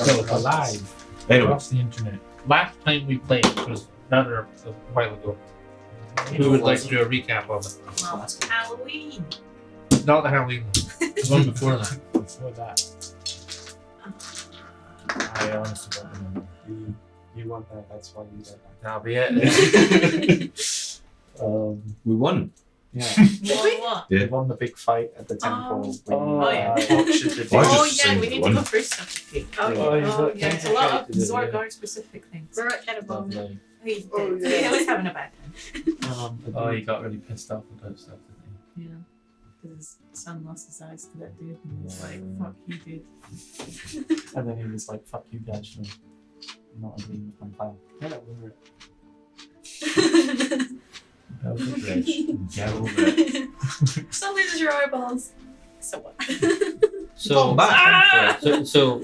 So it's alive. Anyway, Across the internet. Last time we played was a while ago. We would like to do a recap of it. Well, Halloween. Not the Halloween one. The one before that. Before that. I honestly don't remember. You want that, that's why you don't like That'll be it. we won. Yeah. What? We Yeah. won the big fight at the temple. Oh, yeah. Tortured the I Oh, just yeah, assumed we need one. to go through something. Oh, Yeah, it's a lot of Zorgar specific things. Rorak had a moment. Lovely. He did. Oh, yeah. He was having a bad time. Oh, he got really pissed off about stuff, didn't Yeah. Because his son lost his eyes to that dude and he was like, fuck you, dude. And then he was like, fuck you guys for not agreeing with my plan. Yeah, we were. he? That was a bridge. Get over it. Still loses your eyeballs. So what? So, so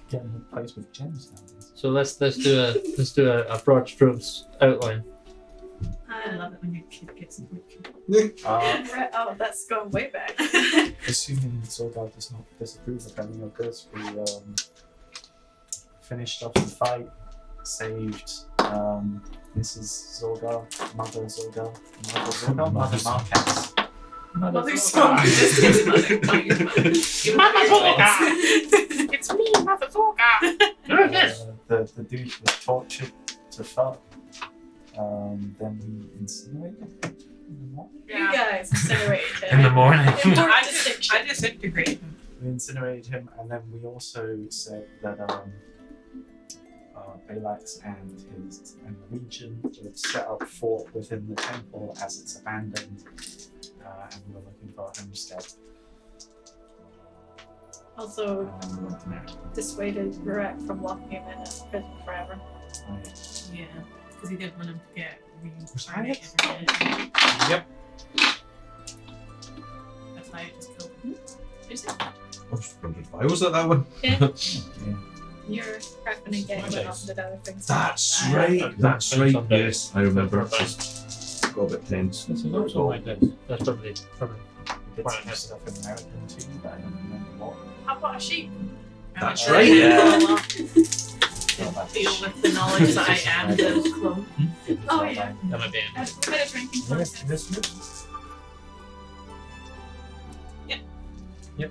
Getting replaced with gems nowadays. let's do a broad strokes outline. I love it when your kid gets wicked. Oh, that's going way back. Assuming Zorgar does not disapprove of any of this, we finished off the fight, saved Mrs. Zorgar, Mother Zorgar, Mother Marquez. Mother Zorgar. It's me, Mother Zorgar. The dude was tortured to fuck. Then we incinerated him in the morning. You guys incinerated him. In the morning. Important I distinction. just integrate him. We incinerated him, and then we also said that Balax and the Legion would set up fort within the temple as it's abandoned, and we were looking for a homestead. Also And then we went to marry. dissuaded Rorak from locking him in a prison forever. Yeah, because he didn't want him to get reincarnated. Yep. That's why I just killed him. Is it? I was wondering why was that one? Yeah. You're prepping and getting Nice. went off and did other things. That's Ah, right. That's right. Someday. Yes, I remember. Just got a bit tense. That's also like this. That's probably. We did Right, some yes. stuff in American too, but I don't remember what. How about a sheep? That's I right. didn't Yeah. know deal with the knowledge that I am the clone. Oh, yeah. That might be it. We had a drinking process. You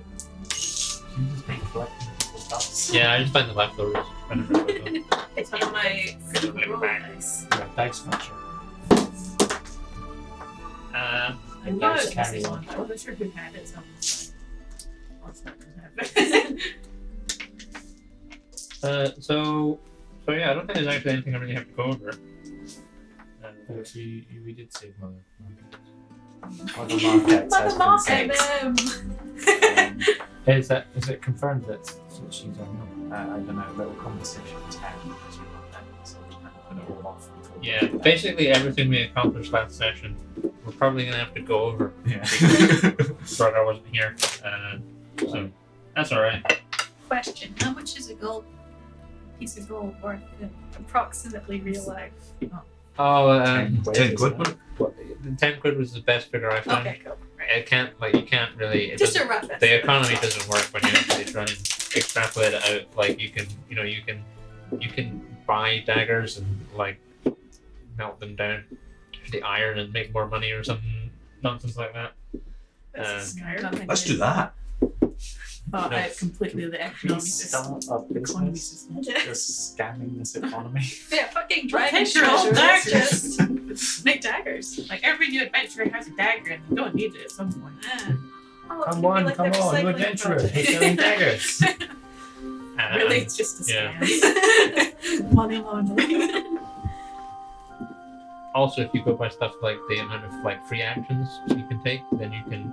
just been collecting people's dust. Yeah, I just find the leftovers. I don't know what those are. It's on my critical role dice. Yeah, dice fetcher. I know Dice it was carry this on. one. I wasn't sure who had it, so I was like, what's not gonna happen? So yeah, I don't think there's actually anything I really have to go over. We did save Mother. Mother Marquez has been saved. Is it confirmed that she's unknown? I don't know, little conversations happened as we went down, so we kind of put it all off until Yeah, basically everything we accomplished last session, we're probably gonna have to go over. Yeah. But I wasn't here, so that's all right. Question: how much is a piece of gold worth in approximately real life? Oh, 10 quid, wasn't it? 10 quid was the best figure I found. Okay, cool. You can't really. It Just a doesn't- rough estimate. the economy doesn't work when you actually try and extrapolate it out. Like you can buy daggers and like melt them down to the iron and make more money or something nonsense like that. Let's do that. Thought out completely the economic Please system. start a Economy business system. just scamming this economy. Yeah, fucking Well, dragon take your old treasures. daggers. Make daggers. Like every new adventurer has a dagger and you don't need it at some point. Oh, it's Come gonna be on, like come the on, you recycling adventurer. project. Take selling daggers. Really, it's just a yeah. scam. Money laundering. Also, if you go by stuff like the amount of like free actions you can take, then you can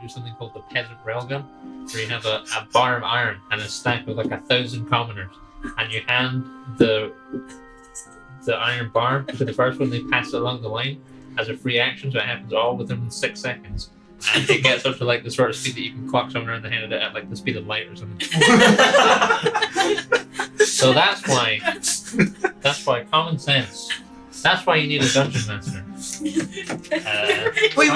do something called the peasant railgun, where you have a bar of iron and a stack of like 1,000 commoners, and you hand the iron bar to the first one. They pass it along the line as a free action, so it happens all within 6 seconds, and it gets up to like the sort of speed that you can clock someone around the hand at like the speed of light or something. So that's why common sense. That's why you need a dungeon master. Wait.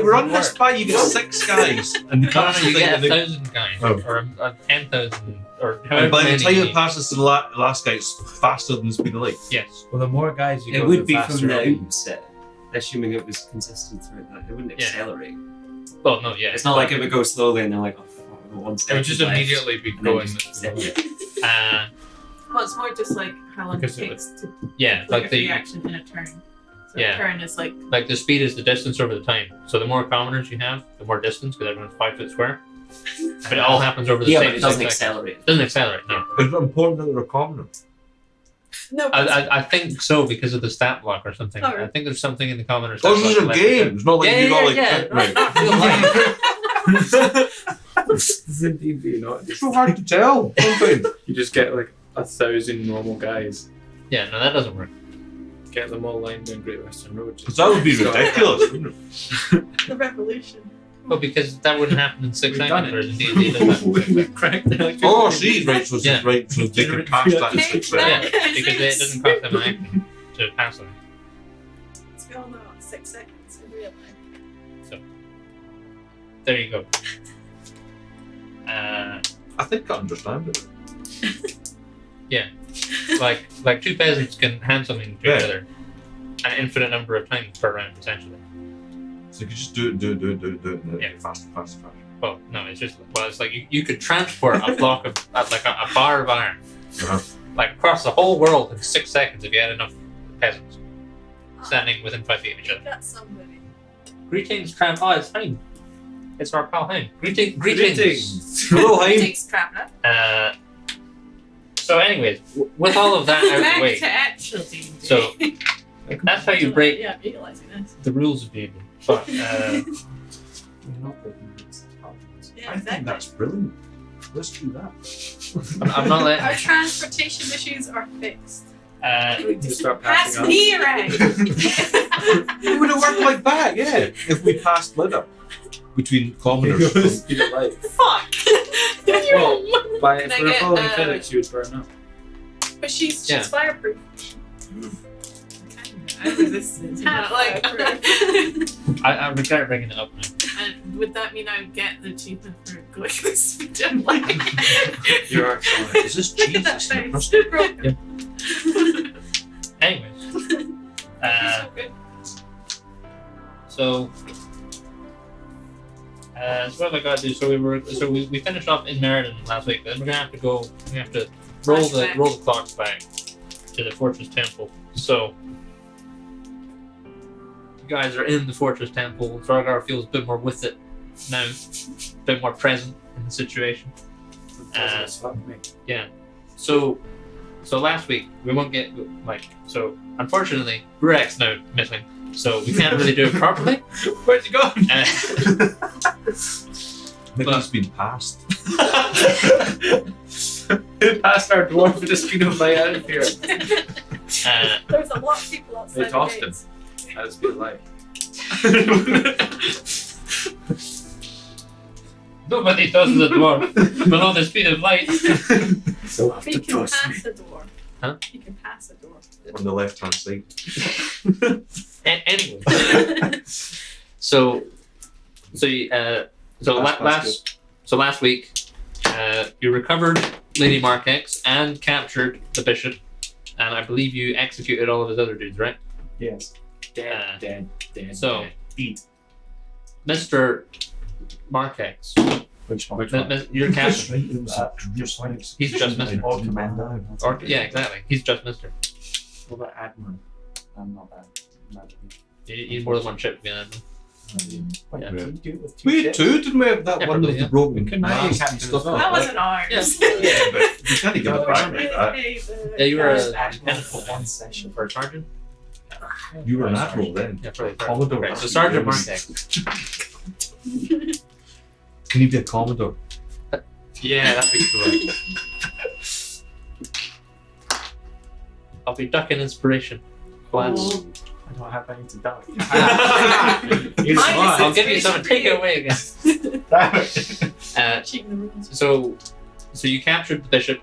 We're on this spy. You get 6 guys, and No, you get 1,000 guys, Oh. or 10,000, or And however by the time many. it passes to the last guy, it's faster than the speed of light. Yes. Well, the more guys you It go, would the be faster from the it'll be. outset, assuming it was consistent through that. It wouldn't Yeah. accelerate. Well, no, yeah. It's not like it would go slowly and they're like, oh, fuck, I've got 1 It second would just left. immediately be And then going. just accelerate. Well, it's more just like how long it Because it takes to Yeah, like like a the reaction in a turn. So Yeah. a turn is like the speed is the distance over the time. So the more commoners you have, the more distance, because everyone's 5 foot square. But it all happens over the Yeah, same. but it doesn't 6 seconds. accelerate. It doesn't accelerate. No, Is it important that they're a commoner? No, I think so because of the stat block or something. Oh, I think there's something in the commoner. Oh, stat this is block a that lets game. it- It's not like you got like. Right. Not real life. It's in D&D, not It's so hard to tell. Sometimes. You just get like 1,000 normal guys, Yeah, no, that doesn't work. get them all lined down Great Western Road. Because that would be ridiculous, wouldn't it? the revolution. Well, because that wouldn't happen in 6 We've done seconds, it. whereas in D&D does happen in 6 We've seconds. cracked the electricity. Oh, I see. Right, so, Yeah. right, so they can pass that in 6 Hey, seconds. Yeah, because it doesn't cost them an action to pass them. So we all know 6 seconds in real life. There you go. I think I understand it. Like 2 peasants can hand something to Yeah. each other an infinite number of times per round, essentially. So you can just do it, and then Yeah. faster. Well, no, it's like you could transport a block of like a bar of iron Uh-huh. like across the whole world in 6 seconds if you had enough peasants standing within 5 feet of each other. That's somebody. Greetings, Tram. Oh, it's Hein. It's our pal Hein. Greetings. Hello, Hein. takes traveler. So, anyways, with all of that out of Back the way, to actual D&D. so that's how you break Yeah, realizing this. the rules of D&D. But We're not breaking rules. Yeah, I think exactly. that's brilliant. Let's do that. I'm not letting. Our transportation issues are fixed. We just start Pass passing me around. It would have worked like that, yeah. If we passed litter between commoners. on. Speed of light. Fuck. Well, by Can if I we were get, following uh, physics, you would burn up. But she's Yeah. fireproof. I resisted. Half Like, fireproof. I regret bringing it up now. and would that mean I would get the achievement for going the speed of light? You are excellent. Is this Look at that Jesus? in the face. crystal? Broken. Anyways, So good. so what have I got to do? So we finished off in Meriden last week. Then we're gonna have to go. We have to roll the Flashback. clocks back to the fortress temple. So you guys are in the fortress temple. Thorgar feels a bit more with it now, a bit more present in the situation. Fuck me. So last week we won't get so unfortunately Rurek's now missing, so we can't really do it properly. Where'd you go? Maybe it's been passed. Who passed our dwarf with the speed of light out of here? There's a lot of people outside They tossed the him. gates. At the speed of light. Nobody does the dwarf below the speed of light. So have But to you can trust me. pass a door. Huh? You can pass a door. On the left hand side. Anyway, so last week you recovered Lady Markex and captured the bishop, and I believe you executed all of his other dudes, right? Yes. Dead, dead. so- dead. Eat. Mr. Markex, Which one? your captain. He's just Mr. Or commander. Or, yeah, exactly. He's just Mr. What about admin? I'm not that. You need more than one ship to be an admin. Wait, Yeah. can you do it with We had ships? two, didn't we have that Yeah, one probably, with yeah. the broken Couldn't I mast captain and stuff? as well? That wasn't ours. Yeah, but you can't give it back like that. Yeah, you were a Admin for one session. for a sergeant. You were an admiral then. Yeah, probably. Commodore. Okay, so Sergeant Markex. Can you be a commodore? Yeah, that'd be cool. I'll be ducking inspiration. Lads. I don't have any to die. You're Mine smart. is I'll give you some and take it away again. Cheating the rules. So you captured the bishop,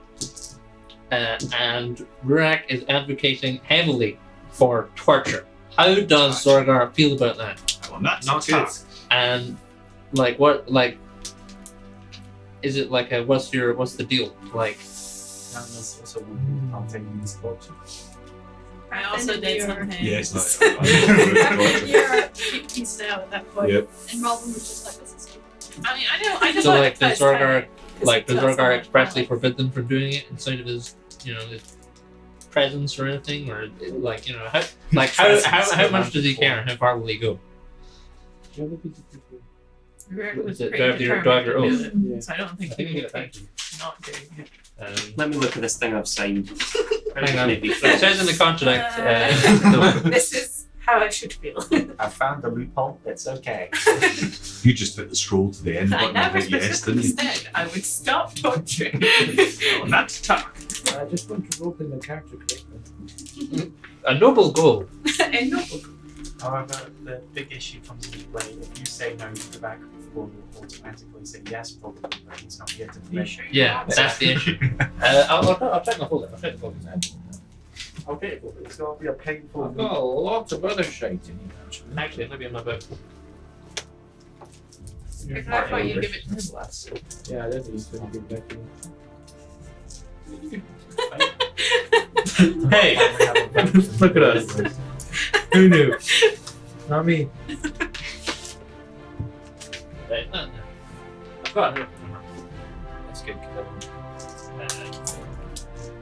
and Rurak is advocating heavily for torture. How does Zorgar feel about that? Well, that's Not good. good. And like what like is it like a what's the deal? Like And there's also one I'll take these torture. I also did something. Yes. You're pieced out at that point. Yep. And Robin was just like, this is stupid. I mean, I just so like like does Zorgar does Zorgar Zorgar expressly forbid them from doing it inside of his his presence or anything, or like how much does he care? How far will he go? Do you have a piece of paper? Do I have your oath? Yeah. So I don't think I think he we would get a be thank not doing it. Let me look at this thing I've signed. Hang on. Maybe. It says in the contract. This is how I should feel. I found the loophole. It's okay. You just hit the scroll to the end I button and never hit yes, didn't you? instead I would stop torturing. Not to talk. I just want to open the character correctly. A noble goal. And no, However, the big issue comes into play. If you say no, the back will automatically say yes, probably, but he's not here to be make sure you Yeah, want that's the issue. I'll check my folder. I'll check the folder. Okay, it's going to be a painful. I've got a lot of other shit in here, actually. Actually, maybe I'm not about. to clarify, you give it to him. Yeah, I think he's going to be better. Hey, look at us. Who knew? Not me. I've got it. That's good.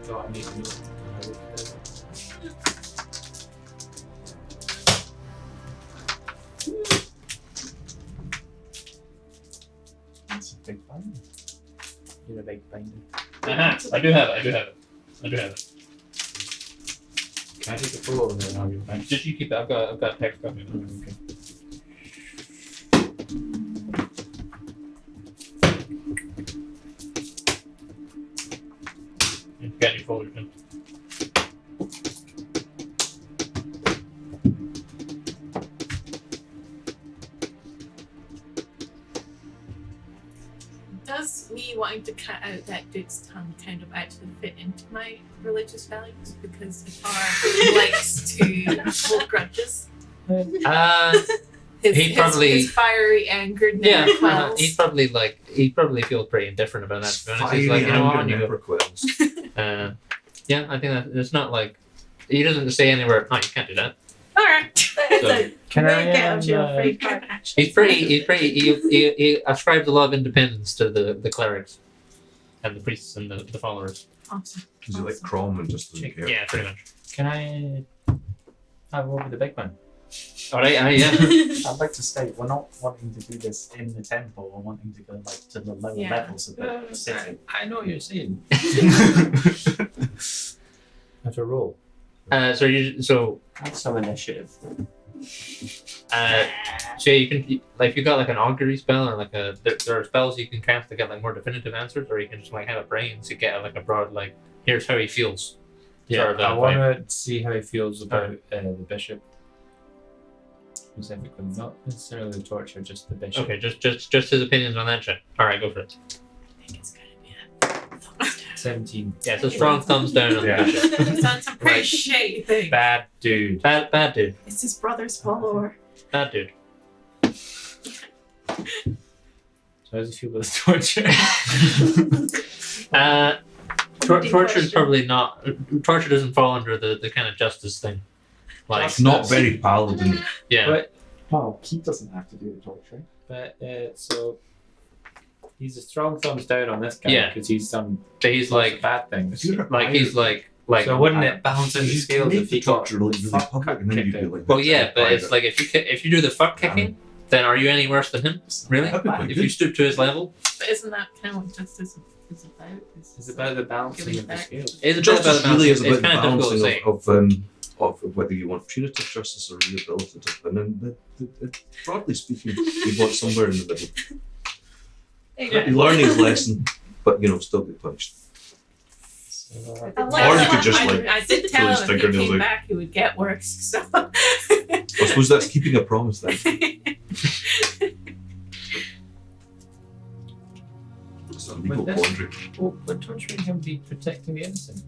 So I need to know. That's a big binder. You're a big binder. I do have it. Can I take a photo of it? I'll get back. Just you keep it. I've got text copy of it. Okay. You got your folder. Then. Does me wanting to cut out that dude's tongue kind of actually fit into my religious values? Because Ifar likes to hold grudges. His fiery anger never quells. He'd probably feel pretty indifferent about that. To be honest, he's Fiery like, you know what, anger on you never go. quells. Yeah, I think that it's not like he doesn't say anywhere. No, you can't do that. Alright. So, Can I, Get out of jail free card. he ascribes a lot of independence to the clerics and the priests and the followers. Awesome. Is it like Crom and just doesn't care? Yeah, pretty much. Can I have over the big man? All right, yeah. I'd like to state we're not wanting to do this in the temple. We're wanting to go like to the lower Yeah. levels of the city. I know what you're saying. Have to roll. So Have some initiative. so you can like if you got like an augury spell or like there are spells you can cast to get like more definitive answers, or you can just like have a brain to get like a broad like here's how he feels. Yeah, Sort of I vibe. want to see how he feels about the bishop. Specifically, not necessarily the torture, just the bishop. Okay, just his opinions on that shit. All right, go for it. I think it's gonna be 17. Yeah, it's a strong thumbs down on Yeah. the bishop. He's done some pretty Right. shady things. Bad dude. Bad dude. It's his brother's follower. Bad dude. So how does he feel about the torture? Torture is probably not. Torture doesn't fall under the kind of justice thing. Like, It's not very paladin. yeah. But Oh, he doesn't have to do the torture. so he's a strong thumbs down on this guy Yeah. because he's done But he's lots of like, bad things. he's like. So wouldn't it balance out the You scales make if the he got torture like really fuck public and then you'd be kicked like, Well, yeah, but it's private. like if you do the fuck kicking, then are you any worse than him? Really? That'd be quite If good. you stoop to his level, But isn't that kind of what justice is about? It's about the balancing Giving of the back. scales. it's a bit Justice about really is it's about the kind of difficult to say. balancing of whether you want punitive justice or rehabilitative. And then, broadly speaking, you want somewhere in the middle. Yeah. You learn his lesson, but still get punished. So, Or you could just, like, I did pull tell his him if finger he nails came out. back, he would get worse. So. I suppose that's keeping a promise then. It's a legal But this- quandary. Would torturing him be protecting the innocent?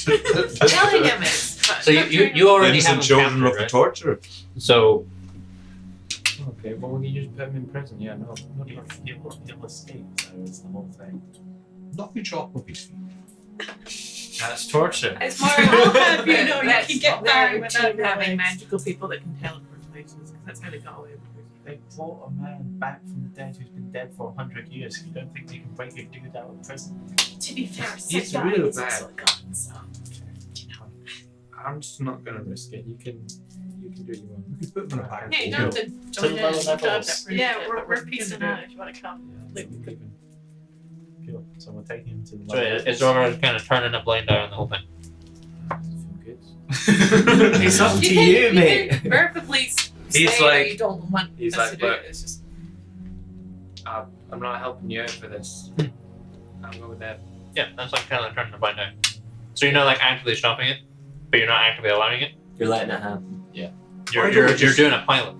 Killing him is. But So you already have Innocent him children captured, of the right? torture. So Okay, well, we can just put him in prison. Yeah, no. He'll escape, so it's the whole thing. Not be chopped off his feet. That's torture. It's more I'll have you that- know you that's can get not by their without team your having legs. magical people that can teleport places, because that's how they got away with it. They brought a man back from the dead who's been dead for 100 years. You don't think they can break a dude out of prison? To be fair, He's Sid real is bad. also a god, so I'm just not gonna risk it. You can do what you want. You could put him in a pack of Yeah, you gold. don't have to join lower in. You don't have levels. to yeah, prove it, we're but piecing gonna out if you want to come. Yeah, I'm leaving. Cool. So we're taking him to the so lower is levels. Zora kind of turning a blind eye on the whole thing? Doesn't feel good. It's up to can- you, mate. can verbally say He's that like- you don't want he's us like, to do "Look, it. It's just I'm not helping you out for this. I'll go with that. Yeah, that's like kind of turning a blind eye. So you're not like actively stopping it, but you're not actively allowing it. You're letting it happen. You're Why don't we you're just- doing a pilot.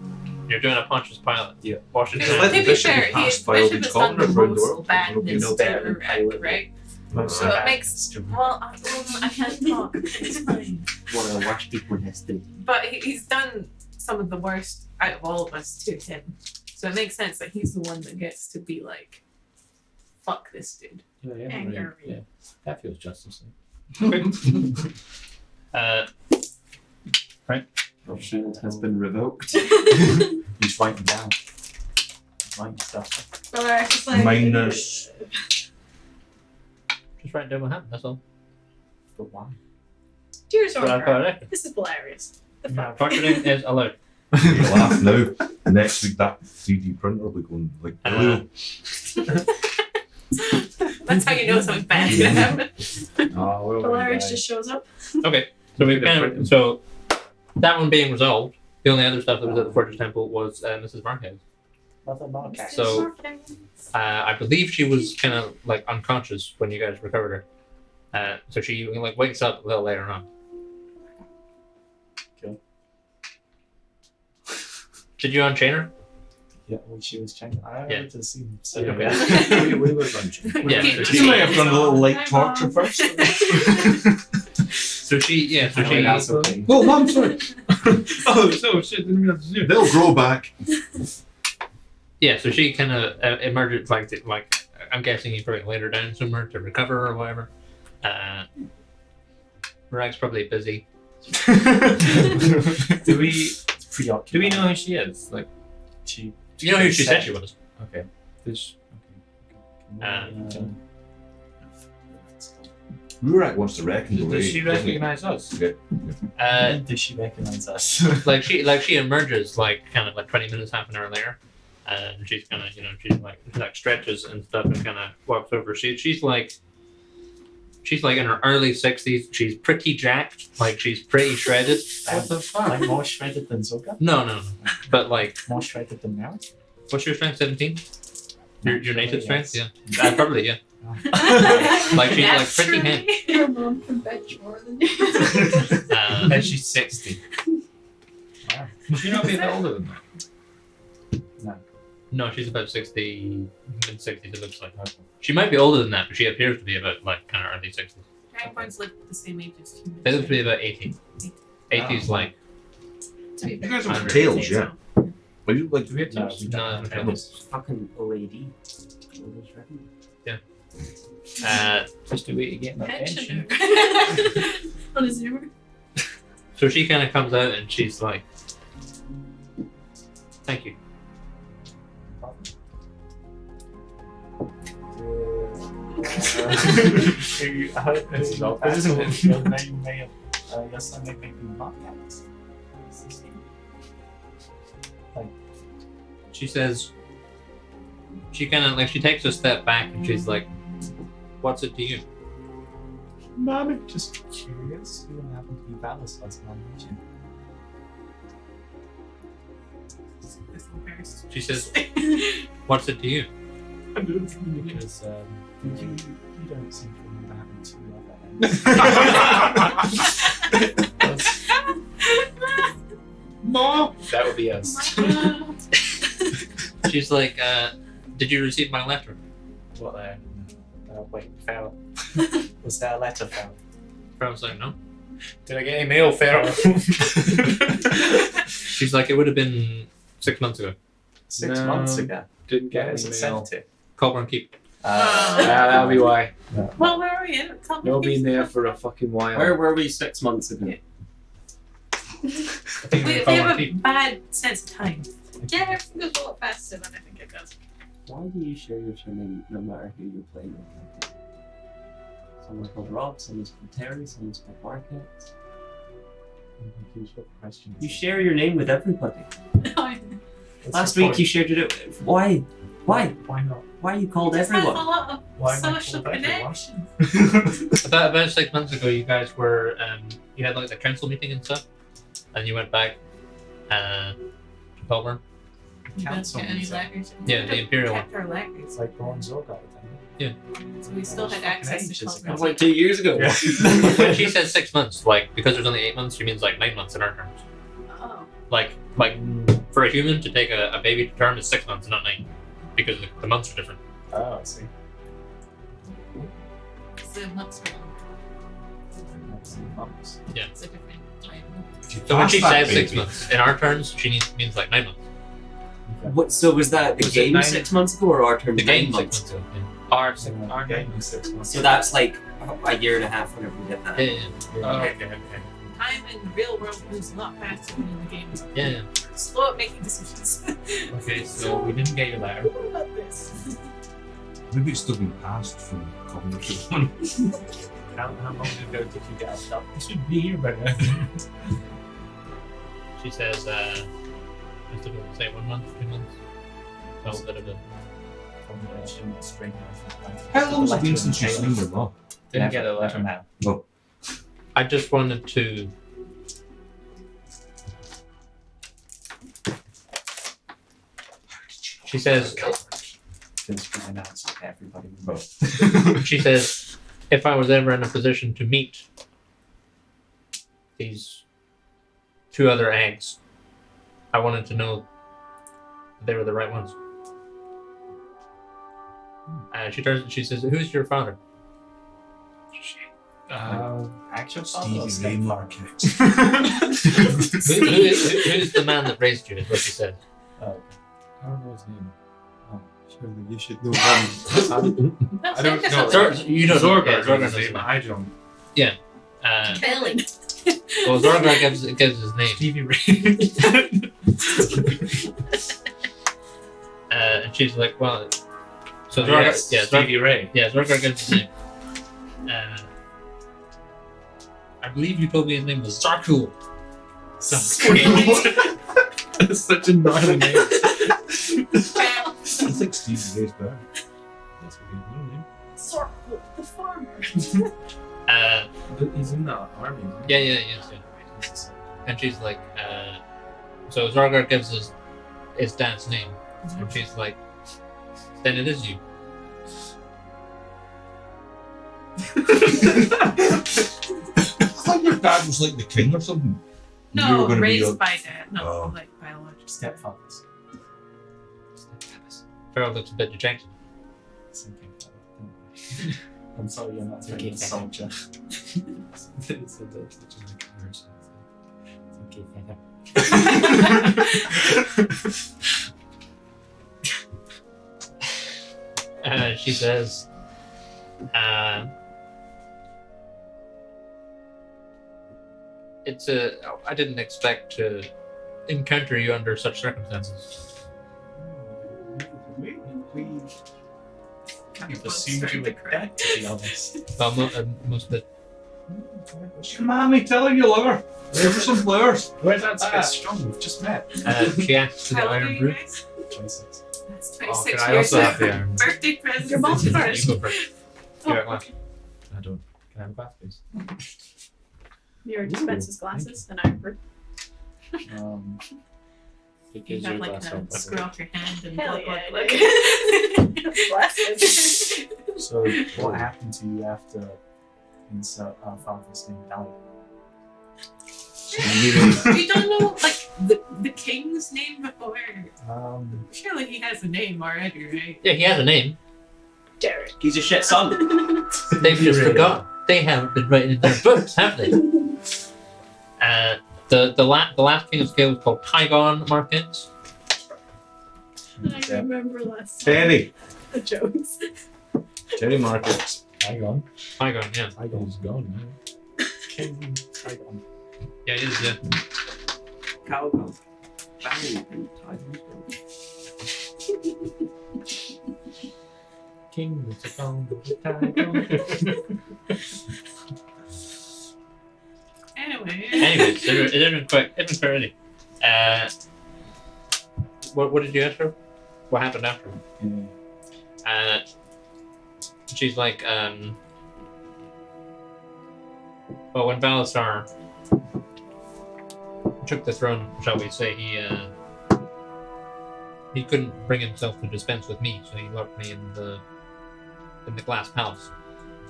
You're doing a Pontius pilot. Yeah. Washington. Just to let be the bishop fair, be passed he by all Bishop these has done the commoners around the most world. badness know better to than Rick, pilot. right? Most So it bad makes to well, I can't talk. It's fine. One of the worst people in history. But he's done some of the worst out of all of us to him. So it makes sense that he's the one that gets to be like, fuck this dude. Yeah, yeah, Anger. yeah. That feels justice. Uh, Your shield has been revoked. He's writing down. Writing stuff. Well, I was just like, Minus. just write down what happened. That's all. But why? Dear That's what I Zora, thought it. this is hilarious. The No, fuck? torturing is allowed. You laugh now. Next week that 3D printer will be going like, Uh, That's how you know something's bad gonna happen. Oh, we're Hilarious just shows up. Okay, so we kind of so that one being resolved. The only other stuff that was at the Fortress Temple was Mrs. Marquez. Mother Marquez. So- I believe she was kind of like unconscious when you guys recovered her. So she like wakes up a little later on. Cool. Did you unchain her? Yeah, well, she was changing. I Yeah. wanted to see. So Okay. we were lunching. Yeah, Keep so You might have done a little light Hi, torture Mom. first. So she that's okay. Oh, Mum, sorry. Oh, so shit! Didn't mean to do. They'll grow back. yeah, so she kind of emerged like I'm guessing you probably laid her down somewhere to recover or whatever. Rag's probably busy. do we Preoccupied. do we know who she is? Like, She. You know who she said she was? okay, this. Rurak wants to reckon the way. Does she doesn't he? recognize us? Yeah. Uh, Does she recognize us? like she emerges like kind of like 20 minutes, half an hour later, and she's kind of she like stretches and stuff and kind of walks over. She's like in her early 60s. She's pretty jacked, like she's pretty shredded. What the fuck? Like more shredded than Zoka? No, but like More shredded than Mary? what's your strength? 17? Your native strength? Yes. Yeah, probably yeah. Like she's like pretty hand. Your mom can bench more than you. And she's 60. Wow. Should she not be a bit older than that? No, she's about 60, mid 60s. It looks like. She might be older than that, but she appears to be about like kind of early 60s. Dragonborns live the same age as humans. They look to be about 80. 80s like. To be You fair, guys have Hundred. tails, yeah. But you like Do we have No, to? we No, don't. okay. have This fucking lady. Just a way to get my pension. pensioner. On a zoomer. So she kind of comes out and she's like, "Thank you." This is awkward, isn't it? Your name may have, your son may be Marquez. She says, she kind of like she takes a step back and she's like, "What's it to you?" Mom, I'm just curious. You don't happen to be Valis last mom, did you? This embarrassing. She says, "What's it to you?" Because you don't seem to remember having two other names. Mom! That would be us. She's like, "Did you receive my letter?" What wait, foul. Was there a letter found? Farrell's like, no. Did I get any mail, Farrell? She's like, it would have been 6 months ago. 6 No. months ago. Didn't get Where was any it mail. sent to? Colburn Keep. That'll be why. Well, where are we in? You'll be in there for a fucking while. Where were we 6 months ago? We have a bad sense of time. Yeah, everything goes a lot faster than I think it does. Why do you share your surname no matter who you're playing with? Someone's called Rob, someone's called Terry, someone's called Market. I'm confused what the question is. You share your name with everybody. What's Last the week point? you shared it. Why? Why? Why not? Why you called Just has a everyone? lot of Why am I social called everyone? connection. About 6 months ago, you guys were you had like the council meeting and stuff, and you went back to Colburn. We don't Council get any meeting. letters. Yeah, We the Imperial kept our letters, It's like Ron Zorga, isn't so we still had access to ages ago. That Colburn. was like 2 years ago. it? When she says 6 months, like because there's only 8 months, she means like 9 months in our terms. Oh. Like for a human to take a baby to term is 6 months, not 9, because the months are different. Oh, I see. So months are long. That's in months. It's a different time. So when she Fast says that 6 baby. months in our terms, she means like 9 months. What? So was that the Was it game 9 6 months ago or our term The 9 game 6 months? months ago. Our game was 6 months. So that's like a year and a half whenever we did that. Yeah, Oh, Okay, okay. okay. Time in the real world moves a lot faster than in the game. yeah. Slow at making decisions. Okay, so we didn't get your letter. What about this? Maybe it's still been passed from Cognitive One. How long ago did you get us up? This should be here by now. She says, I still gonna say 1 month, 2 months. So a bit of a. Combination, string. How long has it been since you've seen the law? Didn't get a letter now. I just wanted to. She says, Finn's going to announce it to everybody we vote. she says, if I was ever in a position to meet these 2 other eggs, I wanted to know they were the right ones. She turns and she says, "Who's your father?" Actual Stevie Ray Marquette. Who's the man that raised you? Is what she said. I don't know his name. Oh, surely you should know him. I don't know. You know Zorgar yeah, knows Zorgar his knows name, him. I don't. Belly. Well, Zorgar gives his name. Stevie Ray. And she's like, well, so Oh, Zorgar, yes, yeah, Stevie Ray. Zorgar gives his name. I believe you told me his name was Zarkul. Sounds great. That's such a gnarly name. I think Stevie Ray's better. That's what he's known, Sorkle, the farmer. But he's in the army. Right? Yeah, yes. And she's like, so Zorgar gives his dad's name. And she's like, then it is you. I thought your dad was like the king or something. You were No, gonna be raised a- by dad, not Oh. like biological. Stepfathers. Pharaoh looks a bit dejected. Thinking about it. I'm sorry, you're not taking a soldier. It's okay, Feather. She says, I didn't expect to encounter you under such circumstances. We kind of You're both assumed starting you to were cry. dead, to be honest. Well, most of it. Your mommy telling you, lover. There for some flowers. Where's that bit strong? We've just met. She asks for the How old are Iron you Brew. guys? 26. That's Oh, 26 can I years also of have the Iron Brew? birthday presents. Your mom's You first. go first. Oh, Yeah, well. okay. I don't. Can I have a bath, please? Your dispenses glasses and iron brew. It You gives have you a like glass a of screw off your hand and Hell look, yeah, look. Glasses. So, what happened to you after insert our father's name died? You don't know like the king's name before. Surely he has a name already, right? Yeah, he has a name. Derek. He's a shit son. They've just forgotten. They haven't been writing in their books, have they? The last king of scale was called Tygon Market. I remember last Terry. the jokes. Terry Market. Hang on. Tygon, yeah. He's gone now. King Tygon. Yeah, it is, yeah. Cowgirl. Barry and Titan. King was a gone, Tygon. Anyways, it didn't quite ready. What did you ask her? What happened after? She's like, well, when Balasar took the throne, shall we say, he couldn't bring himself to dispense with me, so he locked me in the glass palace.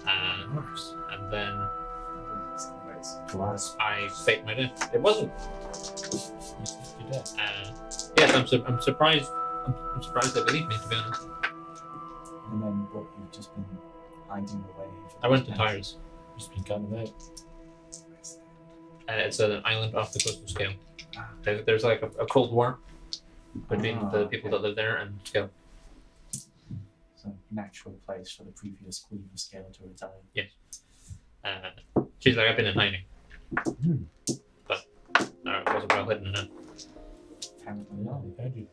And then Glass. I faked my death. It wasn't. Yes, I'm surprised. I'm surprised they believed me, to be honest. And then what, you've just been hiding away? I went to Tyres. Just been kind of out. It's an island off the coast of Scale. There's like a cold war between the people that live there and Scale. So natural place for the previous Queen of Scale to retire. Yes. She's like, I've been in hiding. But it wasn't well hidden enough. Apparently No, not. they found you.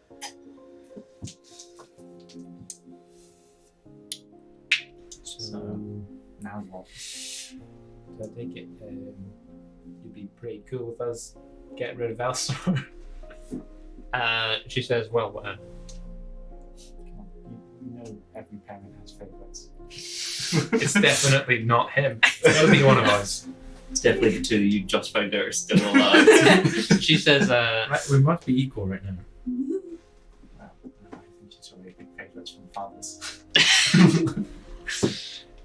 So now what? I take it you'd be pretty cool with us getting rid of Valsor. She says, well, Come on. You know every parent has favourites. It's definitely not him. It's gotta be one of us. It's definitely the two you just found out are still alive. she says, Right, we must be equal right now. Well, I think she's already big favourites from fathers.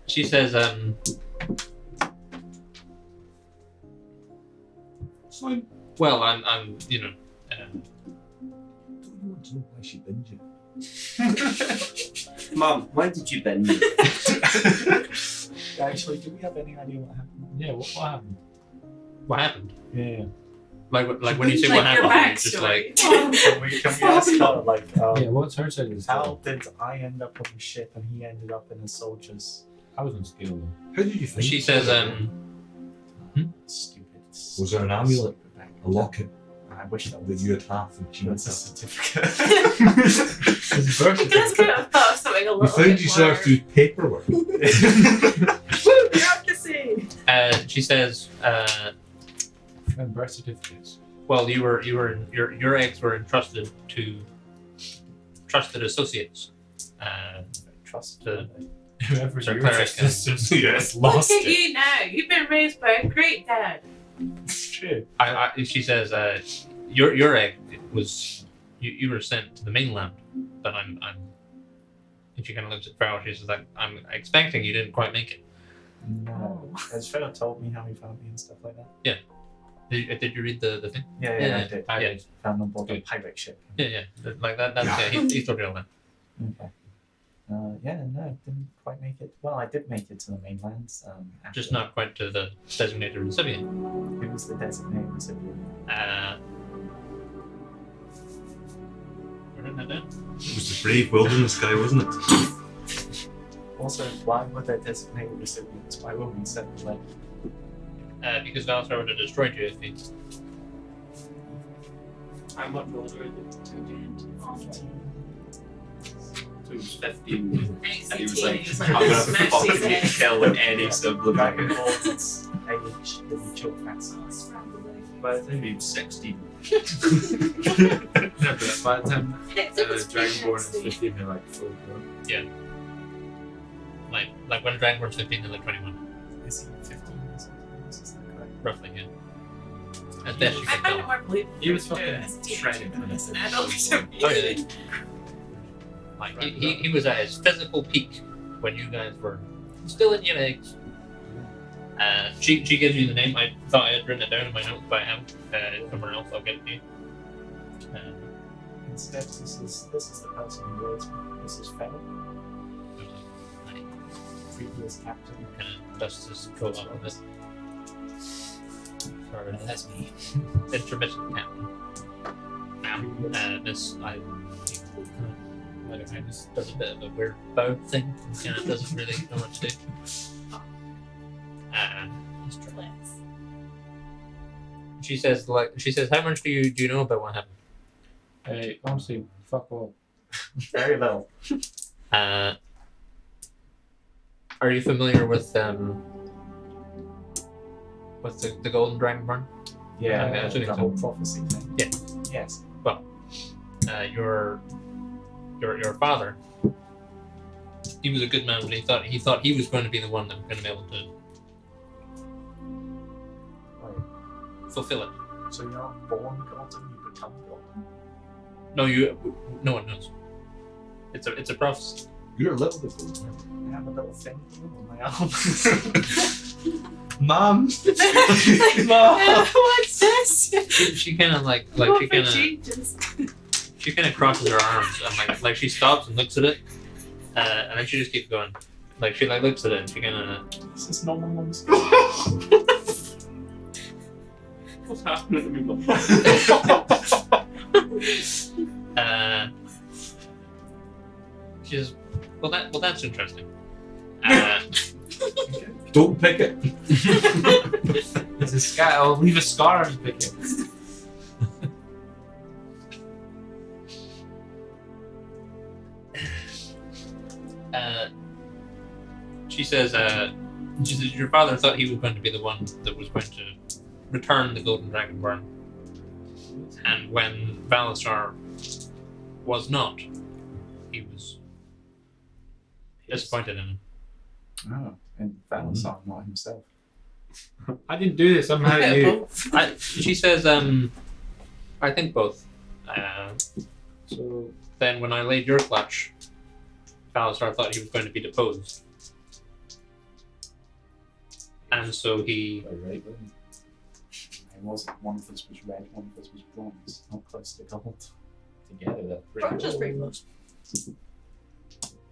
she says, well, I'm, Do you want to know why she binned you? Mom, why did you bend me? Actually, do we have any idea what happened? Yeah, what happened? what happened? Yeah. Like when you say Like what your happened, it's just backstory. like, Can we ask her, like, Yeah, what's her side of the how story? did I end up on the ship and he ended up in a soldier's I was on scale though. How did you find she it? says, stupid? Was there an amulet? Stupid A locket I wish that that was you had half and she had that's a half. certificate. It's birth You guys could have thought of something a We little found bit you more. served through paperwork. Bureaucracy. she says, and birth certificates. well, your eggs were entrusted to trusted associates. Trust. To- Whoever's Sir your Cleric sisters Yes. Look lost at it. you now. You've been raised by a great dad. It's true. she says, your egg was you were sent to the mainland, but I'm. And she kind of looks at Farrell. She says, like, I'm expecting you didn't quite make it. No. Has Phil told me how he found me and stuff like that? Did you read the thing? Yeah, Yeah, I did. I Yeah. did. Found on board a Good. pirate ship. Yeah. Like that. That's he told you all that. Okay. Yeah, no, I didn't quite make it. Well, I did make it to the mainland. After. Just not quite to the designated recipient. Who was the designated recipient? We're not done. It was the brave wilderness guy, wasn't it? Also, why were there designated recipients? Why were we sent the letter? Because Valsar would have destroyed you if he. How much older is it? 15. And he was like, I'm gonna fucking kill any sibling. Dragon Ball's its age in children's. By the time he was 16. Yeah, but by the time Dragonborn is 15, they're like full grown. Like when Dragonborn's 15, they're like 21, Is he 15 or something? Is that correct? roughly, yeah. As best you I can find it tell. more believable. He was to do fucking it as a teenager shredded than when as an he adult. was to born. me. Oh, yeah. Like he was at his physical peak when you guys were still in your eggs. She gives you the name. I thought I had written it down in my notes, but I haven't. Somewhere else, I'll get it to you. Instead, this is the person who raised me. This is Fel. previous captain. Kind of dusts his coat off a bit. Sorry, That's me. intermittent captain. Now, this I just does a bit of a weird bow thing. Kind of doesn't really know what to do. Mr. Lex. She says, how much do you know about what happened? Hey, honestly, fuck all. Very little. Are you familiar with the Golden Dragonborn? Yeah, Okay, I should the think whole so. prophecy thing. Yeah. Yes. Your father, he was a good man, but he thought he was going to be the one that was going to be able to fulfill it. So you're not born golden, you become golden? No one knows. It's a prophecy. You're a little bit golden. I have a little thing on my arm. Mom! What's this? She kind of like she kind of crosses her arms and like she stops and looks at it, and then she just keeps going. Like she looks at it and she kind of. This is not my mom's. What's happening to me, Mum? She says, well, that's interesting. Don't pick it. There's a scar. I'll leave a scar and pick it. She says, your father thought he was going to be the one that was going to return the Golden Dragonborn. And when Balasar was not, he was disappointed in him. Oh, and Balasar, not himself. I didn't do this. I'm mad at you. She says, I think both. So Then when I laid your clutch, Balasar thought he was going to be deposed. And so he... alright, It wasn't. One of us was red, one of us was bronze. Not close to gold. together that's pretty Bronze is pretty close.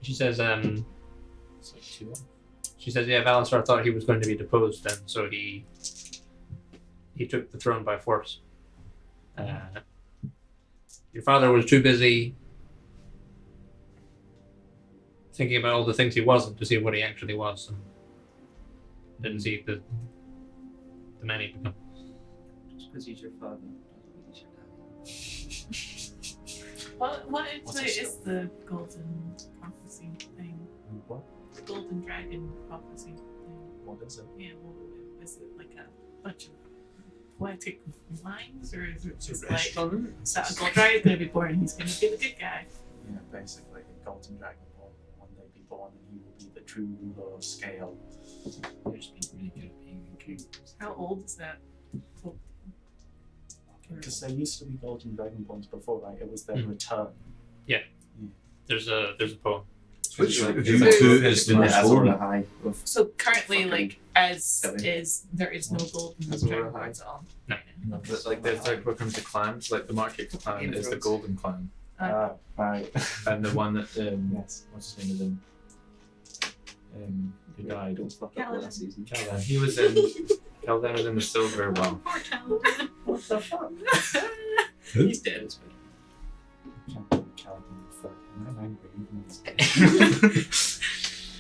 She says, It's like 2 She says, yeah, Balasar thought he was going to be deposed, and so he took the throne by force. Your father was too busy thinking about all the things he wasn't to see what he actually was, and didn't see the man he'd become. Just because he's your father doesn't mean he's your dad. What What's exactly this? is the golden prophecy thing? What? The golden dragon prophecy thing. What is it? Yeah, well, is it like a bunch of poetic lines, or is it just like that a gold dragon's gonna be born and he's gonna be the good guy? Yeah, basically, a golden dragon will one day be born and he will be the true ruler of scale. They're just being really good at being a king. How old is that? Because there used to be golden dragonborns before, right? It was their Mm. return. There's a poem. Which Like, of you it's two like- is the most Azora golden? High of So currently, Fucking like, as silly. is, there is no golden That's what I dragonborns at all. No. But like there's like what comes to clans, like the Market clan is the Golden clan, Right. And the one that Yes. what's his name who died. Don't fuck up Caliban. last season. Caldan. He was in Caldan was in the silver one. Poor Caliban. What the fuck? He's dead. I'm angry.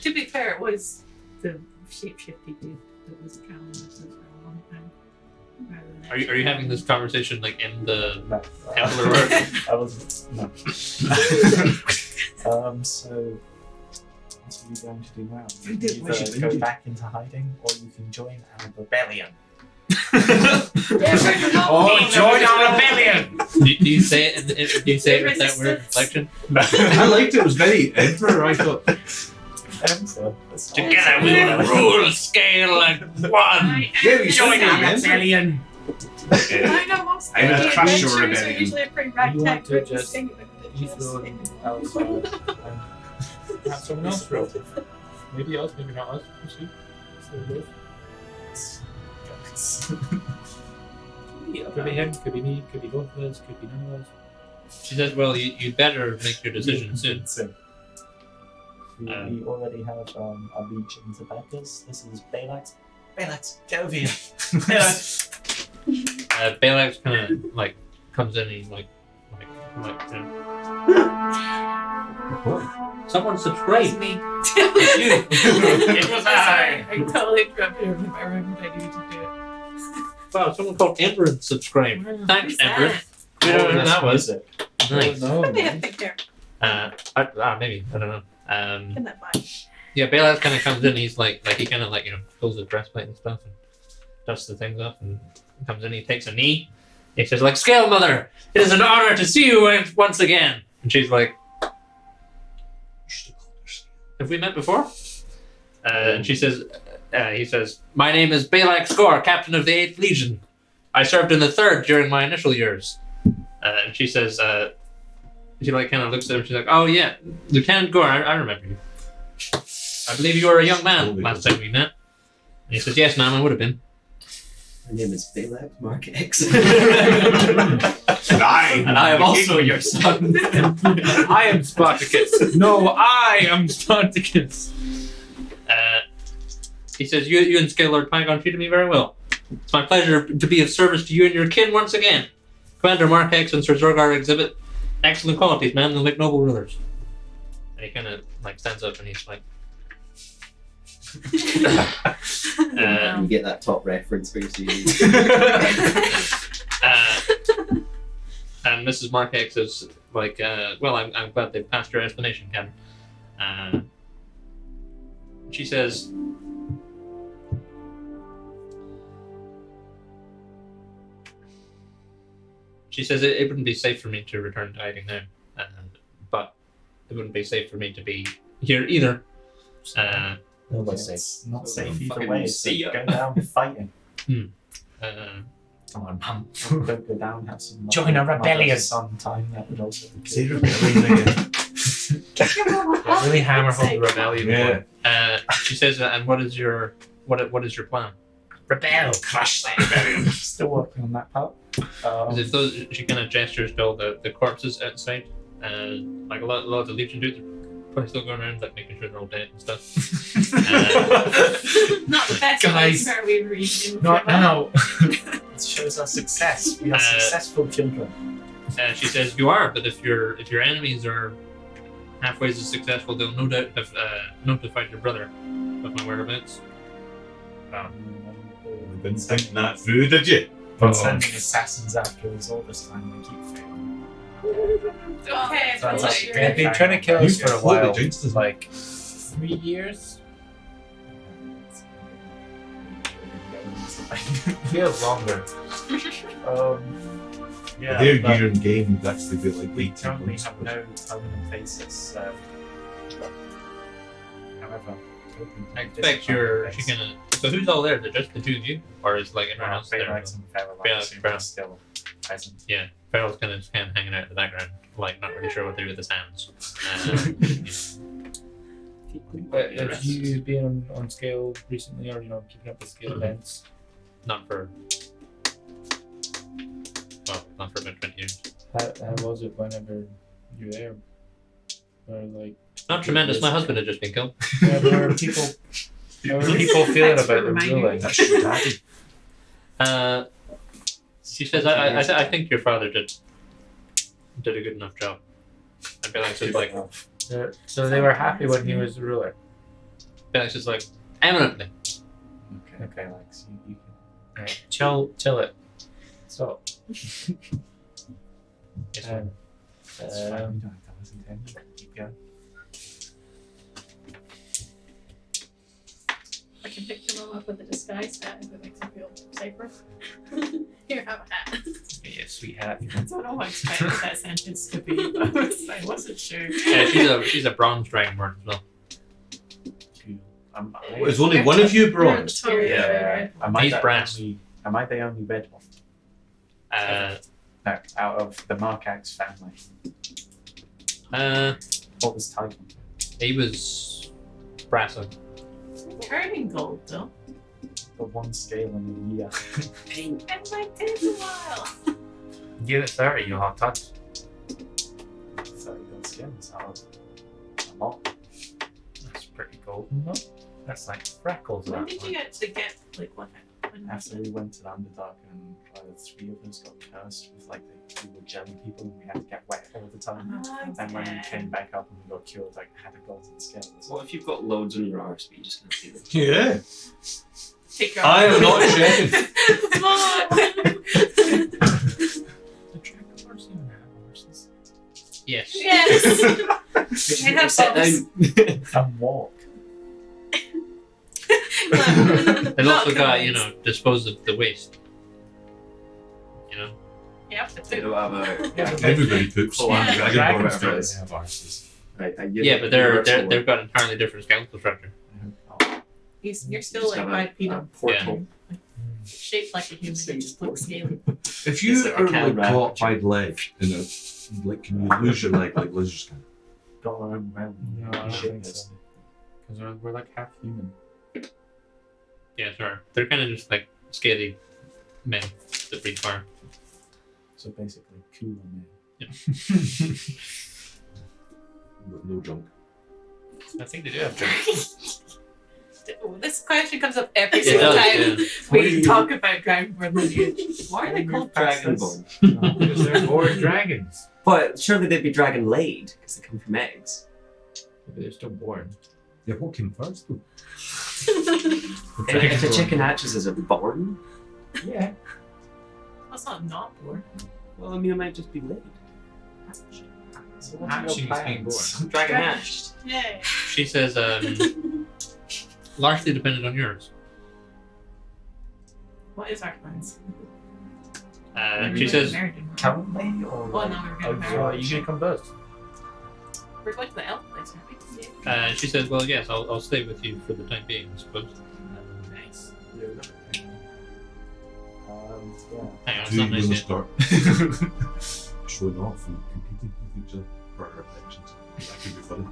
To be fair, it was the shapeshifty dude that was Caliban for a long time. Rather than Are you having this conversation like in the No. Temple or where? I was no. So what are you going to do now? You can either go back into hiding or you can join our rebellion. Oh, join our rebellion! do you say it? Do you say it with that word Resistance. inflection? I liked it. It was very Emperor. I thought. So that's Together we will rule scale like one. Yeah, we Join said our that, rebellion. I know most I will of the crush your adventures are rebellion. usually a pretty You want ragtag to group just distinguished. dethrone outside and have someone else roll. Maybe us, maybe not us. We'll see. So it goes. Could be him, could be me, could be both of us, could be none of us. She says, well, you'd better make your decision soon. We already have a legion of beggars. This is Balax. Balax, get over here. Balax. Balax kind of like comes in and he's like, someone It's subscribe. me. It's you. It was Sorry, I. I totally interrupted him. I remembered I needed to do it. Wow, someone called Emperor subscribed. Thanks, Who's Emperor. that? We don't know who that was. Nice. No, Maybe a picture. Maybe I don't know. In that box. Yeah, Bailout kind of comes in. He's like he kind of pulls his breastplate and stuff and dusts the things off and comes in. He takes a knee. He says, like, Scale Mother, it is an honor to see you once again. And she's like, have we met before? And she says, he says, my name is Balak Skor, captain of the 8th Legion. I served in the 3rd during my initial years. And she says, she like kind of looks at him. She's like, oh yeah, Lieutenant Gore, I remember you. I believe you were a young man last time we met. And he says, yes, ma'am, I would have been. My name is Balak Mark X. And I am also your son. I am Spartacus. No, I am Spartacus. He says, you and Scale Lord Pygon treated me very well. It's my pleasure to be of service to you and your kin once again. Commander Mark X and Sir Zorgar exhibit excellent qualities, man. They'll make noble rulers. And he kind of like stands up and he's like, You get that top reference where you see and Mrs. Mark X is like, well, I'm glad they passed your explanation, Captain. She says, it wouldn't be safe for me to return to hiding now, but it wouldn't be safe for me to be here either. Nobody's safe. Not safe either fucking way. see So ya. go down fighting. Come on, Mum. Don't go down. Have some. Join a rebellion. Sometime that would also be Say good. rebellion again. Yeah, really hammer home the rebellion. Yeah. She says, and what is your plan? Rebel, crush that rebellion. Still working on that part. Because if those, she kind of gestures to all the corpses outside, like a lot of the Legion dudes are probably still going around, like making sure they're all dead and stuff. Not the best Guys, place where we read. Not now. It shows our success. We are successful children. She says, you are, but if your enemies are halfway as successful, they'll no doubt have notified your brother of my whereabouts. Didn't think that through, did you? Been sending assassins after us all this time. They keep failing. Okay, Sounds well, like you're- They've been trying to kill us You for a totally while. jinxed us. Like 3 years? Feels longer. Yeah, Their but year in game would actually be like we 18 currently months. have no permanent faces. However, I expect she gonna. So who's all there? Is it just the two of you, or is like everyone else there? Baylights and Yeah, Farrellites fair. are still present. Yeah, Farrell's kind of hanging out in the background, like not really sure what to do with his hands. Have you been on scale recently, or keeping up with scale events? Not for about 20 years. How was it whenever you were there? Or like, Not tremendous. My husband had just been killed. where were people feeling Thanks for about the reminding ruling? That's your daddy. She says, I think your father did a good enough job. I feel like it's like So they were happy when he was the ruler. it's just like eminently. Okay, Lex, you can. Right. Chill it. So, Yes, That's fine. You don't have to listen to him. Keep going. I can picture Mom up with a disguise hat if it makes him feel safer. Here, have a hat. yeah, sweet hat. I don't know what I expected that sentence to be. I wasn't sure. Yeah, she's a bronze dragonborn as well. There's only one of you bronze. Yeah. Am I He's the brass. am I the only red one? No, out of the Markax family. What was Titan? He was brasso. Turning gold though. The one scale in a year. It might take a while. Give it 30, you'll have touch. 30 gold skins. A lot. golden though? That's like freckles. When that did one. you actually get like what? When After we went to the Underdark and 3 of us got cursed with like we were jelly people and we had to get wet all the time. And when we came back up and we got cured, like had a golden skin. What if you've got loads on your arse, but you just can't see them? Yeah. Take your I am not shaking. The Dragonlords even have horses. Yes. Yes. They have sit bumps. down. And walk. They've also got, you know, dispose of the waste. You know? Yeah, They don't have a. Yeah, Everybody poops. Oh, Yeah. Dragon or Dragons whatever it don't is. have arses. Right, Yeah, but they've got entirely different skeletal structure. You're still Just like have a bipedal, portal. shaped like a human. You just look scaly. If you It's like a are cat like rabbit. caught by the leg, you know, like can you lose your leg like lizards can? Got our own realm. No, I don't Shit, think so. Because we're like half human. Yeah, sure. They're kind of just like scaly men that breathe fire. So basically, cooler man. No junk. I think they do have junk. This question comes up every It single does, time yeah. we talk about Dragonborn lineage. Why are they called Fastest. dragonborn? Because they're more dragons. But surely they'd be dragon laid because they come from eggs. But they're still born. Yeah, what came first though? And if the chicken hatches as a born, Yeah. That's not born. well, I mean, it might just be laid. So what are Hatching your is being plans? Dragon hatched. Yay. She says, largely dependent on yours. What is our plans? She says, Currently or Oh, no, we're getting So married. you gonna come first? We're going to the elf place, aren't we? she says, well, yes, I'll stay with you for the time being, I suppose. Nice. yeah. Hang on, it's Do not you nice want to yet. start showing off and competing with each other for our affections? That could be funny.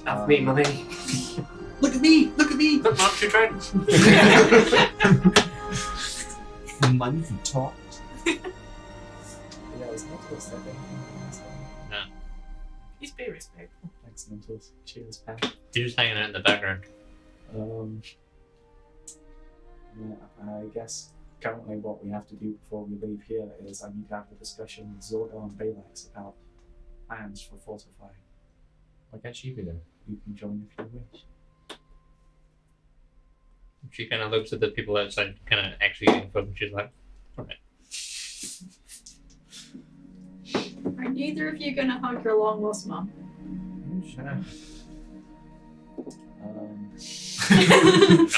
Have me, mummy. Look at me! Look at me! Look, Mom, two dragons. Money from talk. Yeah, it's not what's that thing. He's very respectful. Thanks, Notos. Cheers, pal. You're just hanging out in the background. Yeah, I guess currently what we have to do before we leave here is I need to have a discussion with Zordar and Balax about plans for fortifying. Why can't she be there? You can join if you wish. She kind of looks at the people outside, kind of actually eating food, and she's like, Are neither of you gonna hug your long lost mum? Sure.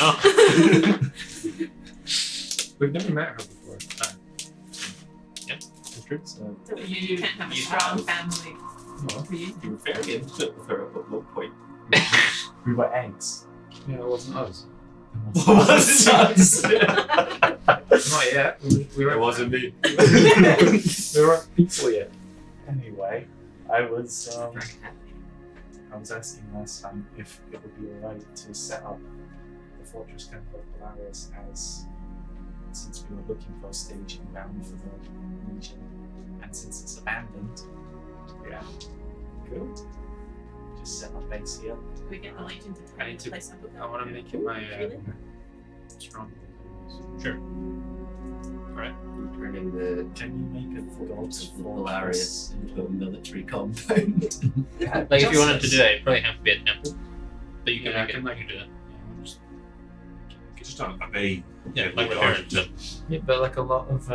oh. We've never met her before. That's true. So So you can't have a strong family. No. You were very intimate with her at one point. we were eggs. Yeah, it wasn't us. Not yet. We It wasn't me. We weren't people yet. Anyway, I was asking last time if it would be alright to set up the Fortress Temple of Polaris as, since we were looking for a staging ground for the Legion, and since it's abandoned, yeah, cool. Just set up base here. We get the Legion to I try need and to- place up with I want to make it my Really? strong. Sure. Turning the Can you make a God's Polaris into a military compound. Yeah, Like, if you wanted to justice. do that, it'd probably have to be a temple. But you can Yeah, I make can it, like you can do that. Just a very Yeah, like with parents. So. Yeah, but like a lot of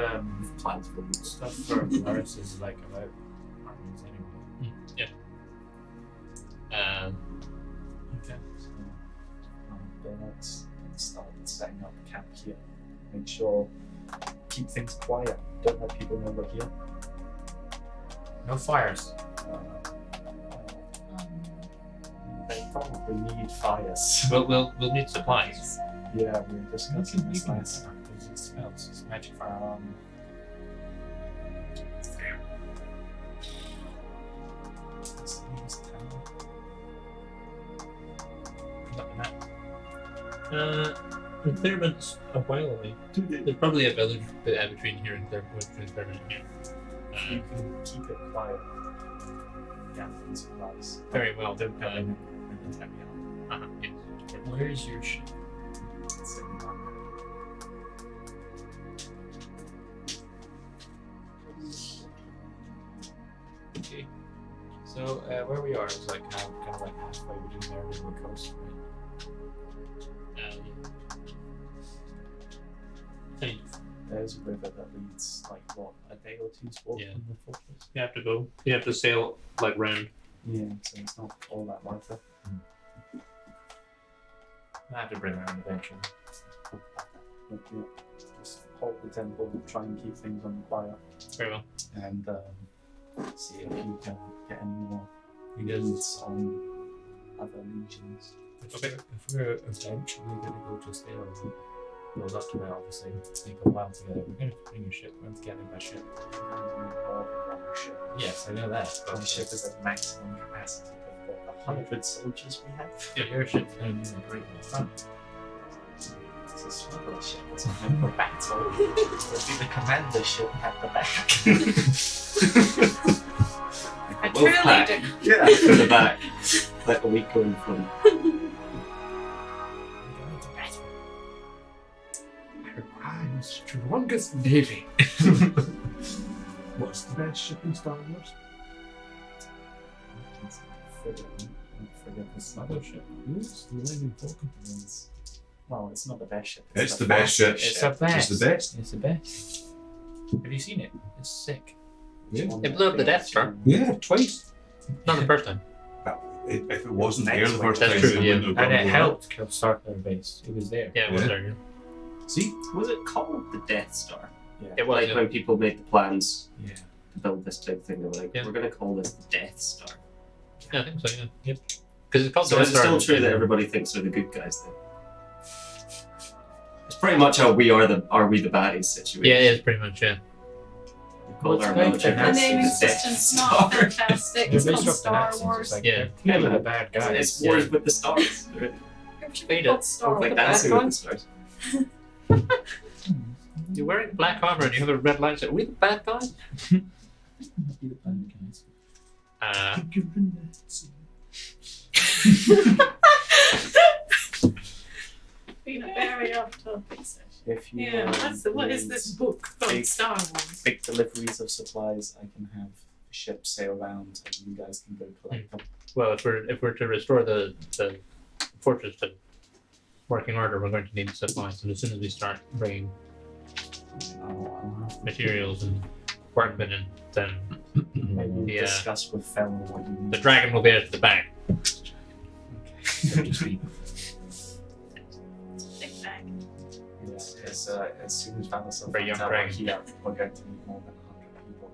Plans for the stuff for Polaris is like about armies anyway. Okay. So, then let's start setting up camp here. Make sure, keep things quiet. Don't let people know we're here. No fires. They probably need fires. We'll need supplies. Yeah, we were discussing this last. because it smells. It's magic fire. This means town. Looking at. Clearmont's a while away. There's probably a village between here and Clearmont and here. You can keep it quiet. Yeah, and supplies. Very well. Don't go in and tell me out. Yeah. Where is your ship? It's in that. Okay. So where we are is like kind of like halfway between there and the coast, right? Hey, There's a river that leads like what, a day or two's walk Yeah. from the fortress. you have to go. You have to sail like round. Yeah, so it's not all that worth it. I have to bring around eventually. But yeah, just hold the temple, try and keep things on the quiet, Very well. and see if you can get any more You guys, leads on other legions. if we're eventually going to go to Stale, well, not to that, obviously. Take a while together. We're going to bring your ship. We're going to get in my ship. Ship. Yes, I know that. Our But ship is at maximum capacity of what, 100 soldiers we have. your ship's going to be great in the front. It's a smuggler ship, it's not meant for battle. It'll be the commander ship at the back. A Wolf true pack. leader. Yeah, from the back. Like a week going from. I'm the strongest navy. What's the best ship in Star Wars? Forget this Another ship. Who's the lady talking to me? Well, it's not the best ship. It's the best ship. It's the best. It's the best. It's the best. Have you seen it? It's sick. Yeah. It blew up the Death Star. Yeah, twice. Not the first time. If it wasn't there the first That's time, true, it yeah. wouldn't have And it gone helped kill Starkiller base. It was there. Yeah, it was Yeah. there. Yeah. See, Was it called the Death Star? It was. Like when people made the plans Yeah. to build this big thing, they were like, Yeah. we're going to call this the Death Star. Yeah, I think so. Yeah. Yep. Because it's called So Death is it Star. still true that everybody thinks they're the good guys then? It's pretty much how we are the baddies situation. Yeah, it is pretty much. Yeah. We call What's our like military the The forces naming the Death system's not Star. fantastic. They're It's based called off the Star Nazis. Wars. It's like Yeah. they're clearly the bad guys. It's wars with the stars. Right? It should Made be it. called Star Like Wars. dancing with the stars. You're wearing black armor and you have a red lightsaber. Are we the bad guys? Been a very off topic session. If you Yeah, what is this book called? Big- Star Wars. big deliveries of supplies, I can have the ship sail around and you guys can go collect them. Well, if we're to restore the fortress to working order, we're going to need supplies. And as soon as we start bringing I'll have materials and workmen in, then maybe Yeah. discuss with Fel what you need. the dragon will be at the back. Big bag. Yeah, as soon as Valentin For a young finds out dragon. what he has, we're going to need more than 100 people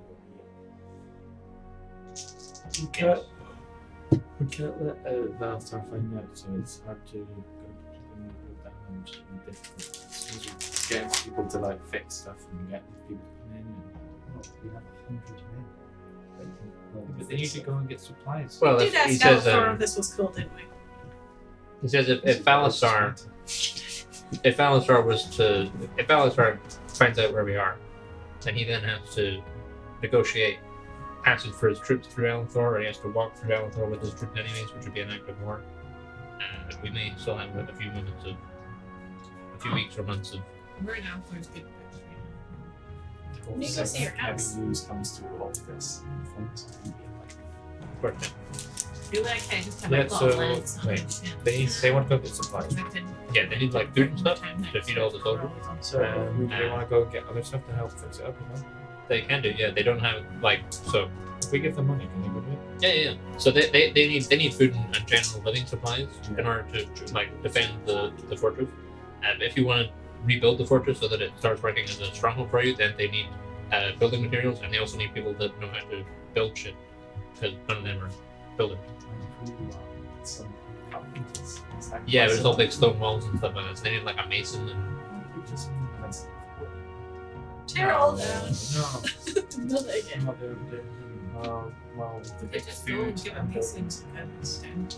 We can't let Valstar find out, so it's hard to go keep them with damage and difficult. As soon as we get people to like fix stuff and get people to come in, here. We have 100 men. but they need to go and get supplies. Well, We did he ask says Althor if this was cool, didn't we? he says if Valasar finds out where we are, then he then has to negotiate passage for his troops through Althor, or he has to walk through Althor with his troops anyways, which would be an act of war. And we may still have a few weeks or months of We're in Althor's good books right You go see your house. Heavy news comes to all of this in front of you. work. now. Do like I just have Yeah, a lot of so, lands on wait, it, they want to go get supplies. I can- Yeah, they need like food and stuff time to next feed all the soldiers. So they want to go get other stuff to help fix it up as well. They can do, yeah. They don't have like so. If we give them money, can they go do it? Yeah. So they need food and general living supplies in order to like defend the fortress. And if you want to rebuild the fortress so that it starts working as a stronghold for you, then they need building materials, and they also need people that know how to build shit, because none of them are builders. Some carpenters. Is that Yeah, but it's all possible? big stone walls and stuff like that. So they need like a mason and Just let's- Tear all down. No, Build it again. no, they're well, the They big just go food and give a and mason buildings. some kind of stand.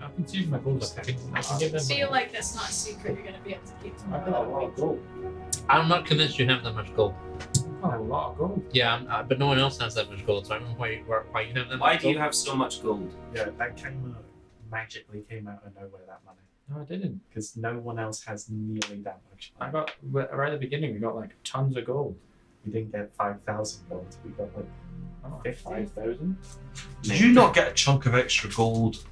I can see my goals. I can give them. I feel like that's not a secret you're going to be able to keep I've got a lot of gold. I'm not convinced you have that much gold. Oh, a lot of gold. Yeah, but no one else has that much gold, so I don't know why you have that Why much do you gold. have so much gold? Yeah, that magically came out of nowhere, that money. No, I didn't. Because no one else has nearly that much I money. got right at the beginning. We got like tons of gold. We didn't get 5,000 gold. We got like Oh, 50. 5,000. Did you not get a chunk of extra gold,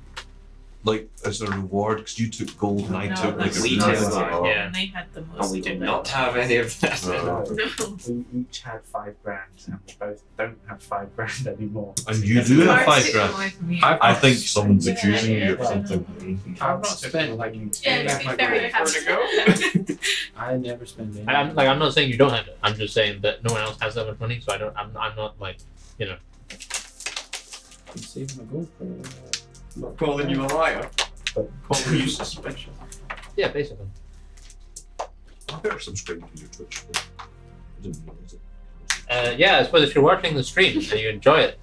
like as a reward? Because you took gold and I No, took like that's a we reward. did. Oh. Yeah. And they had the most. And we did gold not out. have any of that. No. No. We each had 5 grand, and we both don't have 5 grand anymore. And you do have Far 5 too grand. away from you. I think someone's Yeah, accusing you of yeah. something. I've not spent like Yeah, to be fair, you have I never spend any. I'm not saying you don't have it. I'm just saying that no one else has that much money, so I'm not like, you know. I'm saving my gold for. Not calling you a liar, but calling you suspicious. Yeah, basically. I better subscribe to your Twitch. I didn't realize it. Yeah, I suppose if you're watching the stream and you enjoy it,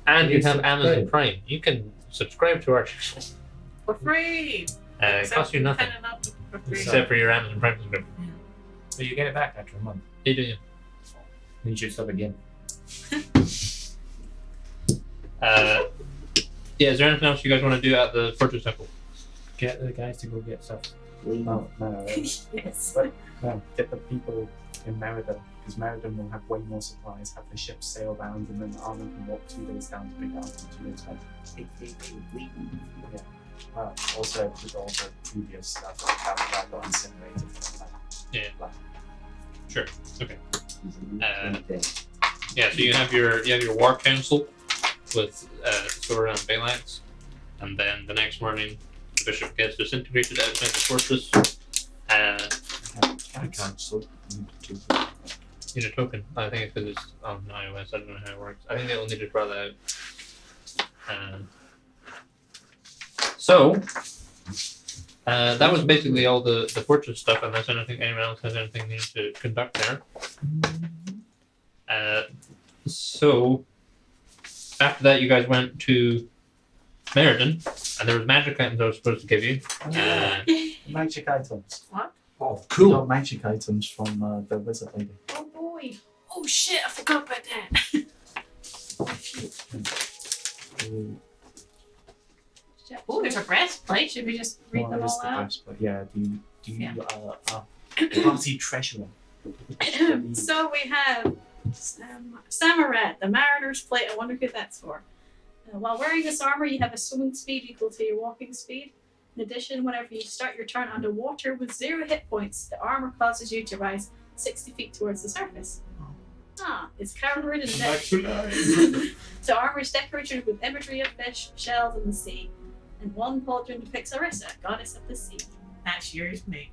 and you Please have Amazon subscribe. Prime, you can subscribe to our channel. For free. It costs you nothing, Signing up for free. except for your Amazon Prime subscription. So you get it back after a month. You do, yeah. Then you should sub again. Yeah, is there anything else you guys want to do at the Fortress Temple? Get the guys to go get stuff. No, Yes. no, get the people in Meriden, because Meriden will have way more supplies, have the ships sail bound, and then the army can walk 2 days down to pick up and 2 days back. Yeah. Also, with all the previous stuff, like how that got incinerated. Yeah. Like, Sure. Okay. Yeah, so you have your war council with Sora and Balax, and then the next morning the bishop gets disintegrated outside the fortress. I can't so Need a token. I think it's because it's on iOS. I don't know how it works. I think they only just brought that out. So that was basically all the fortress stuff, unless anyone else has anything they need to conduct there. So after that, you guys went to Meriden, and there was magic items I was supposed to give you. magic items. What? Oh, We cool. got magic items from the wizard lady. Oh boy. Oh shit! I forgot about that. Oh, there's a breastplate. Should we just read What them is all the out? breastplate? Yeah, do you Yeah. party treasurer? So we have Samarat, the mariner's plate. I wonder who that's for. While wearing this armor, you have a swimming speed equal to your walking speed. In addition, whenever you start your turn underwater with 0 hit points, the armor causes you to rise 60 feet towards the surface. It's covered in The armor is decorated with imagery of fish, shells, and the sea. And one pauldron depicts Orissa, goddess of the sea. That's yours, mate.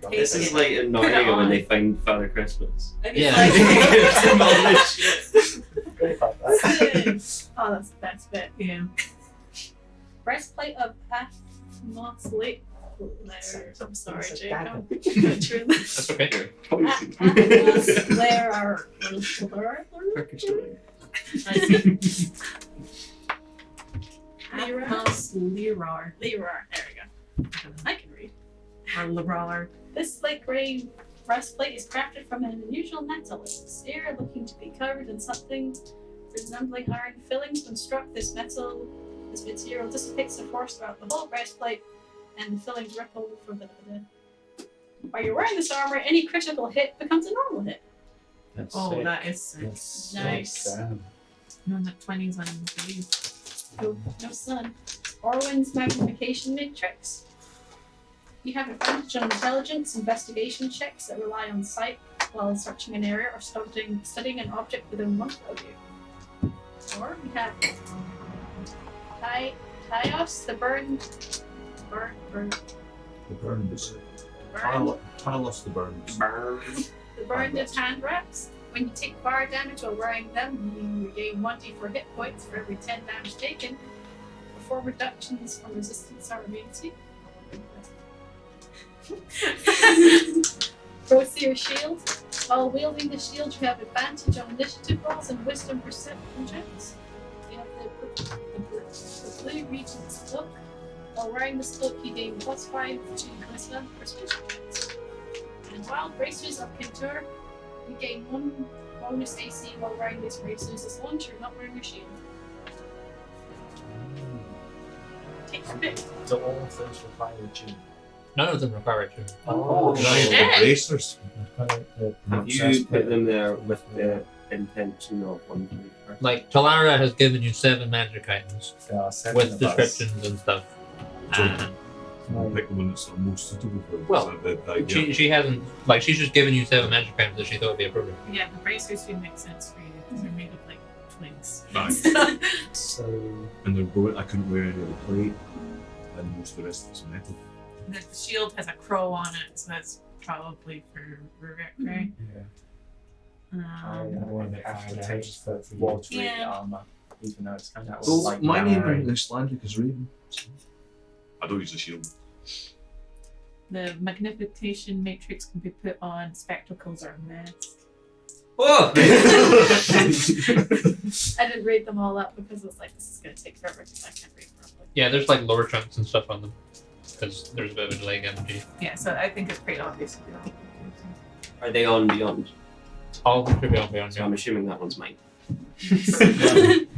This is like in Put it Norway on. when they find Father Christmas. And Yeah. it's Some of this shit. Great about that. Oh, that's the best bit. yeah. Breastplate of Athmos I'm sorry, It's a Jacob. That's okay. Athmos Lair Atmos Lirar. There we go. I can read. Or Lirar. This light grey breastplate is crafted from an unusual metal. It's a sphere looking to be covered in something resembling iron fillings. When struck, this material dissipates the force throughout the whole breastplate, and the fillings ripple from the. While you're wearing this armor, any critical hit becomes a normal hit. That's Oh, sick. that is sick. That's so Nice. damn. No, not 20s on the face. No sun. Orwin's magnification matrix. You have advantage on intelligence investigation checks that rely on sight while searching an area or studying an object within 1 foot of you. Or we have Tyos, the burn. The burns. Tylos the burns. The burned is hand wraps. When you take fire damage while wearing them, you regain 1d4 hit points for every 10 damage taken. Before reductions from resistance or immunity. Protheer shield. While wielding the shield, you have advantage on initiative rolls and wisdom perception checks. You have the blue regent's cloak. While wearing this cloak, you gain +5 to charisma persuasion checks. And wild bracers of Kintur, you gain bonus AC while wearing this braces as long as you're not wearing a shield. Take your pick. So all of those require a tune. None of them require a tune. Oh, shit. the bracers. Have you put them there with the intention of one to each person? Like, Talara has given you 7 magic items There are 7 with of us. descriptions and stuff. And Pick the one that's the most suitable for it. Well, Is that the idea? she hasn't, like, she's just given you 7 magic items that she thought would be appropriate. Yeah, the bracers would make sense for you because they're made of like twigs. Right. So And they're going, I couldn't wear any of the plate, and most of the rest of it's metal. The shield has a crow on it, so that's probably for Ruric, right? I have to take the watery Yeah. armor, even though it's kind of Well, like my name narrow. in Icelandic is Raven. I don't use a shield. The magnification matrix can be put on spectacles or a mask. Oh! I didn't read them all up because it's like, this is going to take forever because I can't read properly. Yeah, there's like lower chunks and stuff on them. Because there's a bit of a delay energy. Yeah, so I think it's pretty obvious. Are they on beyond? All of them should be on beyond So you. I'm assuming that one's mine.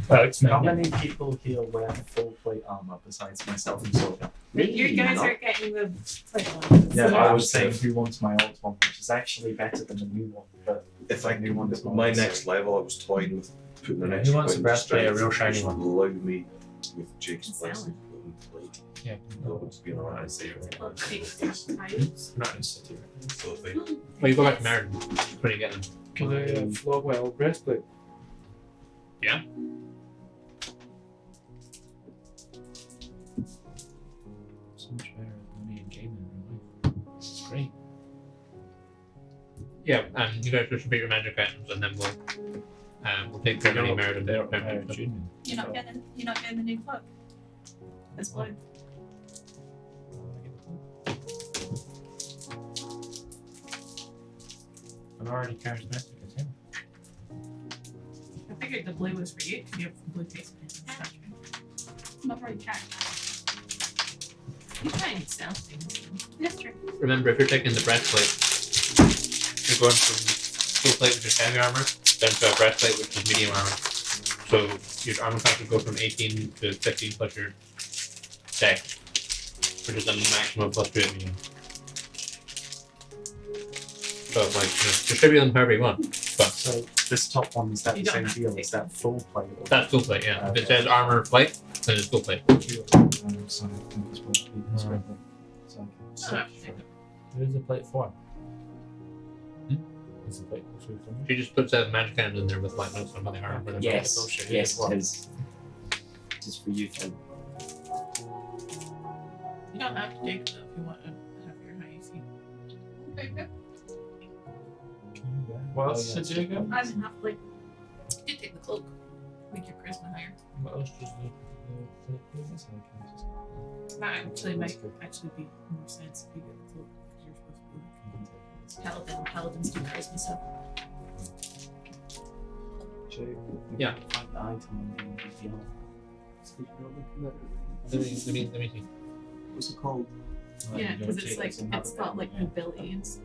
Well, it's How many people here wear full plate armor besides myself and Soda? You guys are getting the plate one. Yeah, So- I was saying who wants my old one, which is actually better than the new one, but If I new one is more my necessary. next level, I was toying with putting an Who extra wants a point breastplate, a strength, real shiny which one? would allow me with Jake's Sell it. plastic plate. Yeah. To be alright, I say Well, take items. Not in the city. so if they Well, you go back to Meriden. That's where you get them. Can I flog my old breastplate? Yeah. So much better than me in gaming in real life. It's great. Yeah, and you guys distribute your magic items, and then we'll take care of any Meriden They're that don't junior. You're not getting the new cloak. It's blue. I'm already charismatic as him. I figured the blue was for you because you have blue face paint and stuff. Right? I'm not very charged. You try and sell things. That's true. Remember, if you're taking the breastplate, you're going from full plate, which is heavy armor, then to a breastplate, which is medium armor. So your armor class would go from 18 to 15 plus your dex, which is a maximum plus 2 at medium. So, like, distribute them however you want. But So this top one, is that You the don't same have to deal? take Is that full plate? Or that's full plate, yeah. If it Okay. says armor plate, then it's full plate. Sorry, I think it's supposed to be this way. So I can Oh, search for it. Who's the plate for? Is the plate for me? She just puts that magic items in there with like notes on what they are. but it's not Yes, bullshit. yes, it is. It is for you, Finn. You don't have to take it if you want to have your high AC. Okay. What else did you go? I didn't have to like. You did take the cloak. Make your charisma higher. What else does the plate do? This I can just- That actually might actually be more sense if you get the cloak because you're supposed to be paladin. Paladins do charisma stuff. Yeah. Find the item on the beyond. Let me see. What's it called? Right, Yeah, you because don't it's take like this and have it's it got in, like yeah. mobility and stuff.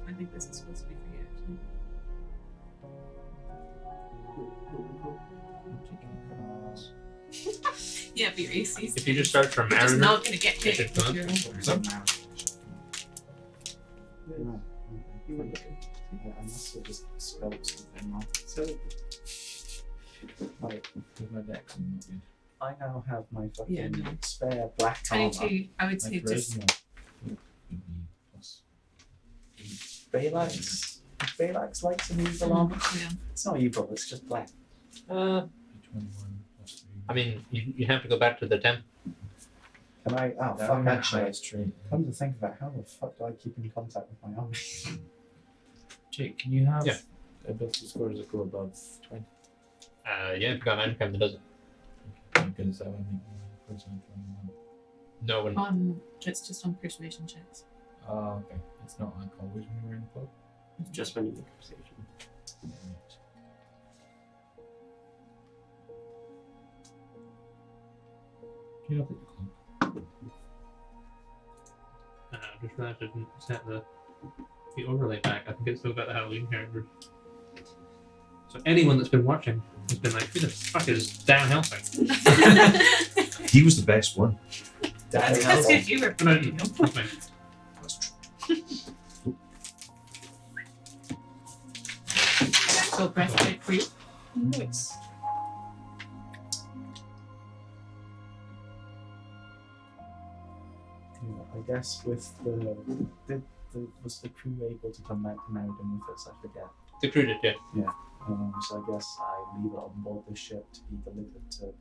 I think this is supposed to be for you actually. Yeah, but your AC's If you just search for you're just Mariner, not gonna get it hit. should come up. You're- I must have just spelled something wrong. So, like, With my dex, I'm not good. I now have my fucking Yeah, no. spare black armor. 22, I would My say just charisma would be plus. Balax likes an evil armor. yeah. It's not evil, it's just black. 21 plus 3. I mean, you have to go back to the 10. Can I? Oh, They're fuck, on my actually. highest trait. Come to think of it, how the fuck do I keep in contact with my army? Jake, can you have Yeah. ability scores that go above 20? Yeah, if you got magic item that does it. Because that would make my charisma 21. No one. It's just on persuasion checks. Oh, okay. It's not like always when you're in the cloak. It's just when you make a perception. Do you not take the cloak? Just realized I didn't set the overlay back. I think it's still got the Halloween characters. So anyone that's been watching has been like, who the fuck is Dan Helsing? He was the best one. That's because you were No, pretty. that's fine. That's true. So breastplate for you. Nice. Yeah, I guess with was the crew able to come back to Meriden with us? I forget. The crew did, yeah. So I guess I leave it on board the ship to be delivered to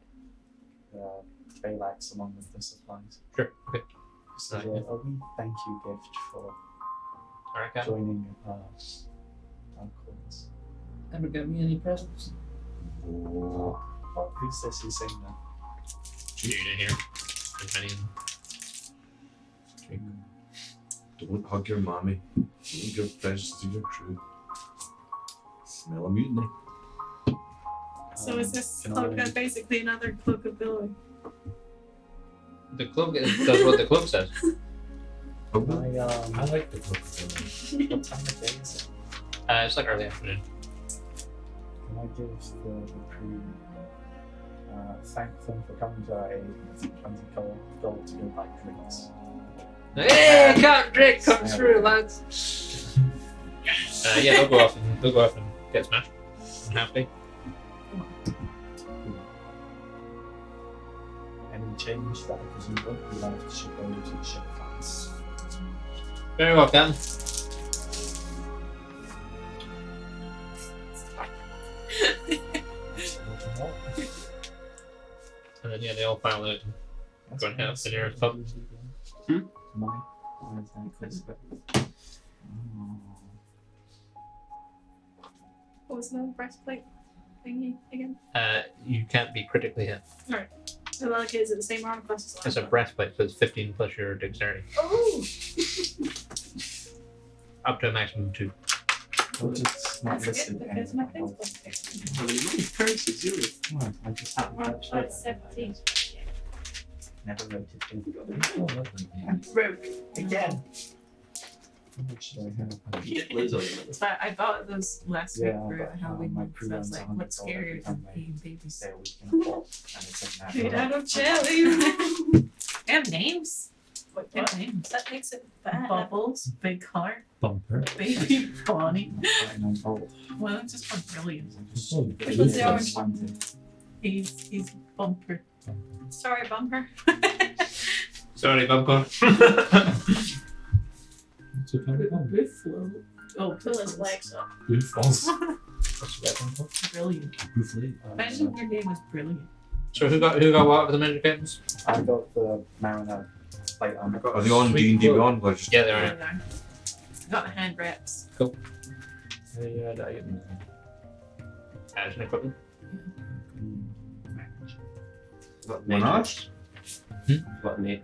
Balax along with the supplies. Sure, okay. This is a wee thank you gift for Alright, Captain. joining our cause. Ever get me any presents? Oh, Who's this who's saying that? You didn't hear. There's many of them. don't hug your mommy. Don't give presents to your crew. Smell a mutiny. So is this Can cloak I- basically another cloak of billowing? The cloak does what the cloak says. Oh, I like the cloak of Rinn. What time of day is it? It's like early afternoon. Can I give the crew thank them for coming to our aid with 20 gold to go buy drinks? Hey, Captain Drake comes through, lads. Yeah, they'll go off and get smashed. I'm happy. Any change that I presume would be left should go to the ship funds. Very well, Captain. And then yeah, they all file out. Go and head up to the nearest pub. Mine. Where is that close? What was the breastplate thingy again? You can't be critically hit. So like, is it the same armor class as It's a breastplate, so it's 15 plus your dexterity. Oh! Up to a maximum of 2. Which is not That's listed it, because my thing's anywhere. plus Well, you need currency, zero. Oh, I just Armor haven't touched class it. 17. Never wrote it in. I'm broke again. How much should I have? You get loads of them. So I bought those last week Yeah, for but, Halloween. my So crew I was runs like, $100 what's every scarier time than they being babies? Say a week in a pot, and it's in Made that. out of jelly! They have names. Wait, They what? have names. That makes it bad. Bubbles, Big Heart, Bumper. Baby Bonnie. And I'm told. Well, it's just called Brilliant. Which one's the orange one? He's Bumper. Sorry, bumper. Sorry, Bumper. What's your kind of bumper? Buffalo. Oh, Pull his legs up. Roof falls. What's your bumper? Brilliant. Roof lead. Imagine your name was Brilliant. So who got what with the magic items? I got the Mariner plate armor. are they on Sweet D&D cloak. Beyond? Or just Yeah, they are. Got the hand wraps. Yeah, that item. As an equipment. One arch? Got an 8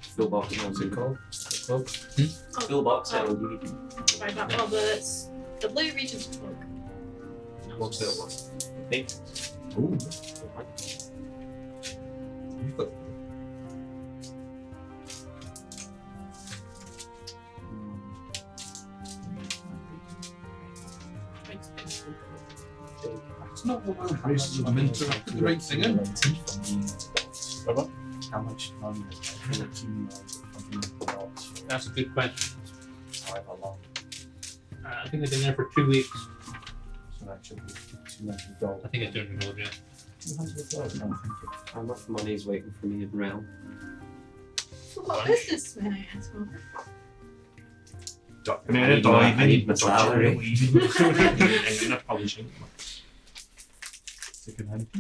full box. What's it called? The cloak? Full box set on DVD. I got all the blue region's cloak. What's that one? 8. Ooh. You've got It's not the one Races of the Minter, put the right thing in. What? How much money has been accumulated from being adults for That's a good question. however long? I think they've been there for 2 weeks. So that should be 200 gold. I think it's 200 gold, yeah. 200 gold, no, thank you. How much money is waiting for me in realm? What business may I ask for? I need my salary. Enough publishing. Second-hand. I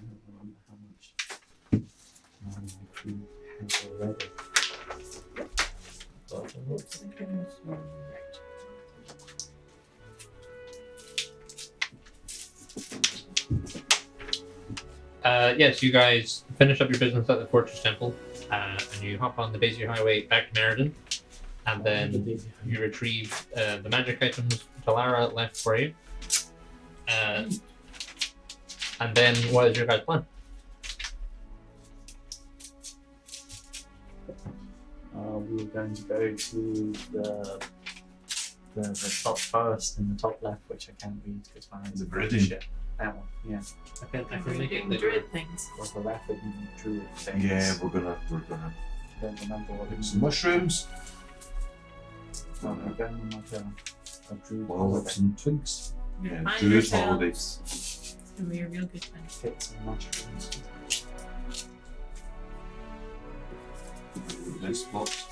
don't remember how much my crew has already. Yes, you guys finish up your business at the Fortress Temple, and you hop on the Daisy Highway back to Meriden, and then you retrieve the magic items Talara left for you. And then what is your guys' plan? We were going to go to the the top first in the top left, which I can't read because my eyes The are Britain. shit. That one, yeah. I can We're make it doing bigger. druid things. Or the rapid druid things. Yeah, we're gonna Don't remember what it get was. some mushrooms, Oh, I'm going on like a druid wallops and twigs. Yeah, Find druid yourselves. holidays. It's gonna be a real good time. fits and mushrooms. Nice spot.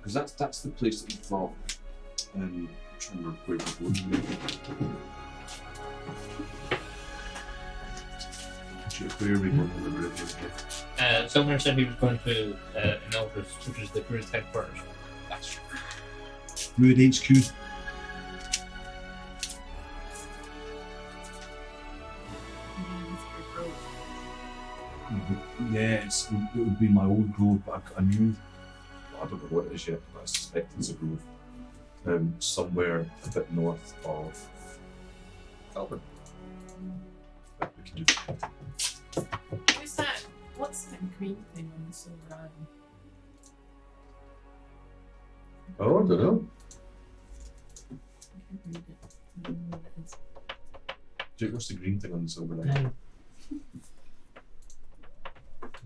Because that's the place that we thought. I'm trying to remember where we're going. Where are we going to the Meridian? Someone said he was going to Imeldris, which is the druid's headquarters. That's Mood HQ. Yeah, it would be my old grove, but I knew, I don't know what it is yet, but I suspect it's a grove. Somewhere a bit north of Calvin. That we can do. Who's that? What's that green thing on the silver island? Oh, I don't know. I can't read it. I don't know what it is. Dude, what's the green thing on the silver line?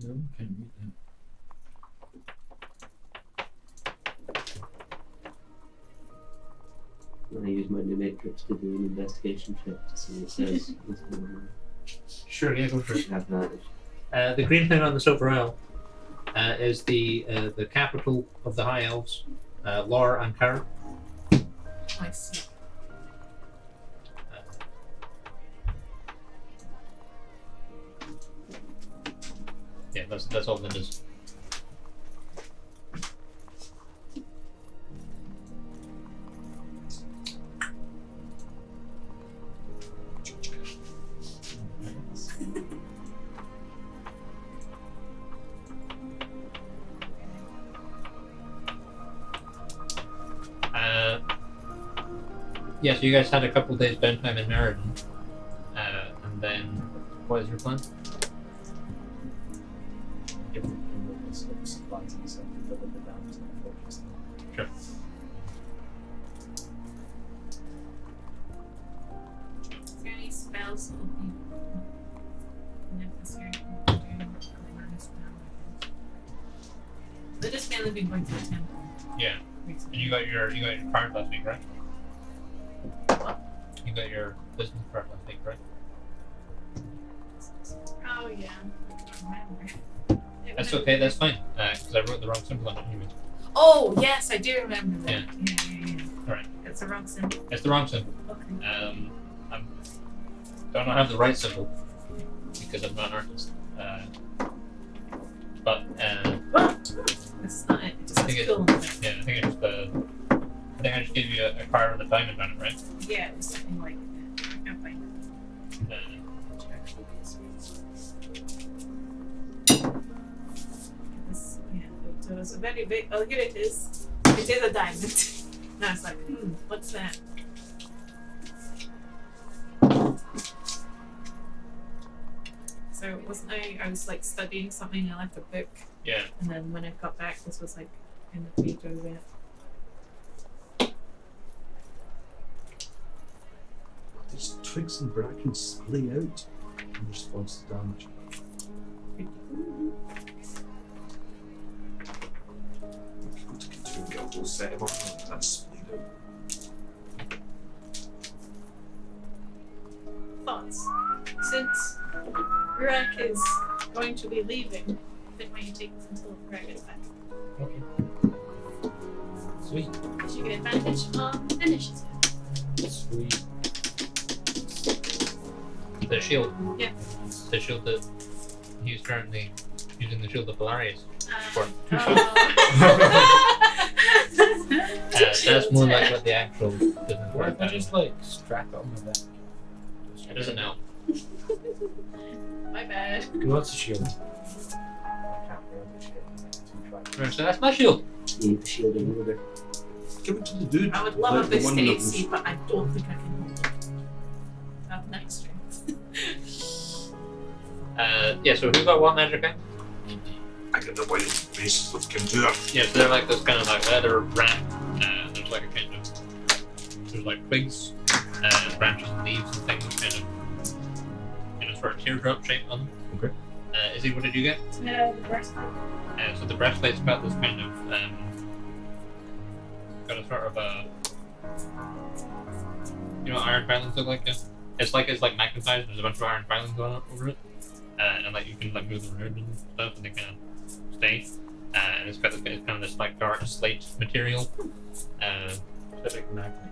No, can't read that. I use my new matrix to do an investigation check to see what it says. What's going on. sure, yeah, go for it. I have advantage. The green thing on the Silver Isle is the capital of the High Elves, Lor and Karen. I see. Yeah, that's all that is. Yeah, so you guys had a couple days downtime in Meriden, and then what is your plan? If we can look at sort of supplies and stuff to deliver down to the fortress. Sure. Is there any spells that will be necessary to do learn a spell? They've just mainly been going to the temple Yeah, recently. and you got your card last week, right? What? You got your business card last week, right? Oh yeah, I can't remember. It That's would- okay, that's fine, because I wrote the wrong symbol on it anyway. Oh yes, I do remember that. Yeah. Yeah. Alright. It's a wrong symbol. It's the wrong symbol. Okay. I don't have the right symbol because I'm not an artist. But It's not it. It just I think has it- cool on it. yeah, I think it's I think I just gave you a card with a diamond on it, right? Yeah, it was something like that. I can't find it. Check focus. Yeah, it was a very big. Oh, here it is. It is a diamond. And I was like, what's that? So wasn't I was like studying something. I left a book, Yeah. and then when I got back, this was like in the page over it. These twigs and brackens splay out in response to damage. Go to Katuga, we'll set him up and that's splayed out. Thoughts? Since Rurak is going to be leaving, then why you take this until Rurak gets back? Okay. Sweet. Because you get advantage on initiative. Sweet. The shield. Yeah. The shield that he's currently using, the shield of Valarius. For that's more like what the actual business Why work don't I just like strap it on my back? It doesn't know. My bad. Who wants a shield? I can't remember the shit. Right, so that's my shield. You need the shield in order. Give it to the dude. I would love Like a the boost one to that was- AC, but I don't think I can hold it. I have 9 strength. Yeah, so who got what magic item? I get the white bases of Kimtura. Yeah, so they're like those kind of like leather wrapped like twigs, branches and leaves and things, sort of teardrop shape on them. Okay. Izzy, what did you get? The breastplate. So the breastplate's got this kind of got a sort of a what iron filings look like? Yeah? It's like magnetized. There's a bunch of iron filings on it over it, and like you can like move them around and stuff, and they kind of stay. And it's got this kind of this like dark slate material. Specific magnet.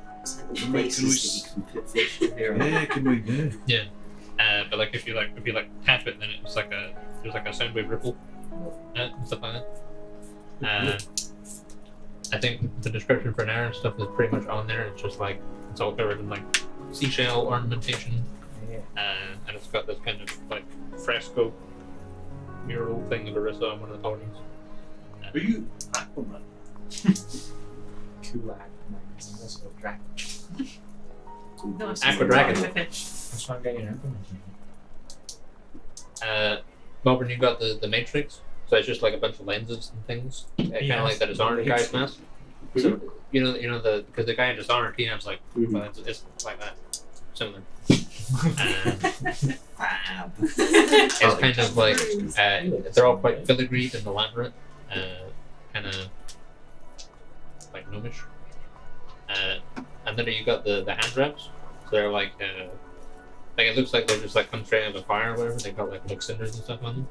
The maces that you can put fish in there. Yeah, can we? Yeah. But like if you tap it, then it's like there's like a sound wave ripple and stuff like that. I think the description for an iron stuff is pretty much on there. It's just like it's all covered in like seashell ornamentation, and it's got this kind of like fresco mural thing of Arissa on one of the buildings. Are you Aquaman? Cool Aquaman. I'm also a dragon. No, it's Aqua just dragon. a fish. That's why I'm getting an Melbourne, you got the Matrix, so it's just like a bunch of lenses and things, kind of like the Dishonored guy's mask. So because the guy in Dishonored, he has like well, it's like that, similar. It's kind of like they're all quite filigreed and elaborate, kind of like gnomish. And then you got the hand wraps. So they're like it looks like they're just like come straight out of a fire or whatever. They got like cinders and stuff on them.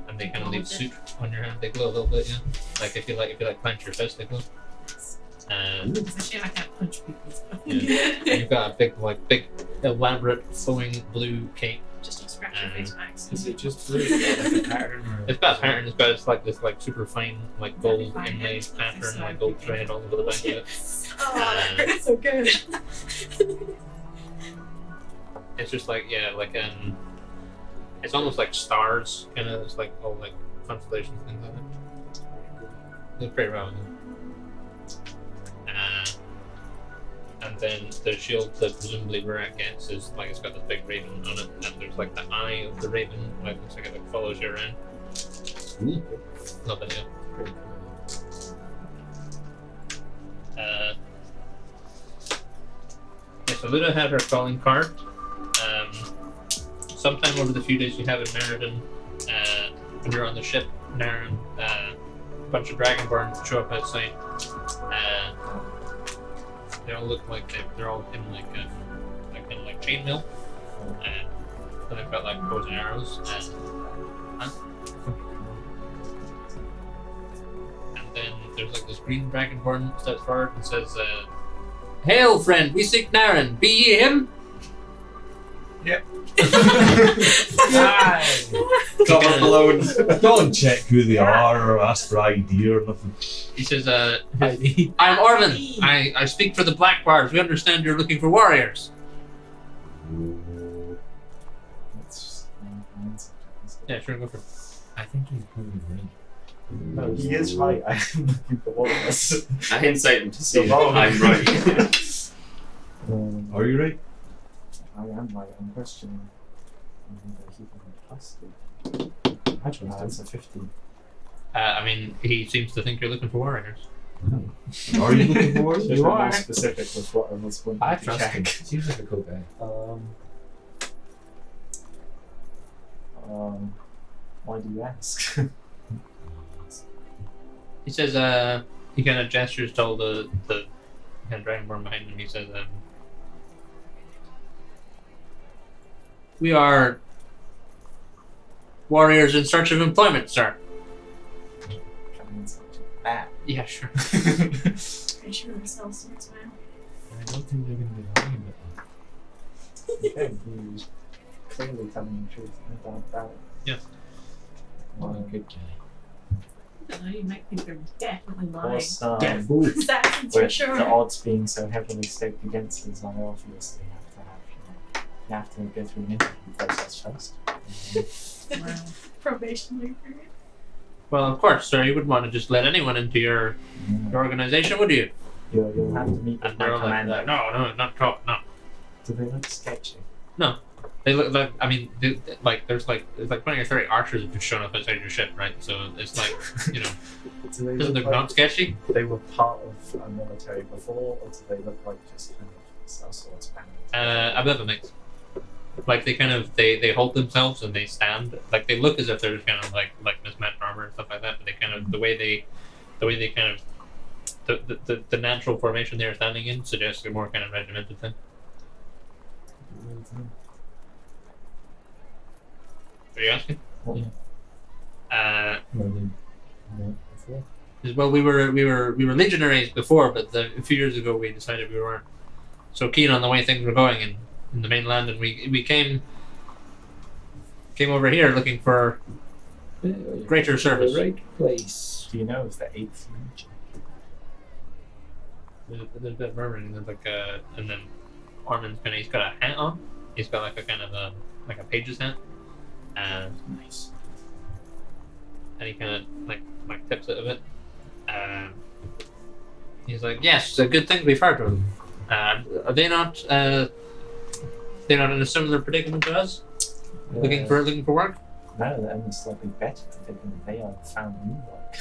And they kind of leave soup on your hand. They glow a little bit, yeah. Like if you clench your fist, they glow. It's a shame I can't punch people. Yeah. And you've got a big elaborate flowing blue cape. Just don't scratch your face, Max. Is it just blue? Like a pattern? Or... It's got a pattern. It's like this like super fine like gold inlaid pattern, like gold thread all over the back of it. Oh, that's so good. It's just like it's almost like stars, kind of. It's like all like constellations, things like that. It's pretty well. And then the shield that presumably Rurak gets is like it's got this big raven on it, and there's like the eye of the raven, like looks like it like follows you around. Nothing yet. So Luda had her calling card. Sometime over the few days you have in Meriden, when you're on the ship, Naren, a bunch of Dragonborn show up outside. They all look like they're all in like chainmail, and they've got like bows and arrows, and then there's like this green Dragonborn steps forward and says, "Hail, friend! We seek Naren. Be ye him?" Yep. Come alone. Don't check who they are or ask for ID or nothing. He says, I'm Orvin. I speak for the Black Bars. We understand you're looking for warriors. Yeah, sure, go for it. I think he's probably right. No, he is right. I am looking for warriors. I insight him to see if I'm right. Are you right? I am right. I'm questioning. Actually, that's a 50. I mean, he seems to think you're looking for warriors. Are you looking for warriors? You are more specific with what I was wanting I to trust check. him. Seems like a cool guy. Why do you ask? He says, he kind of gestures to all the kind of Dragonborn behind him. He says, we are warriors in search of employment, sir. Coming in such a bat. Yeah, sure. Pretty sure we're self sorts, man. I don't think they're going to be lying Okay, he's clearly telling the truth. No doubt about it. Yeah. What a good guy. I don't know, you might think they're definitely Of lying. course, Assassins for with sure. the odds being so heavily staked against us, I obviously have to go through an interview process first. Wow. Probationary period. Well, of course, sir. You wouldn't want to just let anyone into your organization, would you? You'll have to meet with And my they're all like, commander. no, not at all, no. Do they look sketchy? No. They look like, I mean, there's like 20 or 30 archers have just shown up outside your ship, right? So it's like, you know, Do they doesn't look look not like sketchy? they were part of a military before, or do they look like just kind of sellswords band? A bit of a mix. Like they hold themselves and they stand. Like they look as if they're kind of like mismatched armor and stuff like that. But they kind of the way they kind of the natural formation they're standing in suggests a more kind of regimented thing. Are you asking? Well, we were legionaries before, but a few years ago we decided we weren't so keen on the way things were going in the mainland, and we came over here looking for greater service. The right place. Do you know if the 8th Legion? There's a bit of murmuring, and there's and then Armin's he's got a hat on. He's got like a kind of like a page's hat. Nice. And he kind of like tips it a bit. He's like, yes, it's a good thing we've heard of them. Are they not? They're not in a similar predicament to us, looking for work. No, they're in a slightly better predicament. They are found new work.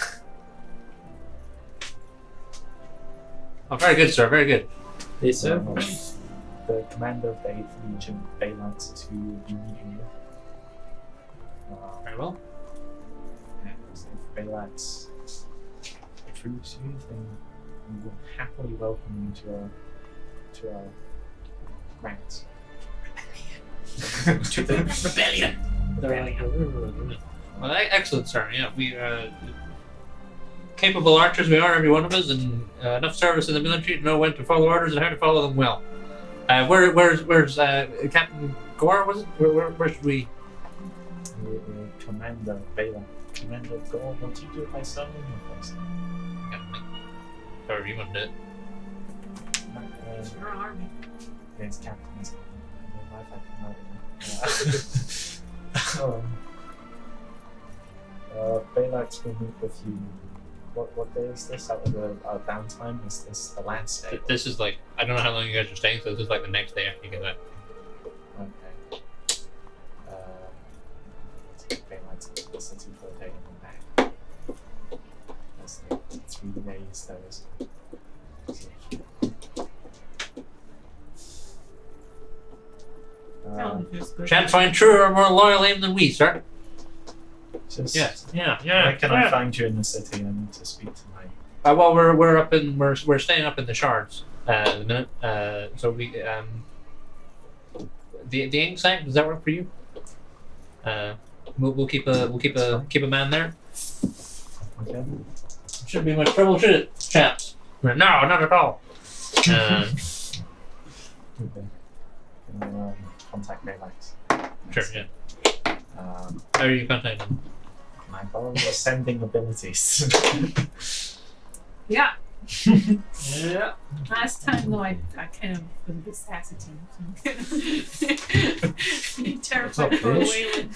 Oh, very good, sir. Very good. They serve. The commander of the 8th Legion, Baylites, who you'll be meeting with. Very well. And if Baylites approves you, then we will happily welcome you to our ranks. To the rebellion. Well, excellent, sir. Yeah, we capable archers. We are, every one of us, and enough service in the military to know when to follow orders and how to follow them well. Where's Captain Gore? Was it? Where should we? Commander Bayla. Commander Gore, want you do it by summoning or by However you want to do it. Your army. It's captains. Baylites will meet with you. What day is this? Out of our downtime? Is this the last day? This is like, I don't know how long you guys are staying, so this is like the next day after you get that. Okay. Baylites in the city for a day and then back. That's like 3 days there is. Can't find truer or more loyal aim than we, sir. Just Yeah. where can I find you in the city? I need to speak to my. Well, we're staying up in the shards at the minute. So we the ink site, does that work for you? We'll keep a man there. Okay. Shouldn't be much trouble, should it, chaps? No, not at all. Okay. Contact Baylites. Sure, yeah. How are you contacting? My borrowing ascending abilities. Yeah. Yeah. Last time though, I kind of was a bit sassy to terrified for Wayland.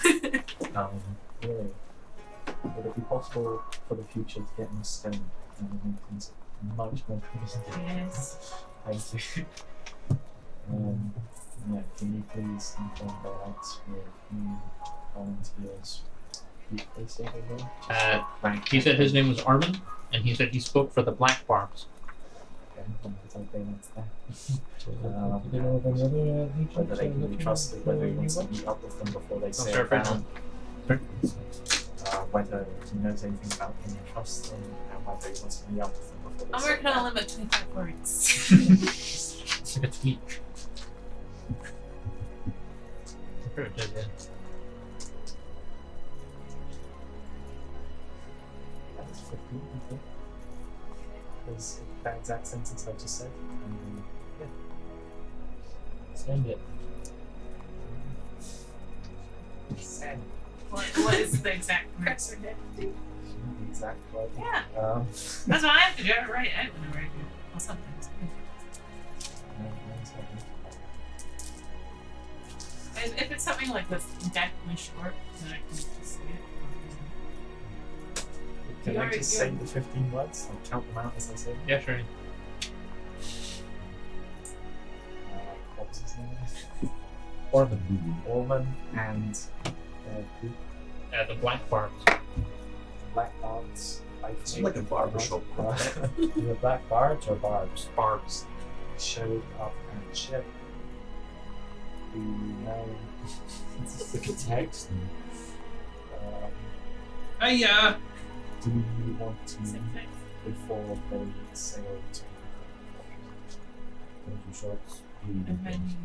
Really, would it be possible for the future to get me stone and make things much more convenient? Yes. Thank you. Yeah, can you please inform Baylites with new volunteers? Who they say they were? He said his name was Armin, and he said he spoke for the Black Barbs. Okay, I'm going to tell Baylites that. Whether they can be trusted, whether he wants to meet up with them before they say it down. Whether he knows anything about them and trusts them, and whether he wants to meet up with them before they I'm say it working on a down. limit 25 words. It's a tweak. Pretty good, yeah. That's 15, I think. Was that exact sentence I just said? Yeah. Send it. Send. What is the exact word? The exact word. Yeah. That's That's what I have to do. Right. I don't know where I do it. Well, sometimes. If it's something like this, definitely short, then I can just say it. Can I just You're- say the 15 words? Like count them out as I say them? Yeah, sure. What was his name? Orman and who? The Black Barbs. Black Bards. It's like a barbershop. The black bards or barbs? Barbs. Showed up at ship. We know. It's like a text. Hiya! Do you want to, Same thing. before they sail to Thank you, shorts. And then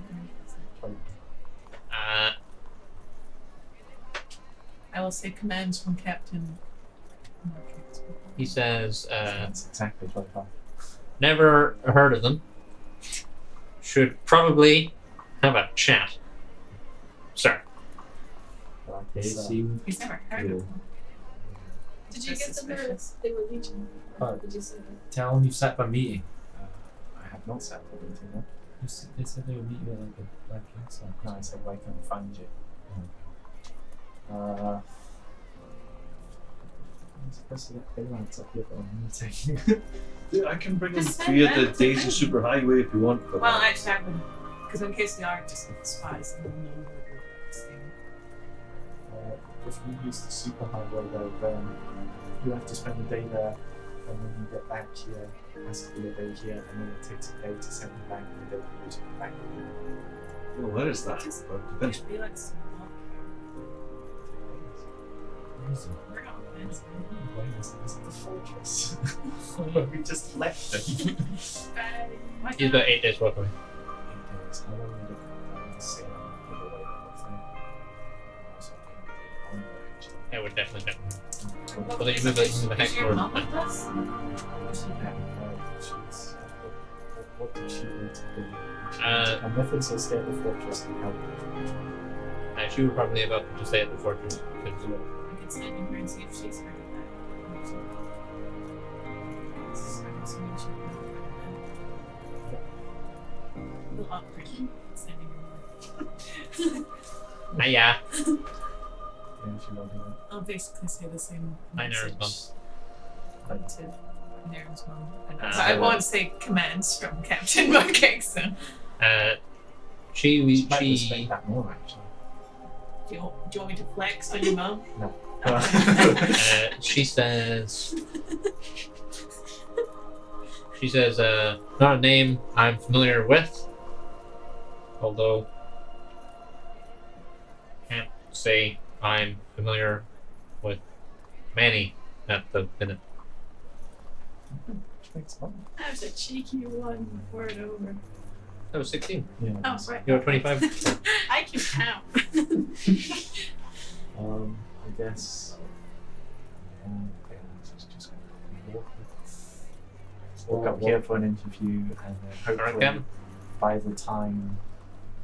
I will say commands from Captain. He says, That's exactly 25. never heard of them. Should probably have a chat. Sir. Like They it's, seem He's never heard of them. Did you That's get them there? suspicious. They were legion. Oh. Did you say that? tell them you've set up a meeting. I have not set up a meeting, no. They said they would meet you at like a black council. No, I said where can I find you? I'm supposed to get daylights up here for a meeting. Yeah, I can bring them Just via send the them. Daisy Superhighway if you want. But Well, actually, I wouldn't. Because in case they are just spies, and they'll know what we're saying. If you use the superhighway though, then you have to spend the day there, and when you get back here, it has to be a day here, and then it takes a day to send you back and a day for you to get back. well, where is that? Just- Well, it depends. They like to walk Easy. here. We're not fans. Why is this the fortress? Where we just left them. Why He's not? about 8 days walk away. 8 days. How long would it sail and give away the whole thing? Also, on the actually. It would definitely. What Well, then you is move it? it into the hex Is your board. mum with us? What did she need to do? Uh, Nothing says stay at the fortress and help. She would probably have up to stay at the fortress. Because I could stand in her and see if she's heard of that. I'm assuming she would know about that. We'll upgrade standing in her. hiya. Yeah, she will do it. I'll basically say the same Hi, Naren's message, but to Naren's mum. And Ah. so I won't say commands from Captain Markexon. She might respect that more actually. Do you want me to flex on your mum? She says. She says, not a name I'm familiar with. Although, can't say I'm familiar with many at the minute. Thanks, Mum. That was a cheeky one before it over. That was 16. Yeah. Oh, right. You're 25. I can count. I guess. Okay, just walk up here for an interview, and then hopefully Okay. by the time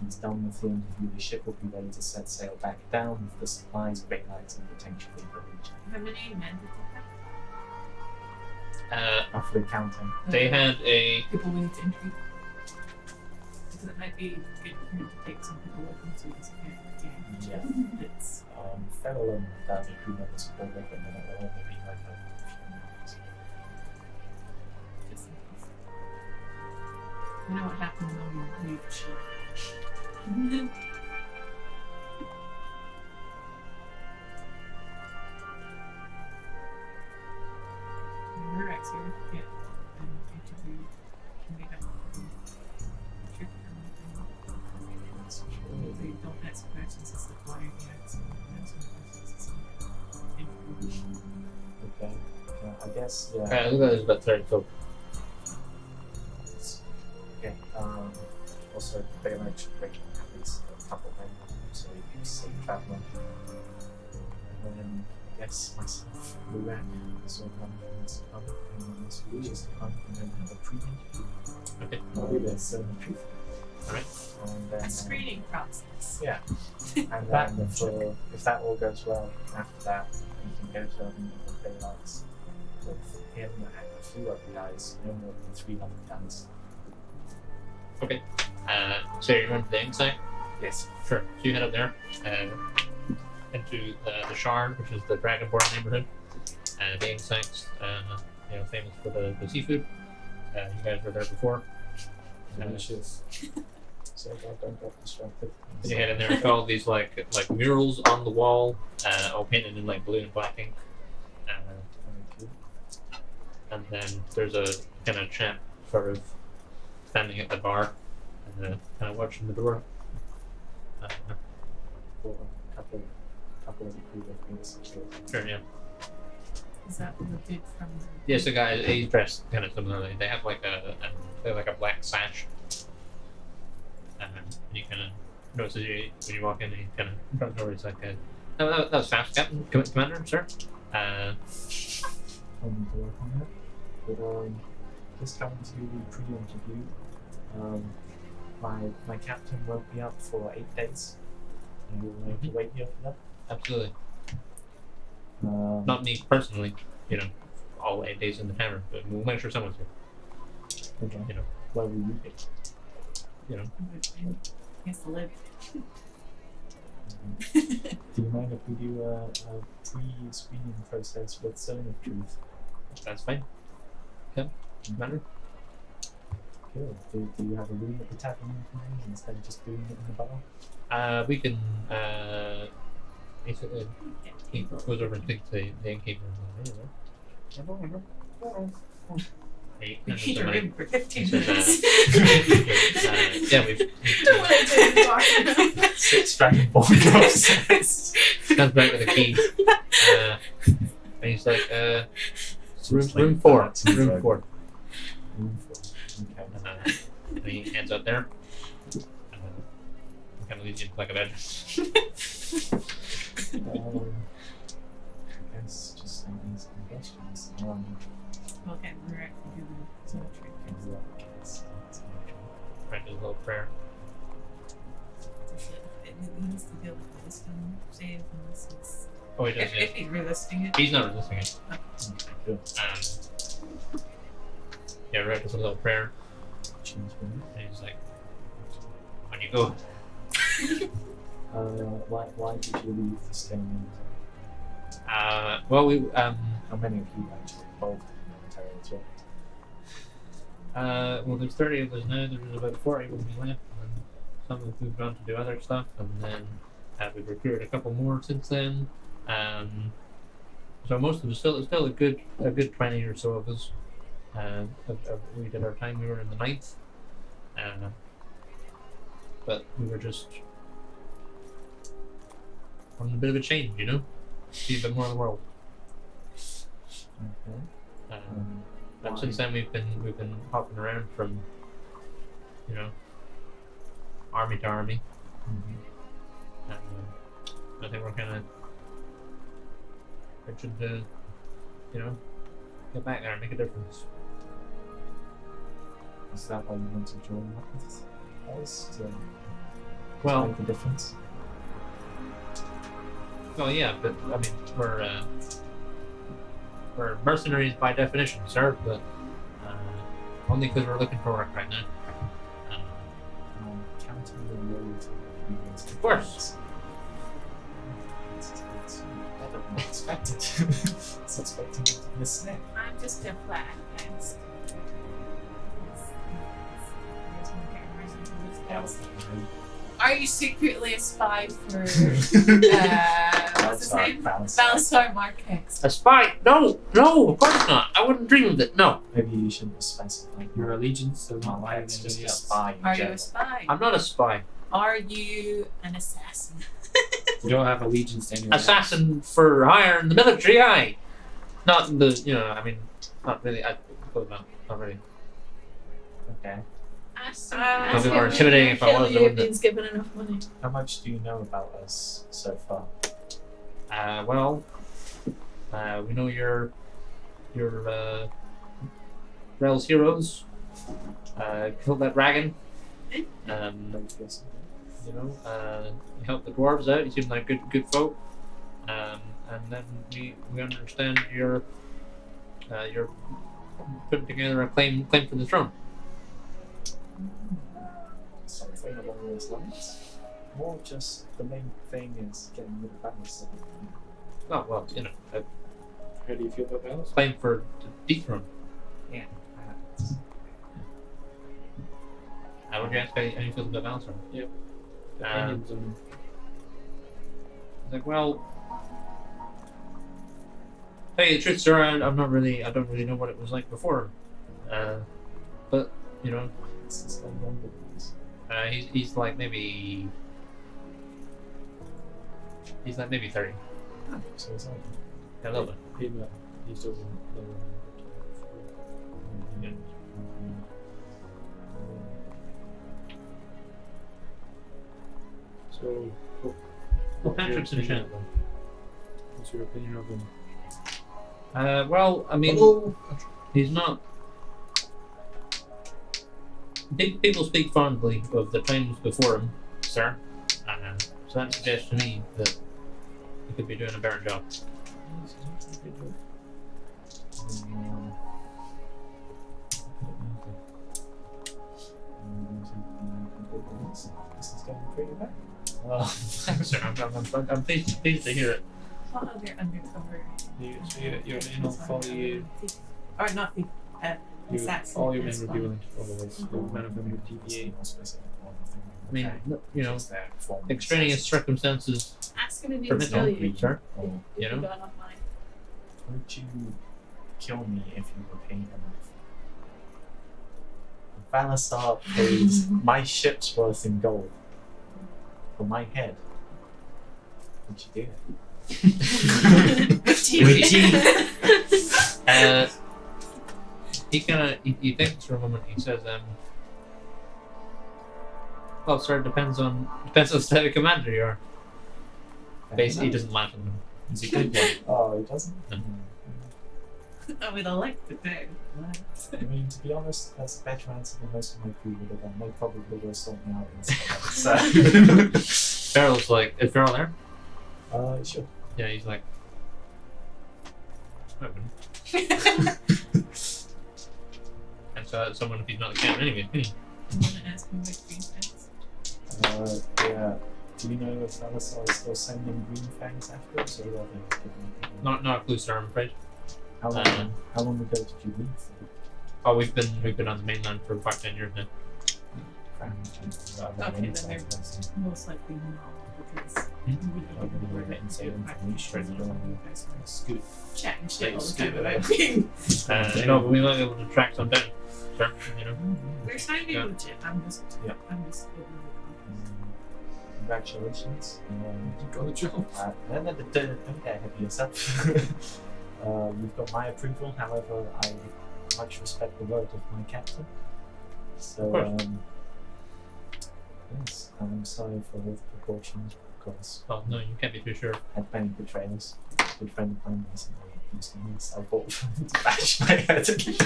he's done with the interview, the ship will be ready to set sail back down with the supplies, great lights, and potentially the region. How many men did they have? Roughly counting. They had a. People we need to interview. Because it might be good for him to take some people with him to this game. It's Feral and David, who never support with them, and it will only be like a few minutes. just in case. I know what happened when we leave the ship. We're actually get an interview. Can we have a trip or anything? If they don't ask questions, it's the choir yet. So answer questions, it's an interview. Okay. I guess, yeah. I think that is about 30 total. Okay. Also, they like to bring at least a couple men, so you can see traveler. And then I guess myself, Luan, so come to come, and Lucius to come, and then have a pre-interview. Okay. With the truth. Alright. And then, A screening process. yeah. And then if that all goes well, after that, you can go to a meeting with daylights with him and a few other guys, no more than 300 guys. Okay. So you run to the inside? Yes. Sure. So you head up there, into the Shard, which is the Dragonborn neighborhood. The insects, famous for the seafood. You guys were there before. Delicious. so I don't get distracted. You head in there, it's got all these like murals on the wall, all painted in like blue and black ink. And then there's a kind of chap sort of standing at the bar and kind of watching the door. For a couple of the crew with me, essentially. Sure, yeah. Is that the dude from the... Yes, the guy, he's dressed kind of similarly. They have like a black sash. And you kind of notice when you walk in, he kind of drops over. He's like, no, that was fast, Captain, Commander, sir. I'm to work on that. But just coming to pre-interview, my captain won't be up for 8 days. And you'll have to wait here for that. Absolutely. Not me personally, all 8 days in the tavern, but we'll make sure someone's here. Okay. Where will you be? He has to live. Do you mind if we do a pre-screening process with Zone of Truth? That's fine. Yeah, Commander. Cool. Do you have a room at the tavern instead of just doing it in the bar? We can. He goes over and thinks the innkeeper. You're in for 15 says, minutes. yeah, we've Don't want to do it. 6 Dragonborn upstairs. comes back with a key. And he's like, room 4. Room 4. Room 4. Okay. And he hands out there. Kind of leads you into like a bed. I guess just asking some questions. Okay, we're actually doing the Zone of Truth. Right, there's a little prayer. It needs to be like a wisdom save unless he's... Oh, he does, If he's resisting it. He's not resisting it. Good. Yeah, right, there's a little prayer. And he's like, on you go. Why did you leave the stone military? Well, we, How many of you actually involved in the military as well? well, there's 30 of us now. There's about 40 when we left, and some have moved on to do other stuff, and then we've recruited a couple more since then. So most of us still a good 20 or so of us. We did our time. We were in the 9th, but we were just on a bit of a change, see a bit more of the world. Okay. And since then we've been hopping around from, army to army. I think we're kind of itching to, get back there and make a difference. Is that why you want to join up with us to Well, make a difference? well, yeah, but I mean we're mercenaries by definition, sir. But only because we're looking for work right now. Counting the load. Of course. It's better than expected. It's expecting it to be a snake. I'm just a flat ass. Are you secretly a spy for what's his name? Balasar Marquez. A spy? No, of course not. I wouldn't dream of it. No, Maybe you shouldn't have specified Your allegiance does not lie It's in just anybody a else. spy. in Are you general. a spy? I'm not a spy. Are you an assassin? You don't have allegiance to anyone else. Assassin for hire in the military, aye. Not in the, I mean, not really. I suppose not really. Okay. Ask It would be more intimidating if I was, You've wouldn't been it? given enough money. How much do you know about us so far? Well, we know your Rel's heroes. Killed that dragon. Yes. You helped the dwarves out. You seem like good folk. And then we understand you're putting together a claim for the throne. Something along those lines. Or just the main thing is getting rid of balance. Oh well, a How do you feel about balance? claim for the dethrone. Yeah. Would you ask how you feel about Valentine? Yep. Opinions on. Like, well, tell you the truth, sir, I don't really know what it was like before. But you know, It's just like younger ones. he's like maybe 30. So it's like, A little bit. He still doesn't know. Yeah. So, Well, Patrick's in the chat. What's your opinion of him? Well, I mean, he's not. People speak fondly of the times before him, sir. So that suggests to me that he could be doing a better job. this is going pretty bad. Well, thanks, sir. I'm pleased to hear it. What other undercover? Your men will follow you. Or not the assassin. All your men as would well. be willing to follow us. None of them would deviate. I mean, you know, Just their performance. extraneous circumstances Ask him if he permit can kill no, you. sir. If You you know? got enough money. Would you kill me if you were paid enough? Valasar pays my ship's worth in gold for my head. Would you do it? He thinks for a moment. He says, "Well, sir, it depends on the type of commander you are." Basically, he doesn't laugh at them. He's a good one. Oh, he doesn't? No. I would have liked to do. I mean, to be honest, that's a better answer than most of my crew would have done. They probably would have sorted me out and stuff like that. So. Farrell's like, "Is Farrell there?" Sure. Yeah, he's like, "Open." And so that's someone if he's not the captain anyway. I want to ask him about green fangs. Yeah. Do you know if Valasar is still sending green fangs after us, or are they giving up? Not a clue, sir, I'm afraid. How long ago did you leave? Oh, we've been on the mainland for about 10 years now. Okay, then they're most likely not because we were getting to Scoot. chatting shit all the Scoot time away. about being. No, but we might be able to track some down, sir. You know. We're trying to be Yeah. legit. I'm just getting the Congratulations. You got the job. Don't get ahead of yourself. You've got my approval, however, I much respect the word of my captain. So, yes, I'm sorry for all the precautions, because Well, no, you can't be too sure. I had many betrayals. A good friend of mine recently used me, so I bought him to bash my head again.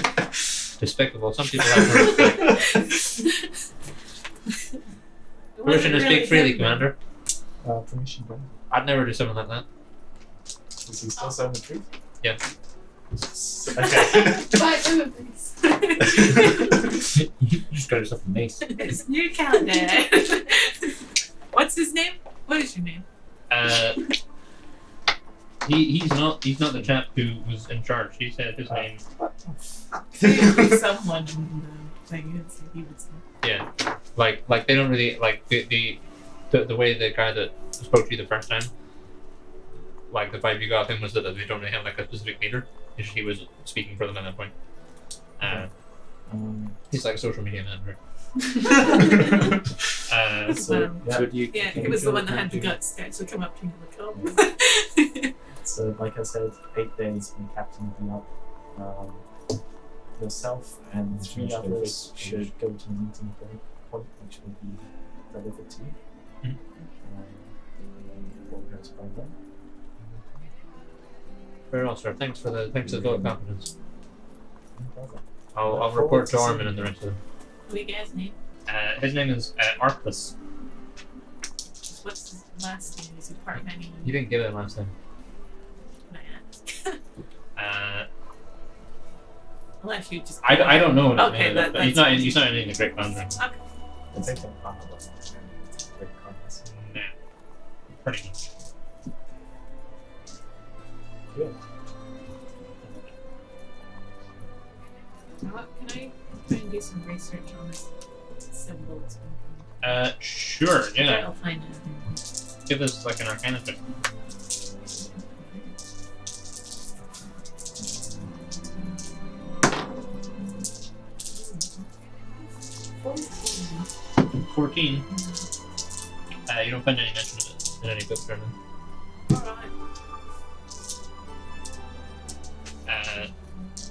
Despicable. Some people have no respect. Permission to speak freely, Commander. Permission granted. I'd never do something like that. Is he still saying the truth? Yeah. Okay. 5 women, please. You just go to something nice. It's new calendar. What's his name? What is your name? He's not the chap who was in charge. He said his name. Someone in the thing is he would say. Yeah, like they don't really like the way the guy that spoke to you the first time. Like the vibe you got of him was that they don't really have like a specific leader. He was speaking for them at that point. He's like a social media manager. So, So do you? Yeah, can he you was the feel one that had the comfortable? guts to actually come up to him and look So, like I said, 8 days and captain will be up. Yourself and 3 others should go to the meeting point, which will be delivered to you. Mhm. What goes by then? Very well, sir. Thanks for the vote of confidence. No problem. I'll report to Armin and the rest of them. What guy's name? His name is Arclus. What's his last name? Is he part of any? You didn't give it last time. Can I ask? Unless you just. I don't know what his Okay, name is, but he's that's- not in the Great Commander. I think I'm part of it. Great comments. Nah, pretty much. Good. Can I try and do some research on this symbol Give this like an arcana check. Oh, 14. You don't find any mention of it in any books or anything. alright.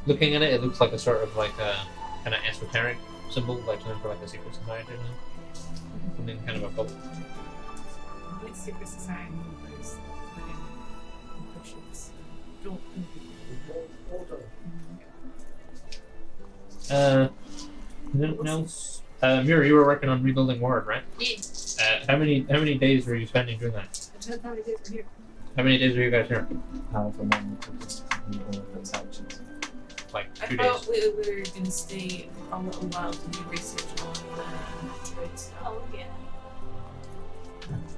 Looking at it, it looks like a sort of like a kind of esoteric symbol, like something for like a secret society or something. Something kind of a cult. Like secret society members within bishops don't Anything else? Mira, you were working on rebuilding Ward, right? Yeah. How many days were you spending doing that? I don't know how to do it from here. How many days were you guys here? However long it took us to complete all of those actions. Like I 2 thought days. we were going to stay a little while to do research on the druid stuff. Oh, yeah.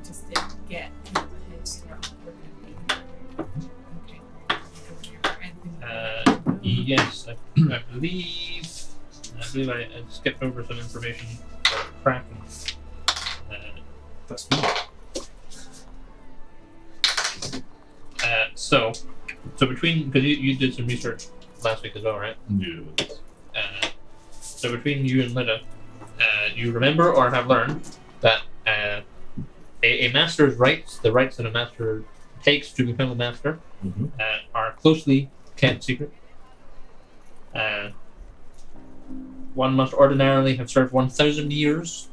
Just to get kind of a head start on working. Okay. Anything Yes, I believe I skipped over some information for crafting. That's me. So between, because you did some research last week as well, right? Yeah. So between you and Lida, you remember or have learned that a master's rites, the rites that a master takes to become a master, Mm-hmm. are closely kept secret. One must ordinarily have served 1,000 years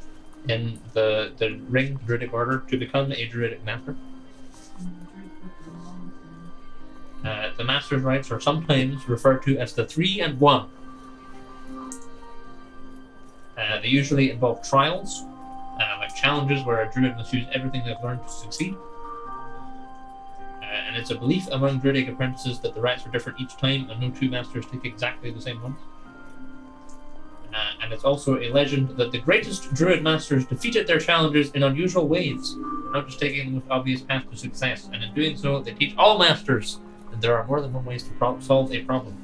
in the ring druidic order to become a druidic master. The master's rites are sometimes referred to as the 3 and 1. They usually involve trials, like challenges where a druid must use everything they've learned to succeed. And it's a belief among druidic apprentices that the rites are different each time and no two masters take exactly the same ones. And it's also a legend that the greatest druid masters defeated their challengers in unusual ways, not just taking the most obvious path to success, and in doing so, they teach all masters that there are more than one ways to solve a problem.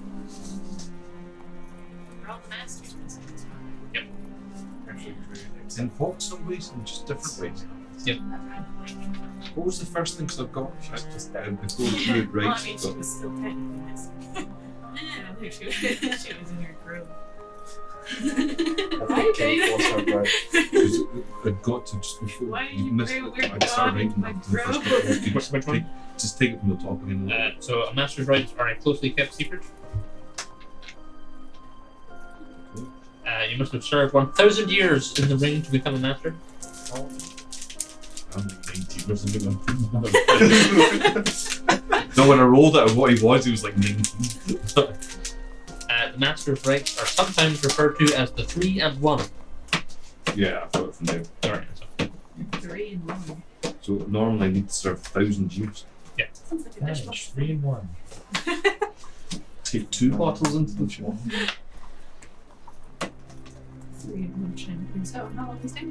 We're all the masters. Yep. In what some ways and just different ways. Yep. What was the first thing? Because I've got Just before druid Well, I rights. mean, she was still technically missing. Yeah, she was in her grill. I think Kate was her bride. I've got to just before Why are you you missed very it. weird I started dog writing in my that from the first grill? bit. You Which just one? Just take it from the top again. So a master's rites are a closely kept secret. You must have served 1,000 years in the ring to become a master. I'm like 19 or something. No, when I rolled it, what he was like 19. The master's rites are sometimes referred to as the 3 and 1. Yeah, I've got it from there. Alright, so 3 and 1. So normally I need to serve 1,000 years. Sounds like a Nice, dishwasher. 3 and 1. Take 2 bottles into the shop. 3 and 1 champagne. So, how long is it?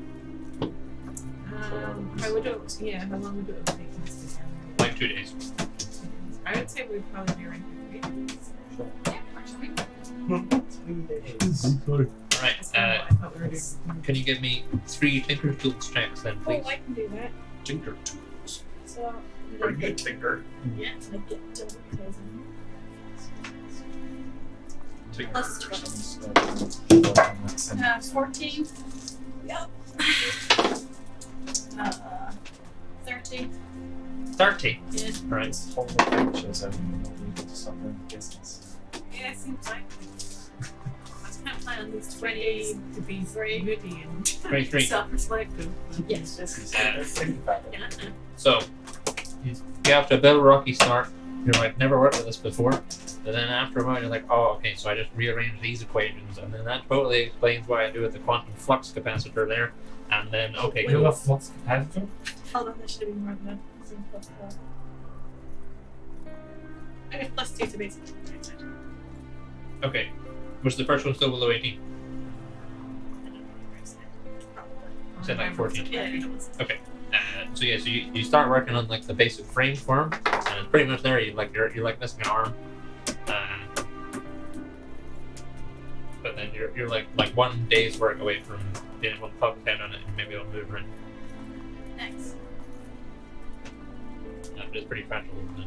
How would it, yeah, how long would it have taken us to get like 2 days. I would say we'd probably be around for 3 days. Yeah, actually. 3 days. Alright, That's kind of what I thought we were doing. can you give me 3 Tinker's Tools checks then, please? Oh, I can do that. Tinker tools. So, Are you a tinker? yeah, I get to Tinker. Plus 14. Yep. 30. 30. Yeah. Right. Hold the pictures and not leave it to someone business. Yeah, it seems like I was kind of planning on these 20 days to be moody and 23. self-reflective. Yes. This is think about it. Yeah. So, you get off to a bit of a rocky start. You're like, never worked with this before. But then after a while, you're like, oh, okay, so I just rearrange these equations. And then that totally explains why I do with the quantum flux capacitor there. And then, okay, We have cool. a flux capacitor? Hold on, that should have been more than that. It's in plus 4. Okay, plus 2 to basic. Okay. Was the first one still below 18? Said like 14. Yeah, it was. So yeah, so you start working on like the basic frame for 'em, and it's pretty much there. You're like missing an arm, but then you're like 1 day's work away from being able to pop his head on it and maybe it'll move right. Next. but it's pretty fragile, isn't it?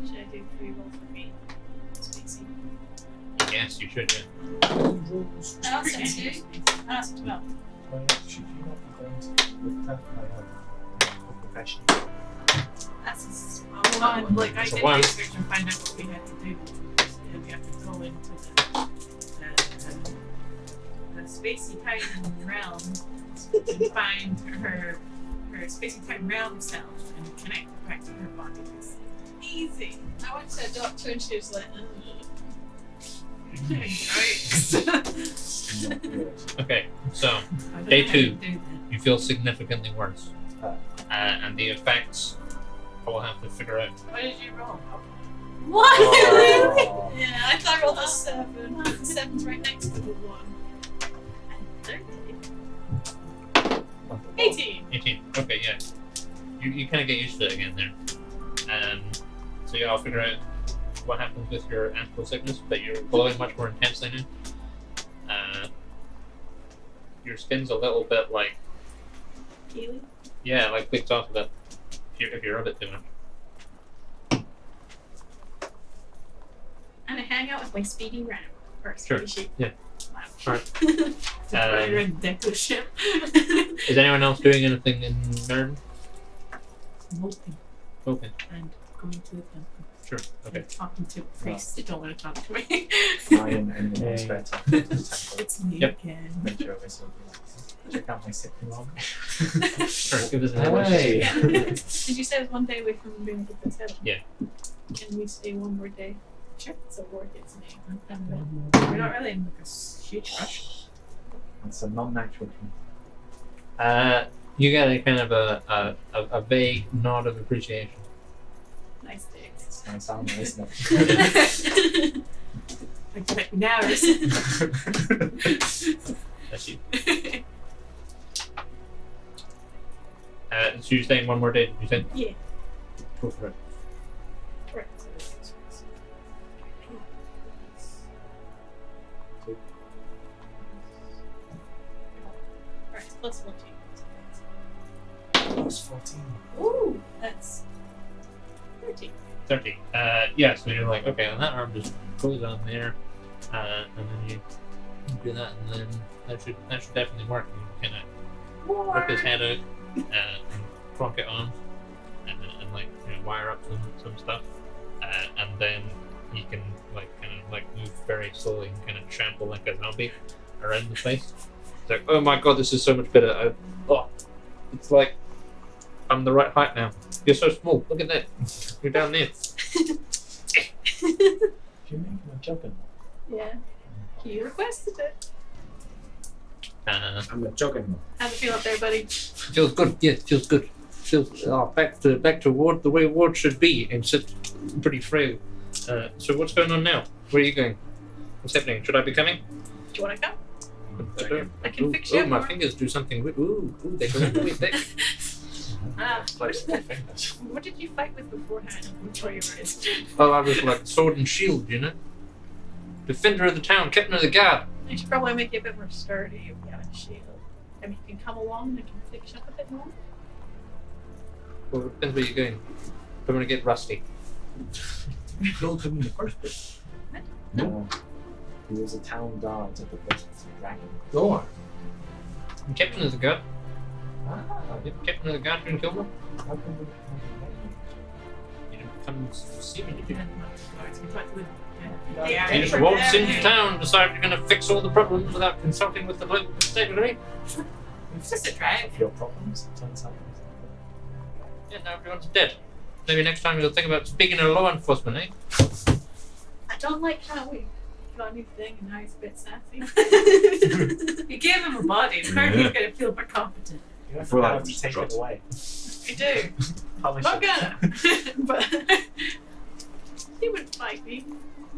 Should I do 3 rolls for me? Spacey. Yes, you should, yeah. I also said 2. I also 12. Well, should you not be going to look at my profession? That's a small Well, one. like I So did one- research and find out what we had to do. And we have to go into the spacey time realm and find her spacey time realm self and connect it back to her body. It's easy. I went to a doctor and she was like, Yikes. Okay, so I don't Day know how 2. you do that. you feel significantly worse. And the effects I will have to figure out. What did you roll? what? Oh. Yeah, I thought I rolled a 7. The 7's right next to the 1. And 13. 18. 18. Okay, yeah. You kind of get used to it again there. So yeah, I'll figure out what happens with your astral sickness, but you're glowing much more intensely now. Your skin's a little bit like, Keely? yeah, like clicked off a bit if you're a bit too much. And I hang out with my speedy ram. Or Sure. speedy sheep. Yeah. Wow. Alright. It's a very ridiculous ship. Is anyone else doing anything in Nern? Molting Okay, and going to the temple. sure. Okay. And talking to priests that don't want to talk to me. I am anyone else better. It's me Yep. again. Make sure I sort of check out my sick log. Sure, give us an Hey. Did you say it was one day away from being able to tell? Yeah. Can we stay one more day? Sure. So work its name. We're not really in like a huge rush. It's a non-natural thing. You get a kind of a vague nod of appreciation. Nice day. It's gonna sound nice, isn't Like that now. That's you. So you're staying one more day, did you say? Yeah. Go for it. Correct. Alright, plus 14. Plus 14. Ooh, that's 13. 30. Yeah, so you're like, okay, and that arm just goes on there, and then you do that, and then that should definitely work. You kind of rip his head out, and plonk it on, and like, you know, wire up some stuff, and then you can kind of move very slowly and kind of trample like a zombie around the place. It's like, oh my god, this is so much better. It's like I'm the right height now. You're so small. Look at that. You're down there. If you're making a juggernaut, Yeah. You requested it. I'm a juggernaut. How's it feel up there, buddy? Feels good. Yeah, feels good. Feels back to Ward the way Ward should be, except pretty frail. So what's going on now? Where are you going? What's happening? Should I be coming? Do you want to come? I can Ooh, fix you oh, up my more. fingers do something. Ooh, they go really thick. Ah, Like small fingers. what did you fight with beforehand? Before you were in? Oh, I was like sword and shield, you know. Defender of the town, captain of the guard. I should probably make you a bit more sturdy if you have a shield. I mean, you can come along and I can fix you up a bit more. Well, it depends where you're going. Don't want to get rusty. You killed him in the first place. No. He was a town guard at the base of the dragon. Go on. I'm captain of the guard. Ah, Yep, captain of the guard in Kilmer. how come we You didn't come see me, did you? Yeah. You just waltzed into town, decided you're going to fix all the problems without consulting with the local constabulary. It's just a drag. have your problems? It turns out. Yeah, now everyone's dead. Maybe next time you'll think about speaking to law enforcement, eh? I don't like how we got a new thing and now he's a bit sassy. You gave him a body. Of course he's gonna feel more competent. You have Well, to I'm take distraught. it away. I do. Polish Not it. gonna. But he would fight me.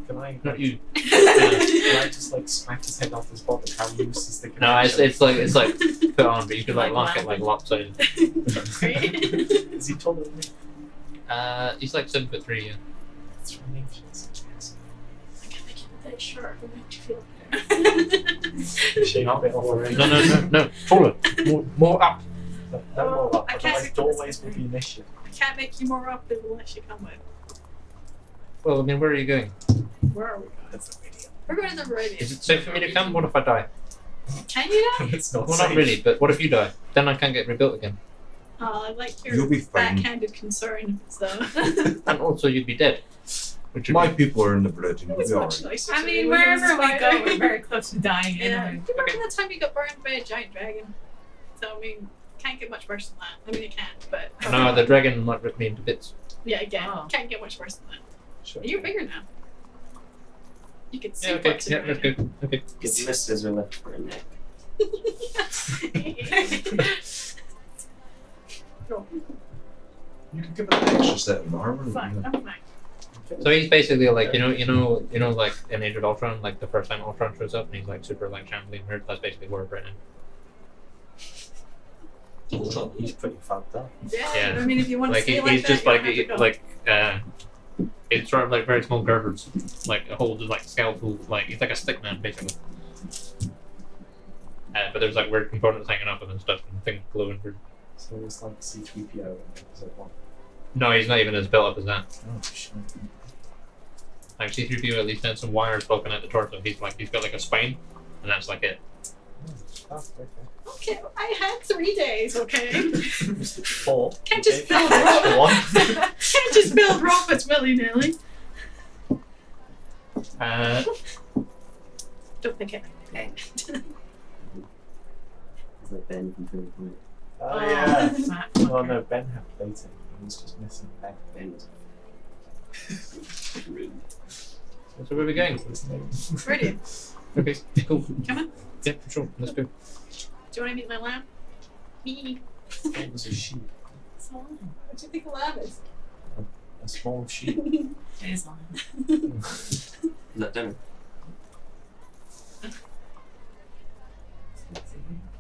Can I, Not you. can I just like smack his head off his body? How loose is the No, connection? it's like put on, but you could like lock it like lopsided. Is he taller than me? He's like 7'3", yeah. It's from ancients. I can make him a bit short to make you feel Shake a bit already. No, taller. More up. No, Oh, more up. I can't Otherwise, see doorways this will be an issue. can't make you more up unless you come with. Well, I mean, where are you going? Where are we going? That's the radio. We're going to the Meridian. Is it safe for me to come? What if I die? Can you now? It's not Well, safe. not really, but what if you die? Then I can't get rebuilt again. I like You'll your be fine. backhanded concern. So And also, you'd be dead. Which would My be... people are in the bridge and you'll it's be much alright. nicer. I to mean, be with a wherever we spider. go, we're very close to dying Yeah. anyway. Do you remember the time you got burned by a giant dragon? So I mean, can't get much worse than that. I mean, it can, but No, the dragon might rip me into bits. yeah, again, Oh. can't get much worse than that. Sure. You're bigger now. You can see Yeah, okay, what's yeah, in let's go. Okay. His blisters are left for a neck. Cool. You can give it an extra set of armor. Fine, you know. I'm fine. So he's basically like, you know, like in Age of Ultron, like the first time Ultron shows up and he's like super like shambling nerd. That's basically where we're right now. He's pretty fucked up. Yeah, Yeah. I mean, if you want to Like stay he's like that, just you'll like have to go. it's sort of like very small girders, like a whole just like skeletal, like he's like a stick man basically. But there's like weird components hanging off him and stuff and things glowing through. So it's like C3PO in episode 1. No, he's not even as built up as that. Oh, shit. Like C3PO at least had some wires poking at the torso. He's got like a spine, and that's like it. Oh, okay. Okay, I had 3 days. Okay, 4. can't just Okay. build Extra one. can't just build rockets willy nilly. Don't think it. Okay. It's like Ben from Turning Point. Oh, yeah. Matt, Oh, no, Ben had plating. He was just missing Ben. Ben was rude. So where are we going? His name. Brilliant. Okay, cool. Come on. Yeah, sure. Let's go. Do you want to meet my lamb? Me. It was a sheep. It's a lamb. What do you think a lamb is? A small sheep. It is on. Is that dinner?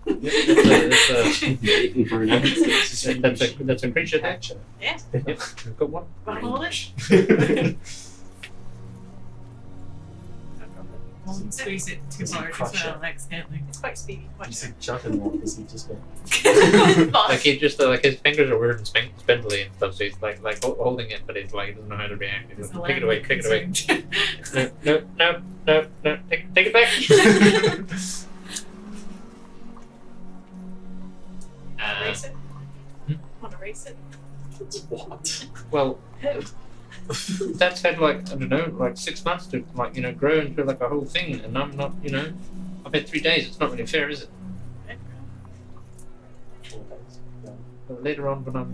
Waiting for an answer. That's a creature there. Catcher. Yeah. Yep, we've got one. Want to hold it? Won't squeeze it too Does he hard as crush well, it? accidentally. It's quite speedy. Watch He's it. a juggernaut. Does he just go? Like he just like his fingers are weird and spindly and stuff. So he's like holding it, but he's like he doesn't know how to react. He's Is like, the take it away, lamb take it away. concerned? No, take it back. Erase it? Hmm? Want to erase it? What? Well, Who? that's had like I don't know, like 6 months to like grow into like a whole thing, and I'm not, I've had 3 days. It's not really fair, is it? 4 days. Yeah. But later on, when I'm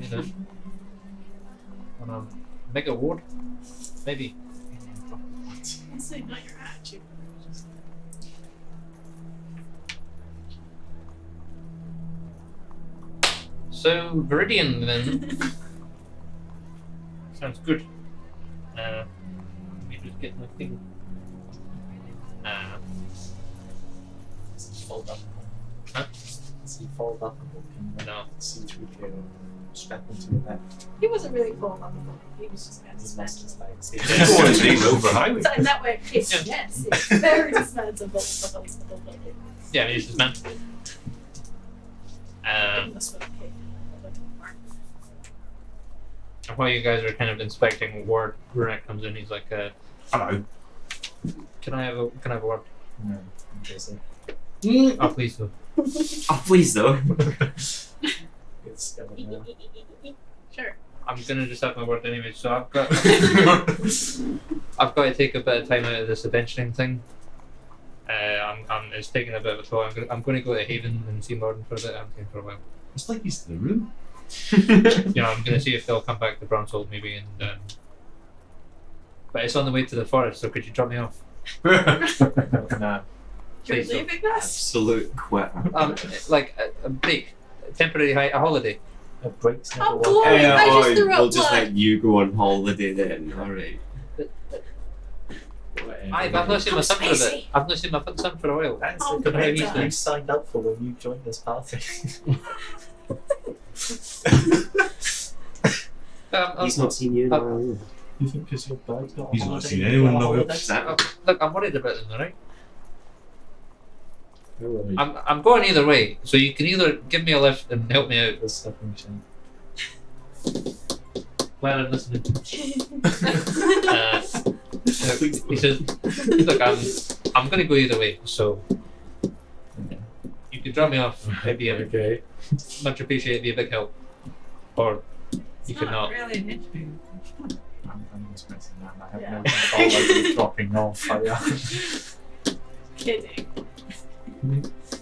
when I'm mega ward, maybe. It's like not your attitude. So Viridian then. Sounds good. Let me just get my thing. Does he fold up? Huh? Does he fold up and No. C3PO strap into your neck? He wasn't really full on the book. He was just kind of He lost his legs. Yeah. Go on, Dave, over highway. So in that way, it's, Yeah. yes, it's very dismantlable. Yeah, he's just man. That's what okay. And while you guys are kind of inspecting ward, Rurak comes in. He's like, Hello. "Can I have a ward?" No, I'm busy. Oh, please do. Oh, please though. It's skeleton now. Sure. I'm gonna just have my word anyway. So I've got to take a bit of time out of this adventuring thing. It's taking a bit of a toll. I'm going to go to Haven and see Morden for a bit. I haven't seen him for a while. It's like he's in the room. I'm going to see if they'll come back to Bronzehold maybe. And but it's on the way to the forest, so could you drop me off? No. You're Please don't. leaving us? Absolute quitter. Like a break, a temporary a holiday. A break's never Oh, worked. glory! I just threw we'll up just blood. let you go on holiday then. Alright. Whatever. I've not seen my son for a bit. Spacey. I've not seen my son for a while. That's Oh, the great. commitment you signed up for when you joined this party. He's not seen you in a while either. You think because your bird's got a He's not holiday, seen you've anyone got a know holiday? Exactly. Look, I'm worried about them, alright? Who are you? I'm going either way, so you can either give me a lift and help me out. The stepping machine. Glad I'm listening. He says, look, I'm going to go either way, so you can drop me off. Maybe Okay. much appreciate, be a big help. Or you could not. Really an issue. I'm just messing around. I have no control over the dropping off. Kidding.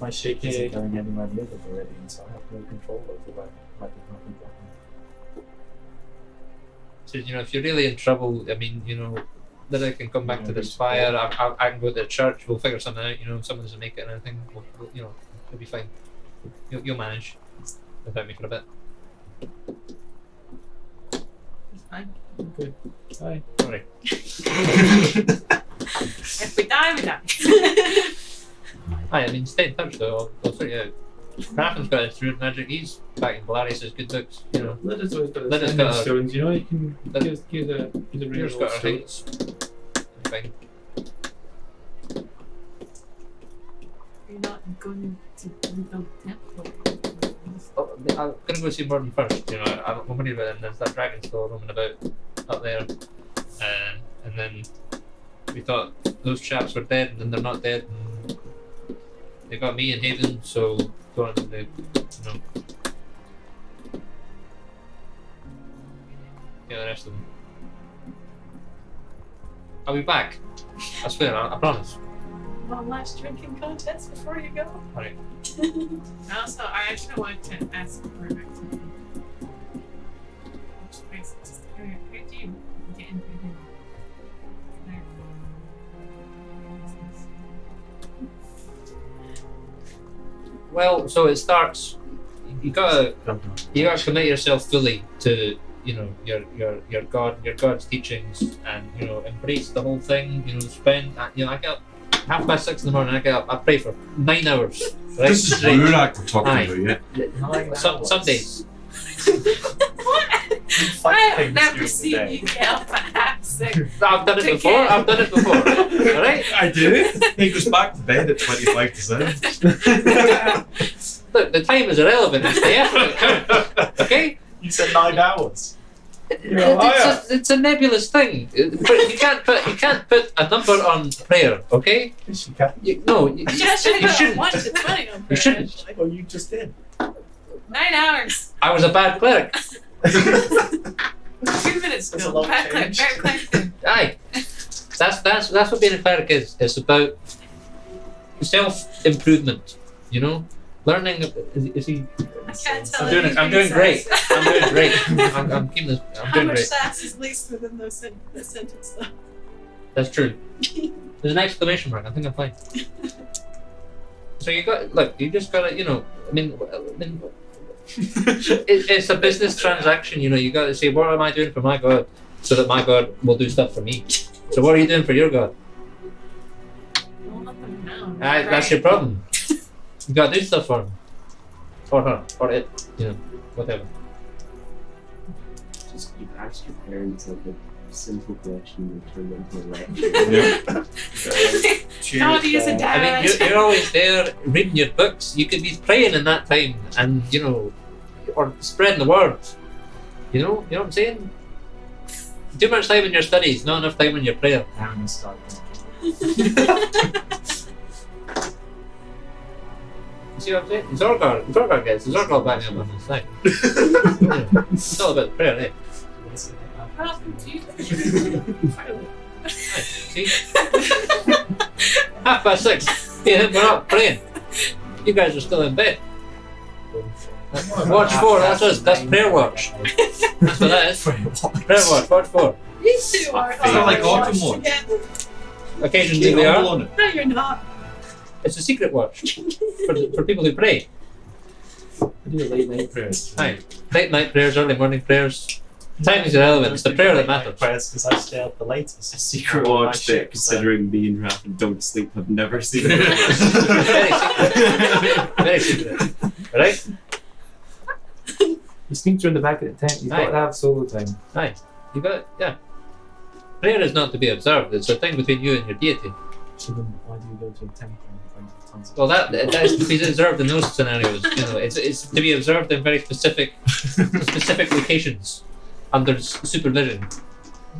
My ship isn't going anywhere near the Viridian, so I have no control over where might be happening behind. So, if you're really in trouble, I mean, then I can come back to this fire. I can go to the church. We'll figure something out. If someone doesn't make it or anything, we'll it'll be fine. You'll manage without me for a bit. It's fine. Good. Bye. Sorry. If we die, we die. I mean, stay in touch though. I'll figure it out. Graffin's got his druid magic. He's back in Polaris. Has good books. Lyda's always got Lyda's the got sending a- stones, you can Lyd- use a Yours real got her stone. things. Fine. You're not going to rebuild temple. Oh, I'm gonna go see Morden first. I'm worried about him. There's that dragon still roaming about up there, and then we thought those chaps were dead, and then they're not dead. And they got me in Haven, so don't want them to, get the rest of them. I'll be back. I swear. I promise. One last drinking contest before you go. Alright. Also, I actually wanted to ask for an activity. Which place just how do you get into the Well, so it starts. You gotta commit yourself fully to your God's teachings, and embrace the whole thing. Spend I get up 6:30 in the morning. I get up. I pray for 9 hours. Right? This is straight. Rurak we're talking Aye. about, yeah. Some days. What? I've never seen you get up at 6:30. I've done it before. All right. I do. He goes back to bed at 25 to 7. Look, the time is irrelevant. It's the effort that counts. Okay. You said 9 hours. It's a nebulous thing. You can't put a number on prayer. Okay. Yes, you can. You You shouldn't. 1 to 20 on You shouldn't. actually. Well, you just did. 9 hours. I was a bad cleric. 2 minutes That's a ago. lot Back click, changed. back click. Aye. That's what being a cleric is. It's about self-improvement. Learning. Is he? I can't tell. I'm doing great. I'm doing great. I'm keeping this. I'm How doing much great. sass is laced within the sentence, though? That's true. There's an exclamation mark. I think I'm fine. So you just gotta, it's a business transaction, you gotta say, what am I doing for my God? So that my God will do stuff for me. So what are you doing for your God? Well, nothing now. That's your problem. You gotta do stuff for him. Or her. Or it. Whatever. Just you ask your parents like a simple question and turn into a lecture. God, he is a I dad. mean, you're always there reading your books. You could be praying in that time and, or spreading the word. You know what I'm saying? Too much time in your studies, not enough time in your prayer. Now I'm going to start. You see what I'm saying? Zorgar gets backing up on his side. Yeah. It's all about prayer, eh? What happened to you? Right, see? 6:30. Yeah, we're not praying. You guys are still in bed. Watch 4, that's us. That's prayer watch. That's what that is. Prayer watch, watch 4. You two are Is that like autumn watch? together. Occasionally we are. on it. No, you're not. It's a secret watch for people who pray. I do late night prayers. Aye. Late night prayers, early morning prayers. Time is irrelevant. It's the prayer that matters. Prayers because I stay up the latest. Secret On my watch ship, that, considering me and Raph and don't sleep, have never seen it. Very secret. Very secret. Right? You sneak through in the back of the tent. You've got to have solo time. Aye. You got it? Yeah. Prayer is not to be observed. It's a thing between you and your deity. So then why do you go to a temple and find tons of Well, that is to be observed in those scenarios. It's to be observed in very specific locations. under supervision. Are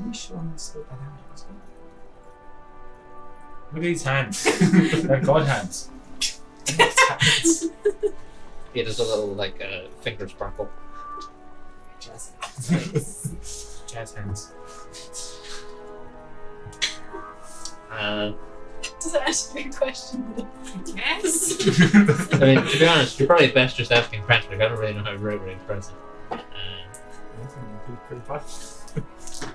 you sure I'm still around as well? Look at these hands. They're god hands. Hands. Yeah, there's a little like finger sparkle. Jazz. Jazz hands. Does that answer your question? Yes. I mean, to be honest, you're probably best just asking Patrick. I don't really know how to verbally express it. Pretty fun.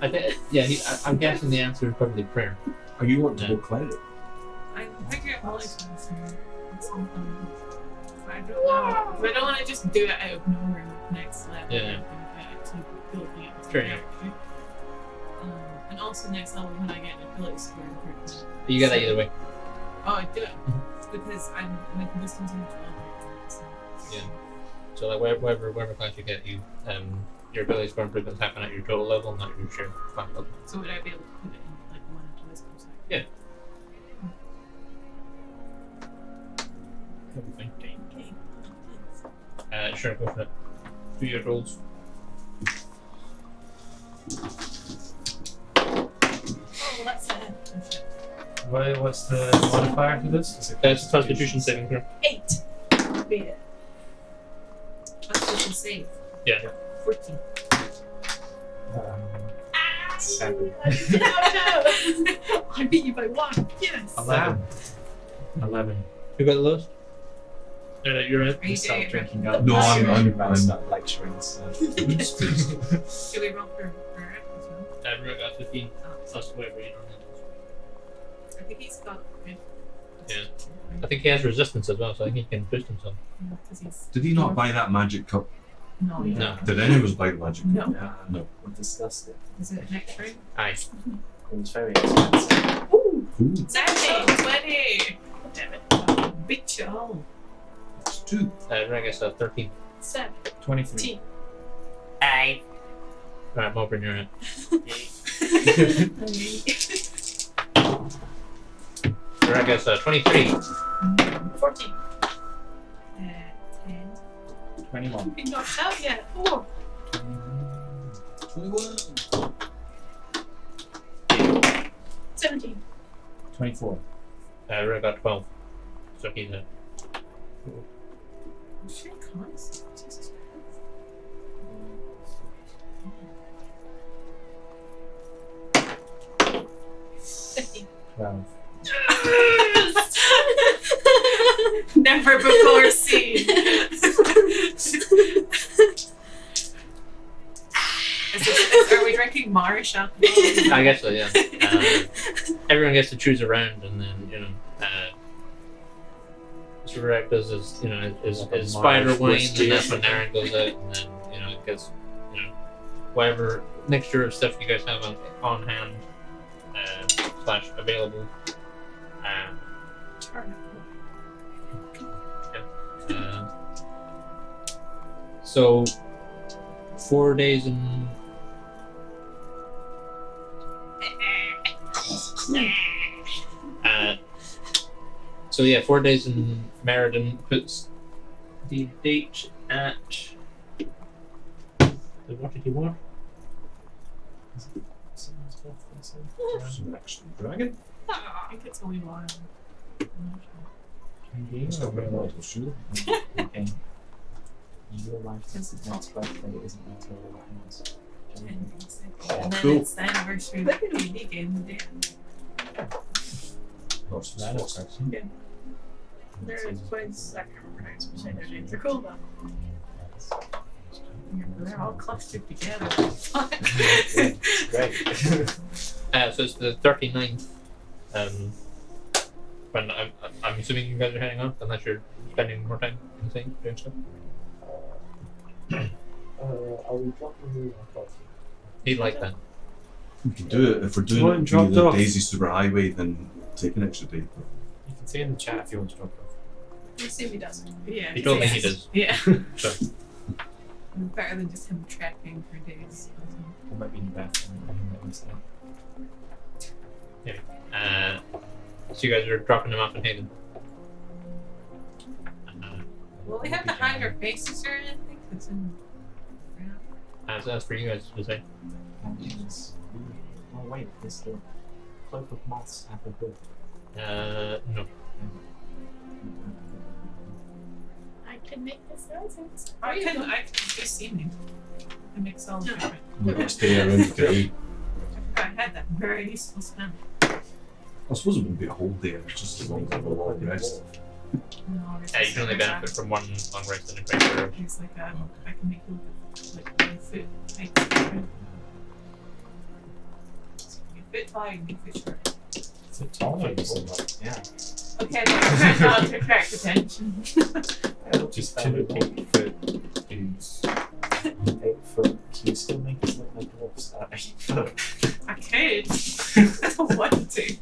I think, yeah, I'm guessing the answer is probably prayer. Are you wanting to go cleric? I think you're always going to say I don't know. But I don't want to just do it out of nowhere next level. Yeah. To building it. Sure, yeah. And also next level when I get an ability score improvement. You get that either way. Oh, I do it. Because I'm making distance in 12 right now. So. Yeah. So like whatever class you get, your ability score improvements happen at your total level, not your shared class level. So would I be able to put it in like one of the wisdom side? Yeah. Sure, go for it. 2 years olds. Oh, that's it. What's the modifier for this? That's Constitution saving throw. 8. Beat it. Constitution save. Yeah. 14. 7. No. I beat you by 1. Yes. 11. Who got the lowest? You're right. Are you Stop doing it? drinking up. No, I'm start lecturing. So. Should we roll for Eric as well? Everyone got 15. Oh, Plus whatever you don't I think he's got good. Yeah. I think he has resistance as well, so I think he can boost himself. Because he's. Did he not buy that magic cup? No, he No. Did any of us buy the magic cup? No. No. We discussed it. Is it next round? Aye. It was very expensive. Ooh! Cool. 17! 20! Damn it. Big show. It's 2. I guess 13. 7. 23. Aye. Alright, Moprin, you're in. I guess 23. 14. 10. 21. You're not out yet. 4. 21. 17. 24. I got 12. So he's a. Shit, cons. Jesus Christ. 15. 12. Never before seen. Are we drinking Marish alcohol? I guess so, yeah. Everyone gets to choose a round, and then, Mr. Rec does his spider wine, and that's when Naren goes out, and then, it gets, whatever mixture of stuff you guys have on hand, / available. So 4 days in so yeah, 4 days in Meriden puts the date at what did he want? Someone's birthday, so. Some extra dragon. I think it's only one. It's not very well, sure. Okay. In real life, this next birthday isn't until January. And then Cool. it's the anniversary of the D&D game the day. Lots of That lots. looks They're twins. I can't remember how to say their names. They're cool though. They're all clustered together. Great. So it's the 39th. When I'm assuming you guys are heading off, unless you're spending more time in the thing doing stuff. Are we dropping the coffee? He'd like that. We can do it if we're doing One it dropped via the off. Daisy Superhighway, then take an extra day. You can see in the chat if you want to drop off. We assume he does. Yeah. He told me he does. Yeah. So Better than just him trekking for days. Or might be in the bathroom and let him say. so you guys are dropping him off in Hayden. Well, we have to hide our faces or anything. It's in. As for you guys to say. Oh wait, does the cloak of moths have a hood? No. I can make this noise. I can just see me. It makes all the difference. You can stay around the day. I had that very useful spell. I suppose it wouldn't be a whole day, it's just as long as I have a long rest. No, it's Yeah, you just can only like benefit from one long rest in a great period. It's like I can make you like 1 foot height. You're foot high and you're foot short. It's a tall one, yeah. Okay, but I'm trying not to attract attention. Just 2 8-foot dudes. 8 foot. Can you still make us look like dwarfs at 8 foot? I could. I don't want to.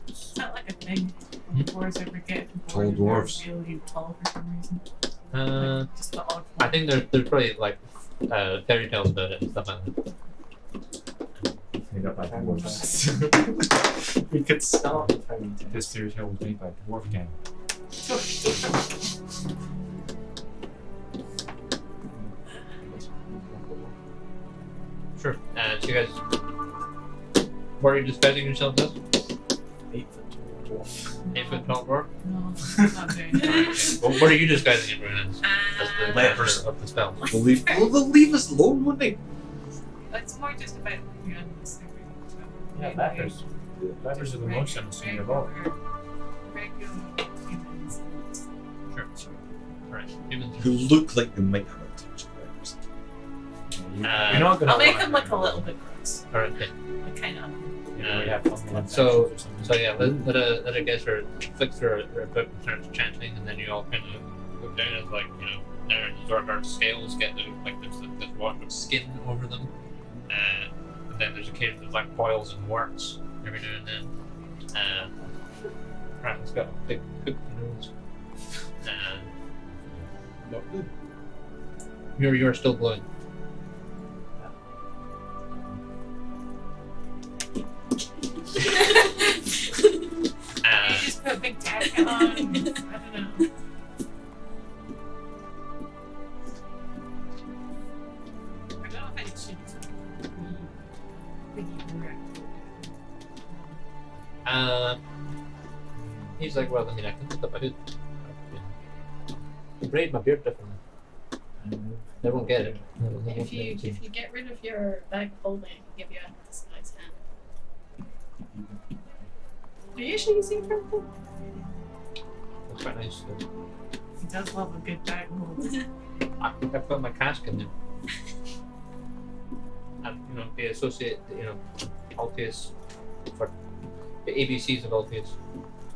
It's not like a thing. Dwarves ever get Tall dwarves. really tall for some reason. Uh, Just the odd I one. think there's probably like fairy tales about it and stuff like that. Made up by Fairy dwarves. tales. We could start with fairy tales. This fairy tale was made by Dwarf Gang. Sure. So you guys, what are you disguising yourself as? 8 foot tall dwarf. 8 foot tall dwarf? No, I'm not doing that. Well, what are you disguising everyone as? As the Lepers. master of the spell. They'll leave us alone, wouldn't they? It's more just about the unnecessary. Yeah, lepers. Lepers are the most unassuming of all. Regular humans. Sure. Alright. Humans. Who look like they might have a touch of lepers. You're not gonna I'll make run them look a around. little bit gross. Alright, okay. Like kind of. You know, we have fungal So- infections or something. So yeah, let a guess her flick through her book and starts chanting, and then you all kind of look down as like, you know, there Zorgar's scales get like there's this wash of skin over them, and then there's occasionally like boils and warts every now and then. Ratten's got a big hook nose. Not good. You're still glowing. You just put a big jacket on. I don't know. I don't know if I should be He's like, well, I mean, I can put up a hood. You braid my beard differently. They won't get it. If you get rid of your bag of holding, I can give you a disguise hand. Are you usually using purple? That's quite nice. He does love a good bag hold. I think I've got my cask in there. And, you know, the associate, you know, Altius for the ABCs of Altius.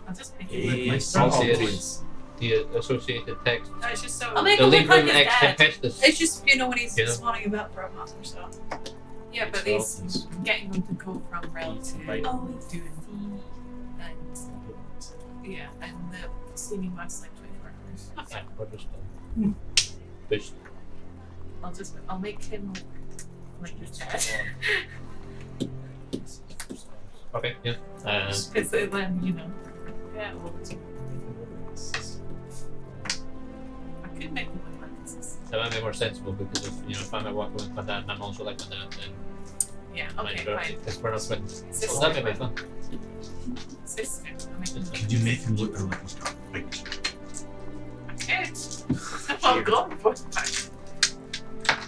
I'll just make it look like Altius, the associated text. No, it's just so. I'll make The him look like Librum his ex dad. tempestus. It's just, you know, when he's Yeah. swanning about for a month or so. Yeah, but he's getting them to go from rel to Right. Oh, do and yeah, and the steaming lasts like 24 hours. Yeah, we're just pushed. I'll make him look like his dad. Okay, yeah. Because then, you know, yeah, well, I could make him look like this. That might be more sensible because if, you know, if I'm walking with my dad and I'm also like my dad, then Yeah, I might okay, go, fine. because we're not twins. Sister. Well, that may be fun. Sister. I'll make him look Could you make him look like he's got a big I could. I'll go for it.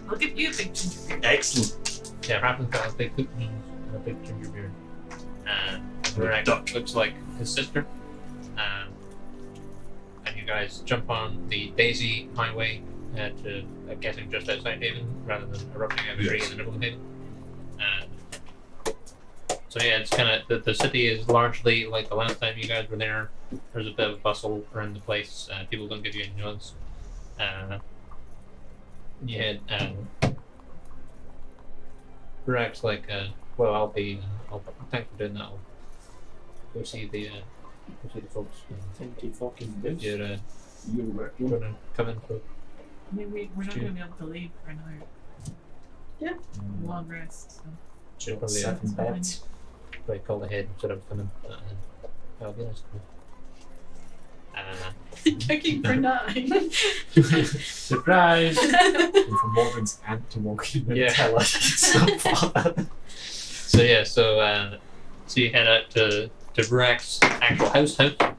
I'll give you a big ginger beer. Excellent. Yeah, Rappin's got a big hook nose and a big ginger beard. And Rurak duck. looks like his sister. And you guys jump on the Daisy Highway to, I'm guessing, just outside Haven, rather than erupting out of a tree in the middle of Haven. So yeah, it's kind of, the city is largely like the last time you guys were there. There's a bit of bustle around the place. People don't give you any nods. You head, Rurak's like, well, thanks for doing that. I'll go see the folks. Thank you fucking If bitch. you're gonna come in for I mean, we're not going to be able to leave for another long rest. So. should probably 7 beds. probably call ahead instead of coming. That'll be nice. Checking for 9. Surprise! And for Morgan's aunt to walk in and Yeah. tell us it's not So yeah, so you head out to Burak's actual house, which I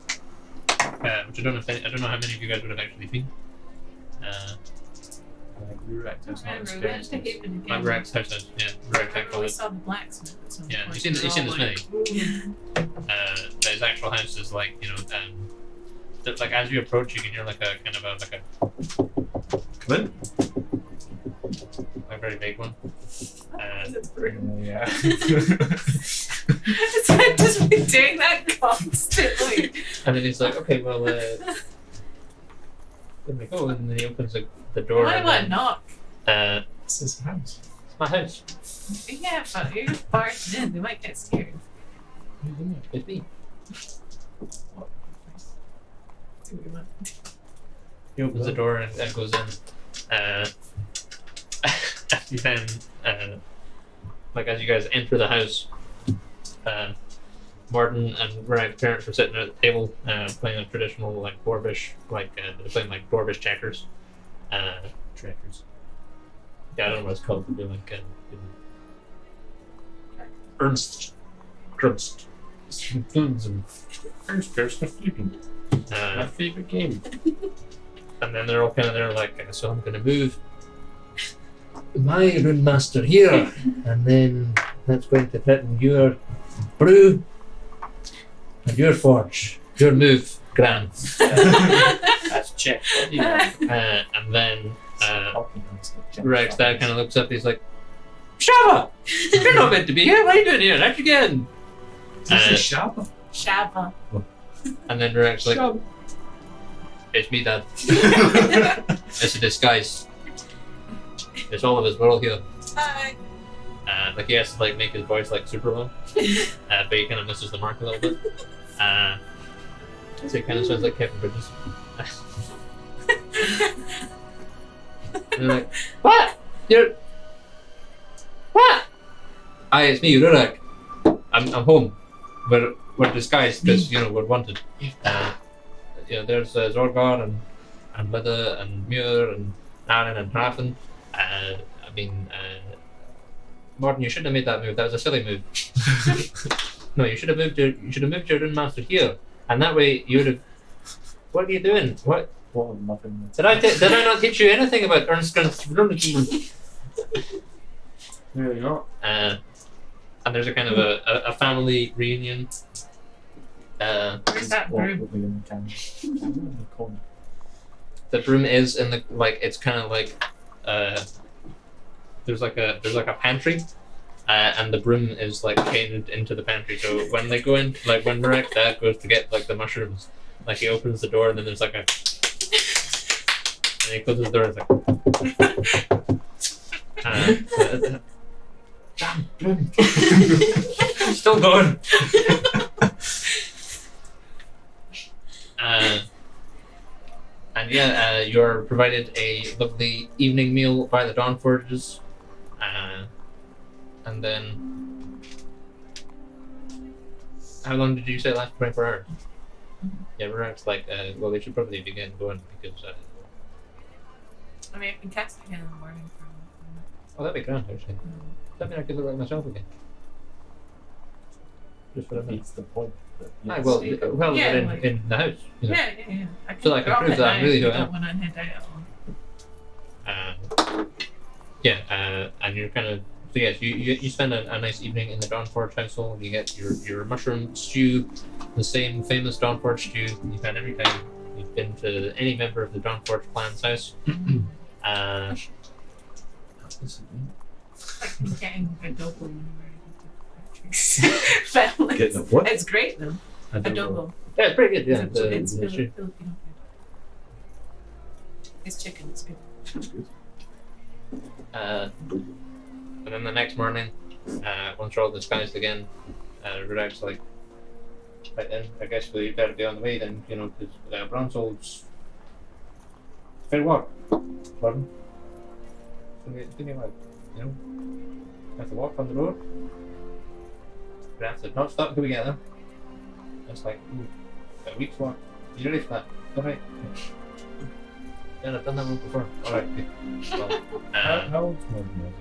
don't know how many of you guys would have actually been. Rurak does not Remember, we experience had to this. keep it My again. Burak's house, yeah, Burak's Remember actual we house. saw the blacksmith at some Yeah, point. you've seen the We're all smithy. But his actual house is like, like as you approach, you can hear like a kind of a Come in. very big one. It's broom. Yeah. It's like just be doing that constantly. And then he's like, okay, well, let me go. And then he opens the door. Why and would I then, knock? It's his house. it's my house. Yeah, but you're just barging in. They might get scared. It's me. Do what you want. He opens the door and goes in. You then, like as you guys enter the house, Martin and Burak's parents were sitting at the table playing a traditional like dwarvish, they're playing like dwarvish checkers. Trackers. Yeah, I don't know what it's called. They're like Ernst, Grunst, Ernst goes to flipping. My favorite game. and then they're all kind of there like, so I'm gonna move my rune master here, and then that's going to threaten your brew and your forge, your move, Gran. That's check. Yeah. And then Rex dad kind of looks up. He's like, "Shava, you're not meant to be here. What are you doing here? Act again." This is Shabba. Shabba. And then Rex like, "It's me, Dad. It's a disguise. It's all of us. We're all here." Hi. Like he has to like make his voice like super low, but he kind of misses the mark a little bit. So he kind of sounds like Kevin Bridges. And they're like, "What? You're what?" "Aye, it's me, Rurak. I'm home. We're disguised because we're wanted. There's Zorgar and Lida and Muir and Aaron and Raffen. Martin, you shouldn't have made that move. That was a silly move. No, you should have moved your rune master here, and that way you would have. What are you doing? What? What nothing. Did I not teach you anything about Ernst? Really not. And there's a kind of a family reunion. Where's that What broom? would be in the camera? In the corner. The broom is in the it's kind of like there's like a pantry, and the broom is like chained into the pantry. So when they go in, like when Marek dad goes to get like the mushrooms, like he opens the door and then there's like a, and he closes the door and it's like. Damn broom! Still going. And you're provided a lovely evening meal by the Dawn Forges. And then... How long did you say last? 24 hours? Yeah, Rurak's like, well, they should probably be getting going because... I mean, I can cast again in the morning. oh, that'd be grand, actually. That mean I could look like myself again. Just for a minute. That's the point. But, Aye, yes. well, Yeah, in, like- in the house. You know. Yeah. I can So I can drop prove it that I'm now really if you who I am. don't want to head out. And you're kind of so yes, you spend a nice evening in the Dawnforge household. You get your mushroom stew, the same famous Dawnforge stew you've had every time you've been to any member of the Dawnforge clan's house. Like getting a double family. Getting a what? It's great though. A double. Yeah, it's pretty good. Yeah, It's the stew. Filipino food. It's chicken. It's good. That's good. And then the next morning, once you're all disguised again, Rudak's like, right then, I guess we better be on the way then, because Bronzold's fair walk, pardon. So give me like, have to walk on the road. We have to not stop until we get there. It's like, a week's walk. You're really flat. Alright. Yeah, I've done that one before. Alright, okay. Well, How old's Morgan?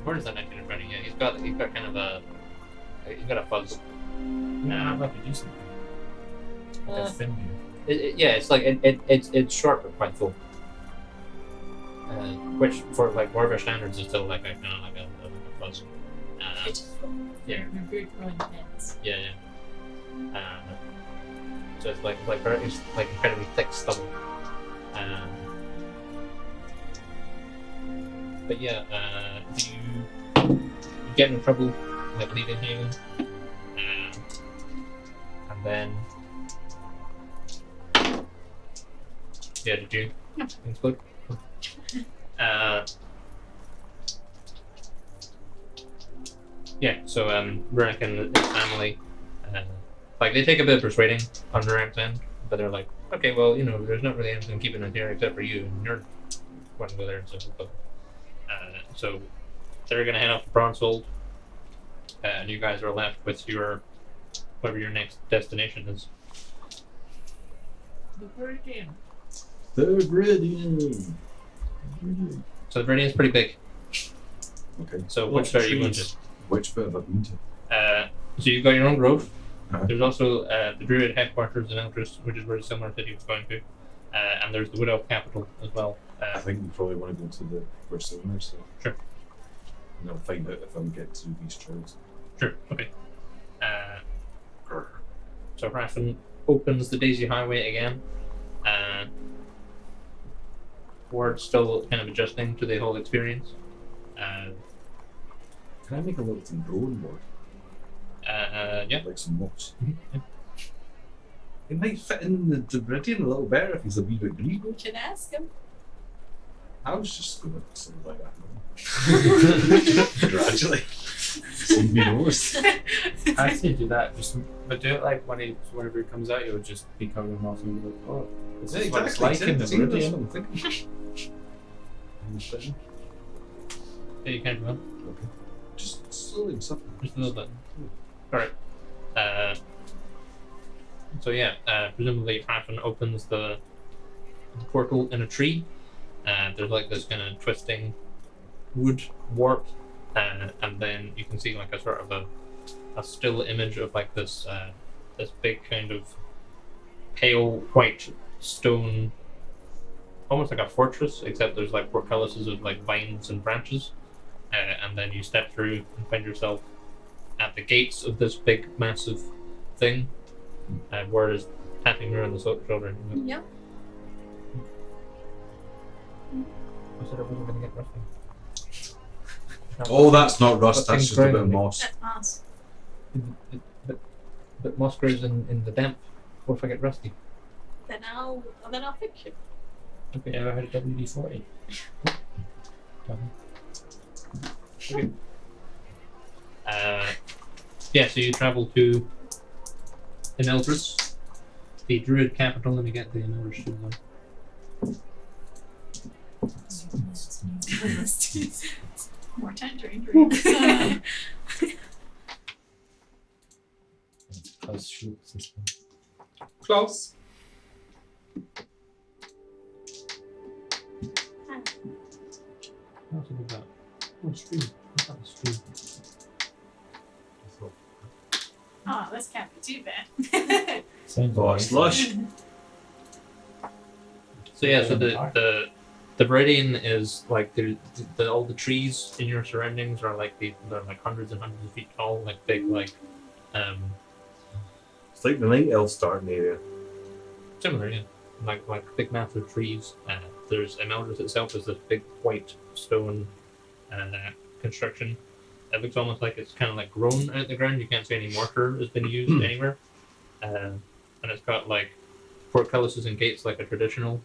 Gordon's at 19 or 20, yeah. He's got kind of a... He's got a fuzz. You don't have like a decent like a thin beard. Yeah, it's like it's short but quite full. Which for like Warvish standards is still like a kind of like a fuzz. Yeah. They're very growing heads. Yeah. So it's it's like incredibly thick stubble. But yeah, do you get in trouble like leaving Haven, and then yeah, did you? No. Things good. Yeah, so Rurik and his family, like they take a bit of persuading on Rurik's end, but they're like, okay, well, you know, there's not really anything keeping us here except for you, and you're want to go there, so they're gonna head off to Bronzefold, and you guys are left with your whatever your next destination is. The Viridian. The Viridian. So the Viridian's pretty big. Okay. So which bit are you going to? Which bit have I been to? So you've got your own grove. Uh-huh. There's also the Druid headquarters in Imeldris, which is where the similar city was going to, and there's the Wood Elf capital as well. I think we probably want to go to the where Silver is. So. Sure. And I'll find out if I can get to these trails. Sure. Okay. So Raffen opens the Daisy Highway again. Ward's still kind of adjusting to the whole experience. Can I make a little thing growing board? Yeah. Like some moss. Yeah. It might fit in the Viridian a little better if he's a wee bit green. You can ask him. I was just going to say like that. Gradually. See me nose. How do you do that? But do it like whenever it comes out, you would just be covering them off and be like, oh, this is what it's like in the Viridian. Yeah, you can run. Okay. Just slowly and stuff. Just a little bit. Alright. So yeah, presumably Raffen opens the portal in a tree. There's like this kind of twisting wood warp, and then you can see like a sort of a still image of like this this big kind of pale white stone, almost like a fortress, except there's like portcullises of like vines and branches, and then you step through and find yourself at the gates of this big massive thing. Word is tapping her on the shoulder. Yep. I said I wasn't going to get rusty. Oh, that's not rust, But that's things just a bit growing of on me. moss. Us. But moss grows in the damp. What if I get rusty? Then I'll fix you. Okay. Yeah, I had a WD-40. Okay. Yeah, so you travel to Imeldris, the druid capital. Let me get the Imeldris shoes on. More tangerine drinks. Close shoe system. Close. How's it about? Oh, stream. What's that stream? Oh, this can't be too bad. Sounds Oh, it's lush. So yeah, so the Viridian is like all the trees in your surroundings are like they're like hundreds and hundreds of feet tall, like big It's like the night elf starting area. similar, yeah, like big massive trees. There's Imeldris itself is this big white stone construction. It looks almost like it's kind of like grown out the ground. You can't see any mortar has been used anywhere, and it's got like portcullises and gates like a traditional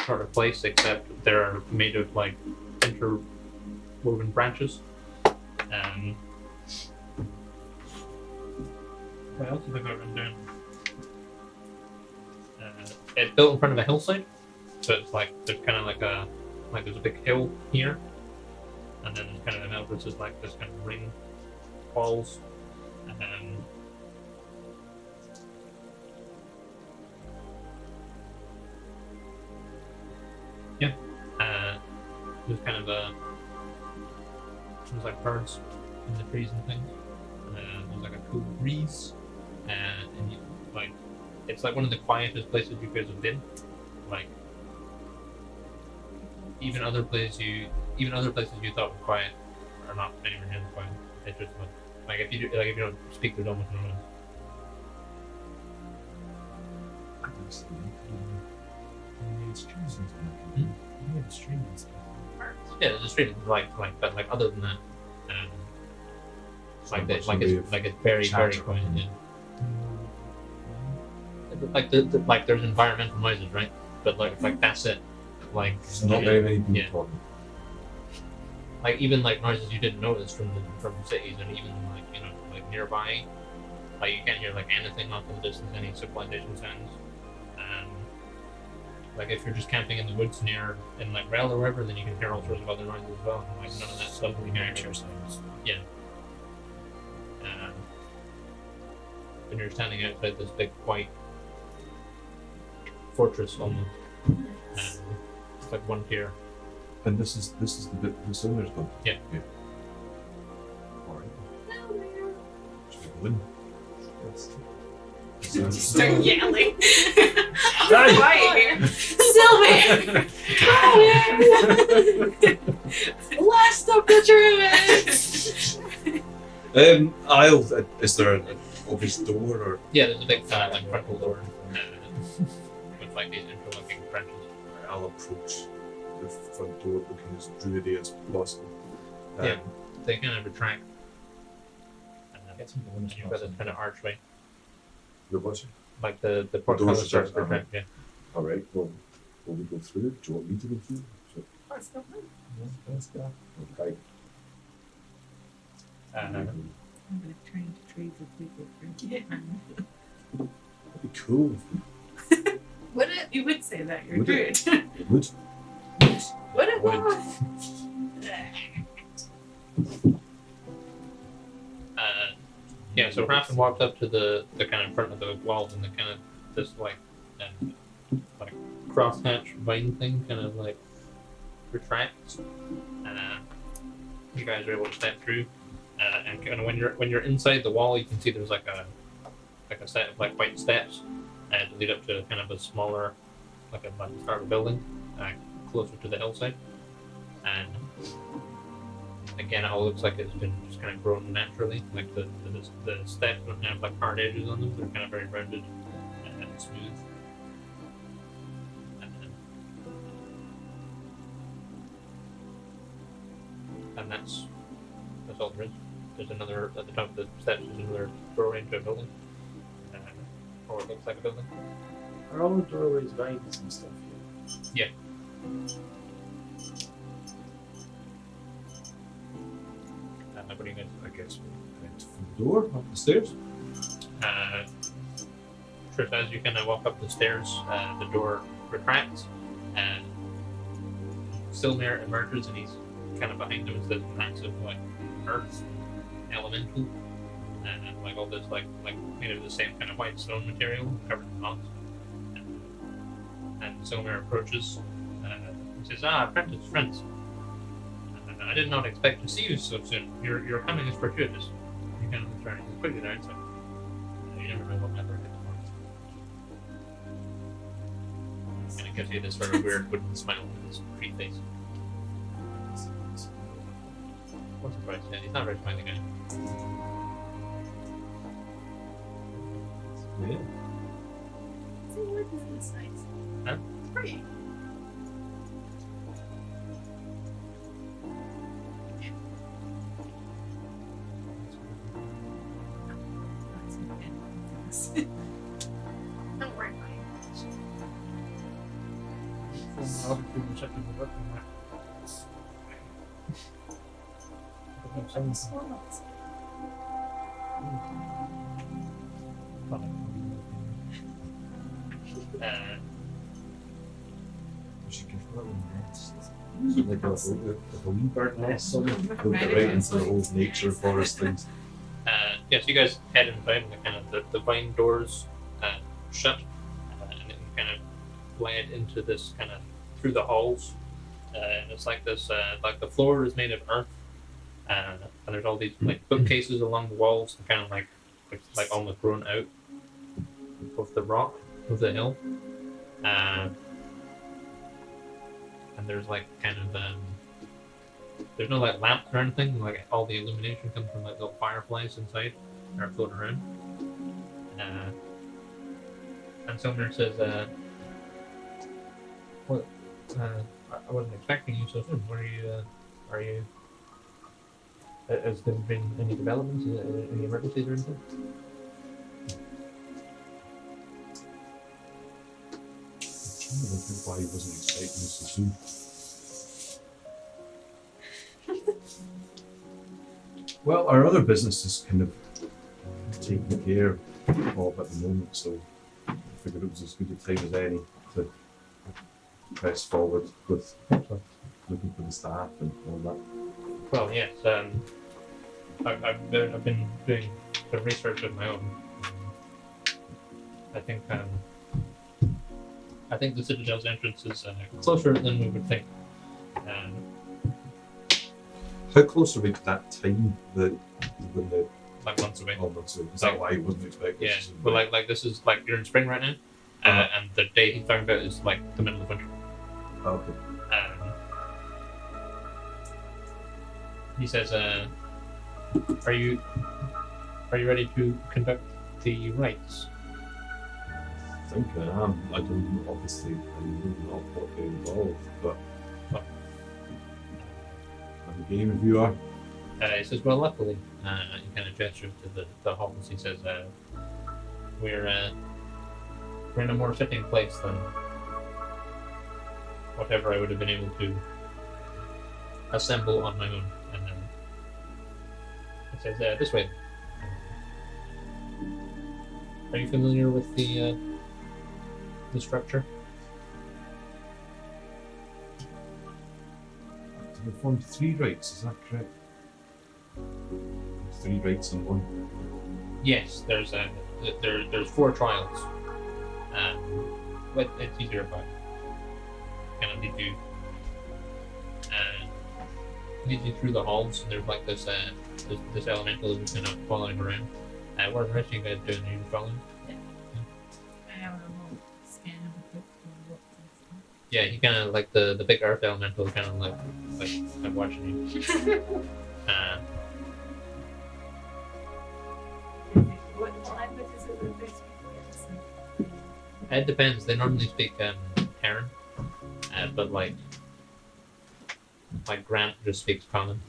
sort of place, except they're made of like interwoven branches. What else have I got written down? It's built in front of a hillside, so it's like there's kind of like there's a big hill here, and then there's kind of Imeldris is like this kind of ring walls. There's kind of there's like birds in the trees and things. There's like a cool breeze, and you, like it's like one of the quietest places you guys have been. Like even other places you thought were quiet are not anywhere near the quiet. It's just like if you don't speak, there's almost no noise. Yeah, there's a street but like other than that, it's very very quiet. Yeah. Like there's environmental noises, right? But like that's it. Like It's not very many people yeah. talking. Like even like noises you didn't notice from cities, and even like like nearby, like you can't hear like anything off in the distance, any civilization sounds. Like if you're just camping in the woods in like Rel or wherever, then you can hear all sorts of other noises as well. Like none of that stuff you can hear. Yeah. When you're standing outside this big white fortress almost, it's like one tier. And this is the bit the Silver's done. Yeah. Alright. Should we go in? Start yelling. Hey! Quiet here. Sylvan! Blast up the druids! Is there an obvious door or? Yeah, there's a big like frontal door with like these interlocking branches. I'll approach the front door looking as druidy as possible. Yeah. They kind of retract. Get some bonus You've got this kind of archway, Your butcher? like the doors portcullis are starts just- to retract. Yeah. Alright, well, will we go through? Do you want me to go through? Okay. I'm gonna try to trade with people for That'd be cool. Would it? You would say that. You're Would good. it? It would. Would it? Would. Yeah, so Raffen walked up to the kind of front of the walls, and the kind of this like crosshatch vine thing kind of like retracts. You guys are able to step through, and kind of when you're inside the wall, you can see there's like a set of like white steps that lead up to kind of a smaller, like the start of a building, closer to the hillside, and again, it all looks like it's been just kind of grown naturally. Like the steps don't have like hard edges on them; they're kind of very rounded and smooth. And that's all there is. There's another at the top of the steps. There's another doorway into a building, or it looks like a building. Are all the doorways vines and stuff here? Yeah. What do you guys? I guess we went from the door up the stairs. Sure. So as you kind of walk up the stairs, the door retracts, and Silmir emerges, and he's kind of behind him is this massive like earth elemental, and like all this like made of the same kind of white stone material covered in moss. And Silmir approaches, and says, "Apprentice, friends. I did not expect to see you so soon. Your coming is fortuitous." You kind of turn quickly there and say, "You never know what might work at the moment." And it gives you this very weird wooden smile on his pretty face. What's surprised? Yeah, he's not a very smiling guy. Yeah. See, look, it's nice. Huh? It's pretty. Don't worry about it. From other people checking the book and that. We should give her a little nest. So like a wee bird nest somewhere. Go right into the whole nature forest things. Yeah, so you guys head inside, and the kind of the vine doors shut, and then you kind of glide into this kind of through the halls And it's like this, like the floor is made of earth, and there's all these like bookcases along the walls, kind of like almost grown out of the rock of the hill. And there's like kind of there's no like lamps or anything. Like all the illumination comes from like little fireflies inside that are floating around. And Sumner says, "What? I wasn't expecting you so soon. What are you? Are you? Has there been any developments? Any emergencies or anything?" I don't think why he wasn't expecting us so soon. Well, our other business is kind of taken care of at the moment, so I figured it was as good a time as any to press forward with looking for the staff and all that. Well, yes. I've been doing some research of my own. I think the Citadel's entrance is closer than we would think. How close are we to that time that when the Like months away. months away? Is that why he wasn't expecting Yeah, us to but like this is like you're in spring right now, and the day he found out is like the middle of winter. Oh, okay. He says, "Are you ready to conduct the rites?" I think I am. I don't know, obviously, I know not what they're involved, but I'm game if you are. He says, "Well, luckily," he kind of gestures to the halls. He says, "We're in a more fitting place than whatever I would have been able to assemble on my own." And then he says, "This way." Are you familiar with the structure? We formed 3 rites, is that correct? 3 rites in one. Yes, there's 4 trials. But it's easier if I kind of lead you through the halls, and there's like this elemental who's kind of following around. What are the rest of you guys doing? Are you following? I have a little scan of the book for what Yeah, he kind of like the big earth elemental, kind of like I'm watching you. what language is it that they speak? It depends. They normally speak Terran, but like Grant just speaks Common.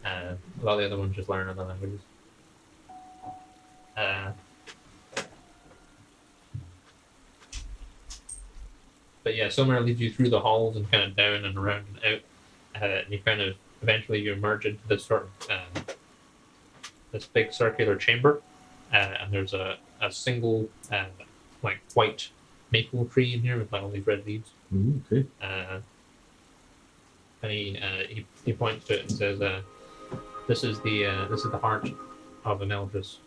A lot of the other ones just learn other languages. But yeah, Somewhere leads you through the halls and kind of down and around and out. And you kind of eventually you emerge into this sort of this big circular chamber, and there's a single like white maple tree in here with like all these red leaves. Okay. And he points to it and says, "This is the heart of Imeldris.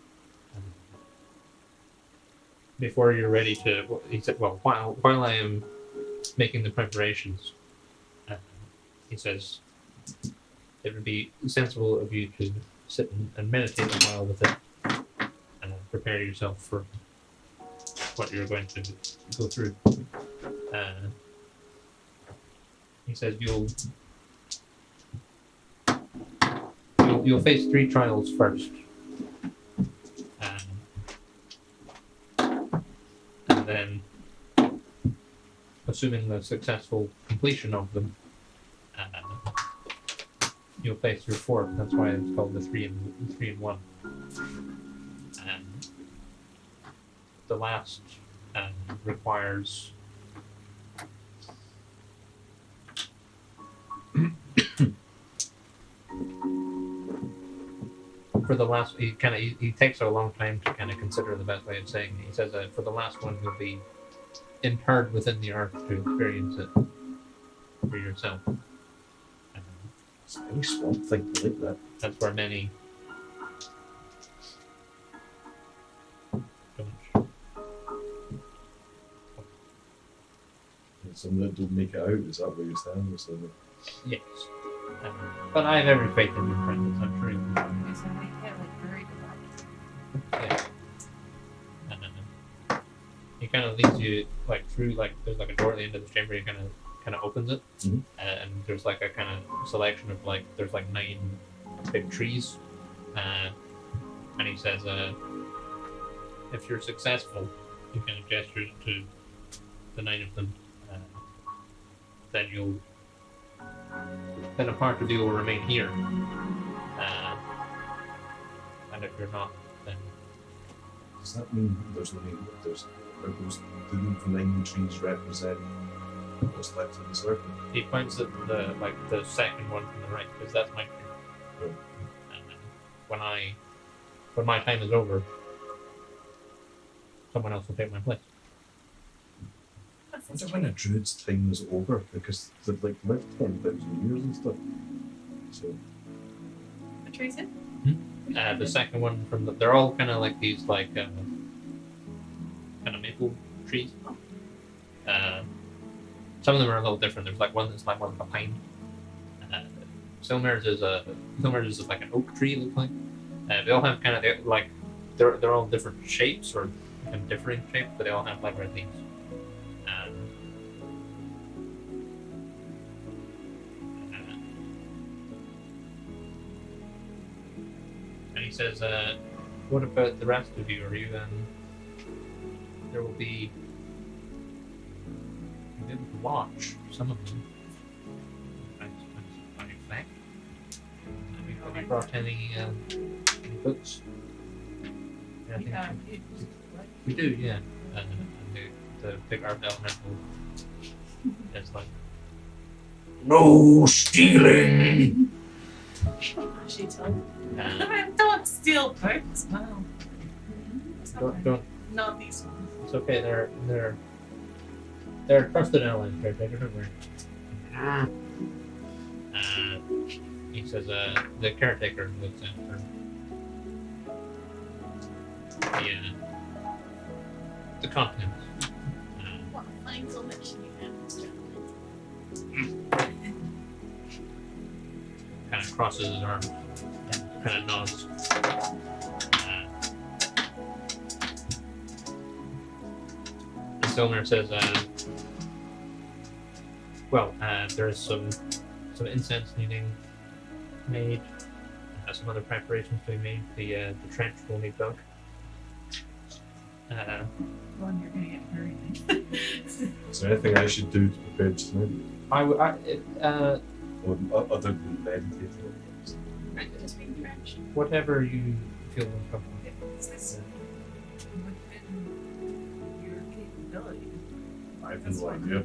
Before you're ready to," he said, "Well, while I am making the preparations," he says, "it would be sensible of you to sit and meditate a while with it, and prepare yourself for what you're going to go through." He says, You'll face 3 trials first, and then, assuming the successful completion of them, you'll face your 4th. That's why it's called the 3 in 1. And the last requires for the last, he takes a long time to kind of consider the best way of saying it. He says that for the last one, you'll be interred within the earth to experience it for yourself. It's a very swamp thing to like that. That's where many don't. It's some that don't make it out. Is that what you're saying? Or something? Yes. But I have every faith in your friend. I'm sure you will. Okay, so we get like buried alive. Yeah. And he kind of leads you like through like there's like a door at the end of the chamber. He kind of opens it, Mhm. And there's like a kind of selection of like there's like 9 big trees, and he says, if you're successful, he kind of gestures to the 9 of them. Then a part of you will remain here, and if you're not, then Does that mean there's are those the 9 trees represent what's left of the circle? he points at the second one from the right because that's my tree. Oh. And when my time is over, someone else will take my place. I wonder when a druid's time is over, because they've like lived 10,000 years and stuff. So What tree is it? The second one they're all kind of like these like kind of maple trees. Some of them are a little different. There's like one that's like more like a pine. Silmar's is like an oak tree. It looks like they all have kind of like they're all different shapes or kind of differing shapes, but they all have like red leaves. And he says, "What about the rest of you? Are you there will be you'll be able to watch some of them. I expect. Have you brought any books? Yeah, I think we do, yeah. And the big art elemental is like, no stealing. She told. Don't steal books. Wow. Don't. Not these ones. It's okay. They're trusted allies, caretaker. Don't worry. He says, the caretaker looks after the contents. What a fine selection you have, Mr. Kind of crosses his arms and kind of nods. And Silmer says, there's some incense needing made, some other preparations to be made. The trench will need dug. One, you're gonna get very nice. is there anything I should do to prepare just now? Or other than meditating? Just being French. Whatever you feel most comfortable. Is this within your capability? I have That's no fine. idea.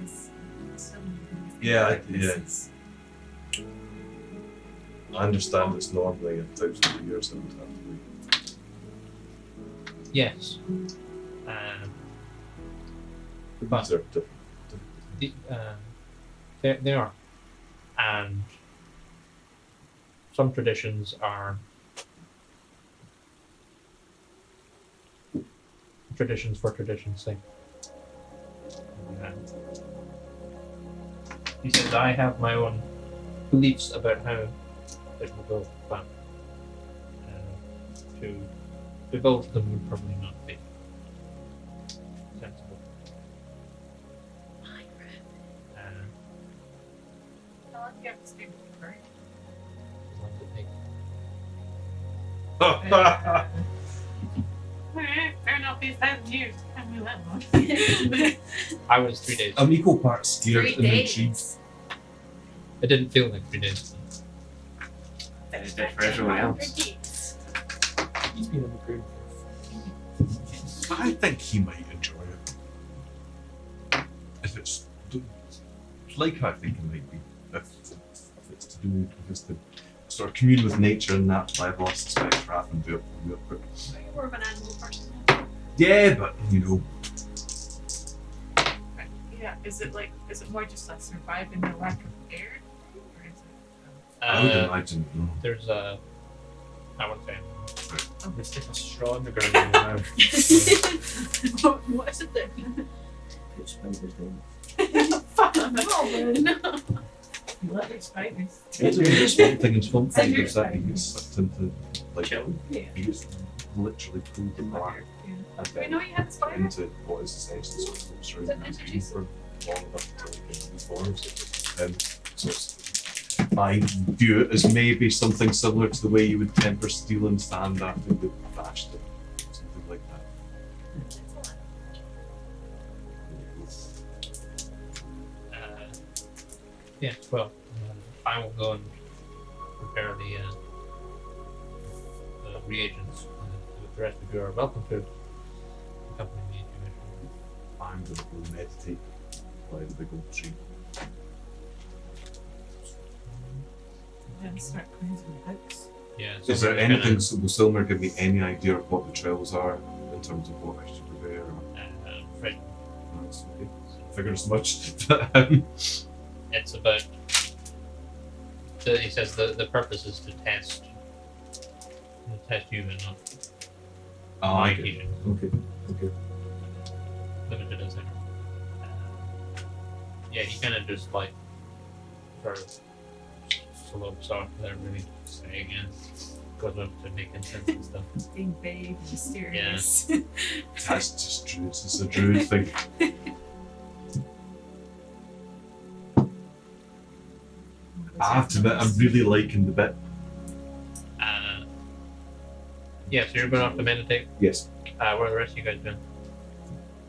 Is Yeah, this yeah. is- I understand it's normally 1,000 years that would have to be. Yes. But These are different. they are, and some traditions are traditions for tradition's sake. He says, I have my own beliefs about how it will go, but to divulge them would probably not be sensible. How long do you have to stay with the bird? As long as it takes. Fair enough, these 1,000 years. Can't do that much. I was 3 days. I'm equal parts scared 3 and intrigued. days. It didn't feel like 3 days. And it's dead for everyone else. He's been on the group I think he might enjoy it. If it's like I think it might be. If it's to do, if it's to sort of commune with nature and that level, I suspect rather than do it quick. You're more of an animal person. Yeah, but you know, Yeah, is it more just like surviving the lack of air? Or is it I would imagine. No. There's a. I wouldn't say. They stick a straw in the ground in the mouth. What is it then? watch spiders then. Fuck no. You love your spiders. It's a swamp thing in swamp Send thing your is that you get spiders. sucked into like Chill. Yeah. you get literally pulled apart Yeah. and We then know you have a spider. into what is essentially sort of Is that introduced? for all of us until we get these forms. So I view it as maybe something similar to the way you would temper steel and stand after you bashed it. Something like that. Yeah, well, I will go and prepare the reagents. The rest of you are welcome to accompany me if you wish. I'm going to go meditate by the big old tree. Then start playing some books. Yeah. Is there we're anything, will Silmer give me any idea of what the trails are in terms of what I should prepare? Or Right. that's okay. Figure as much. It's about. He says the purpose is to test you and not Ah, make okay. you Okay. limited as ever. Yeah, he kind of just like sort of slopes off there, really saying and goes up to making sense and stuff. Being vague and mysterious. That's just druids. It's a druid thing. I have to admit, I'm really liking the bit. Yeah, so you're going off to meditate. Yes. What are the rest of you guys doing?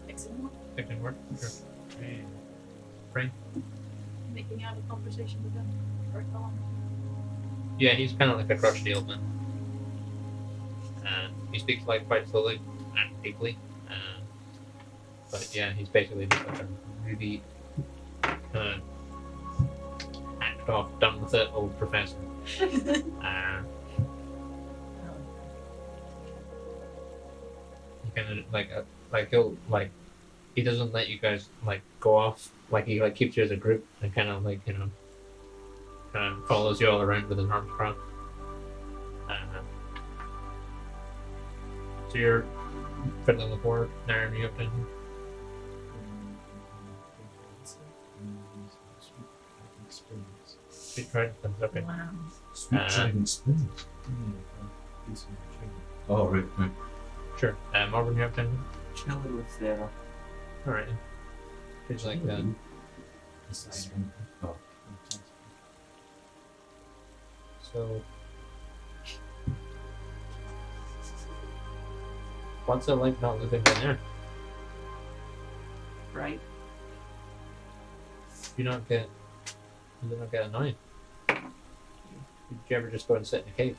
Fixing one. Fixing work? Sure. Frank? Making out a conversation with him. Or Tom. Yeah, he's kind of like a crusty old man. He speaks like quite slowly and deeply. But yeah, he's basically just like a really hacked off, done with it old professor. He kind of like he'll like he doesn't let you guys like go off. Like he like keeps you as a group and kind of like kind of follows you all around with his arms crossed. So you're fiddling with work, Naren, you up to anything? Sweet trident, okay. Wow. Sweet trident spoon. Oh, right. Sure. Marvin, you up to anything? Chilling with Sarah. Alright. It's like that. Oh. So, what's it like not living in there? Right? You don't get annoyed. Did you ever just go and sit in a cave?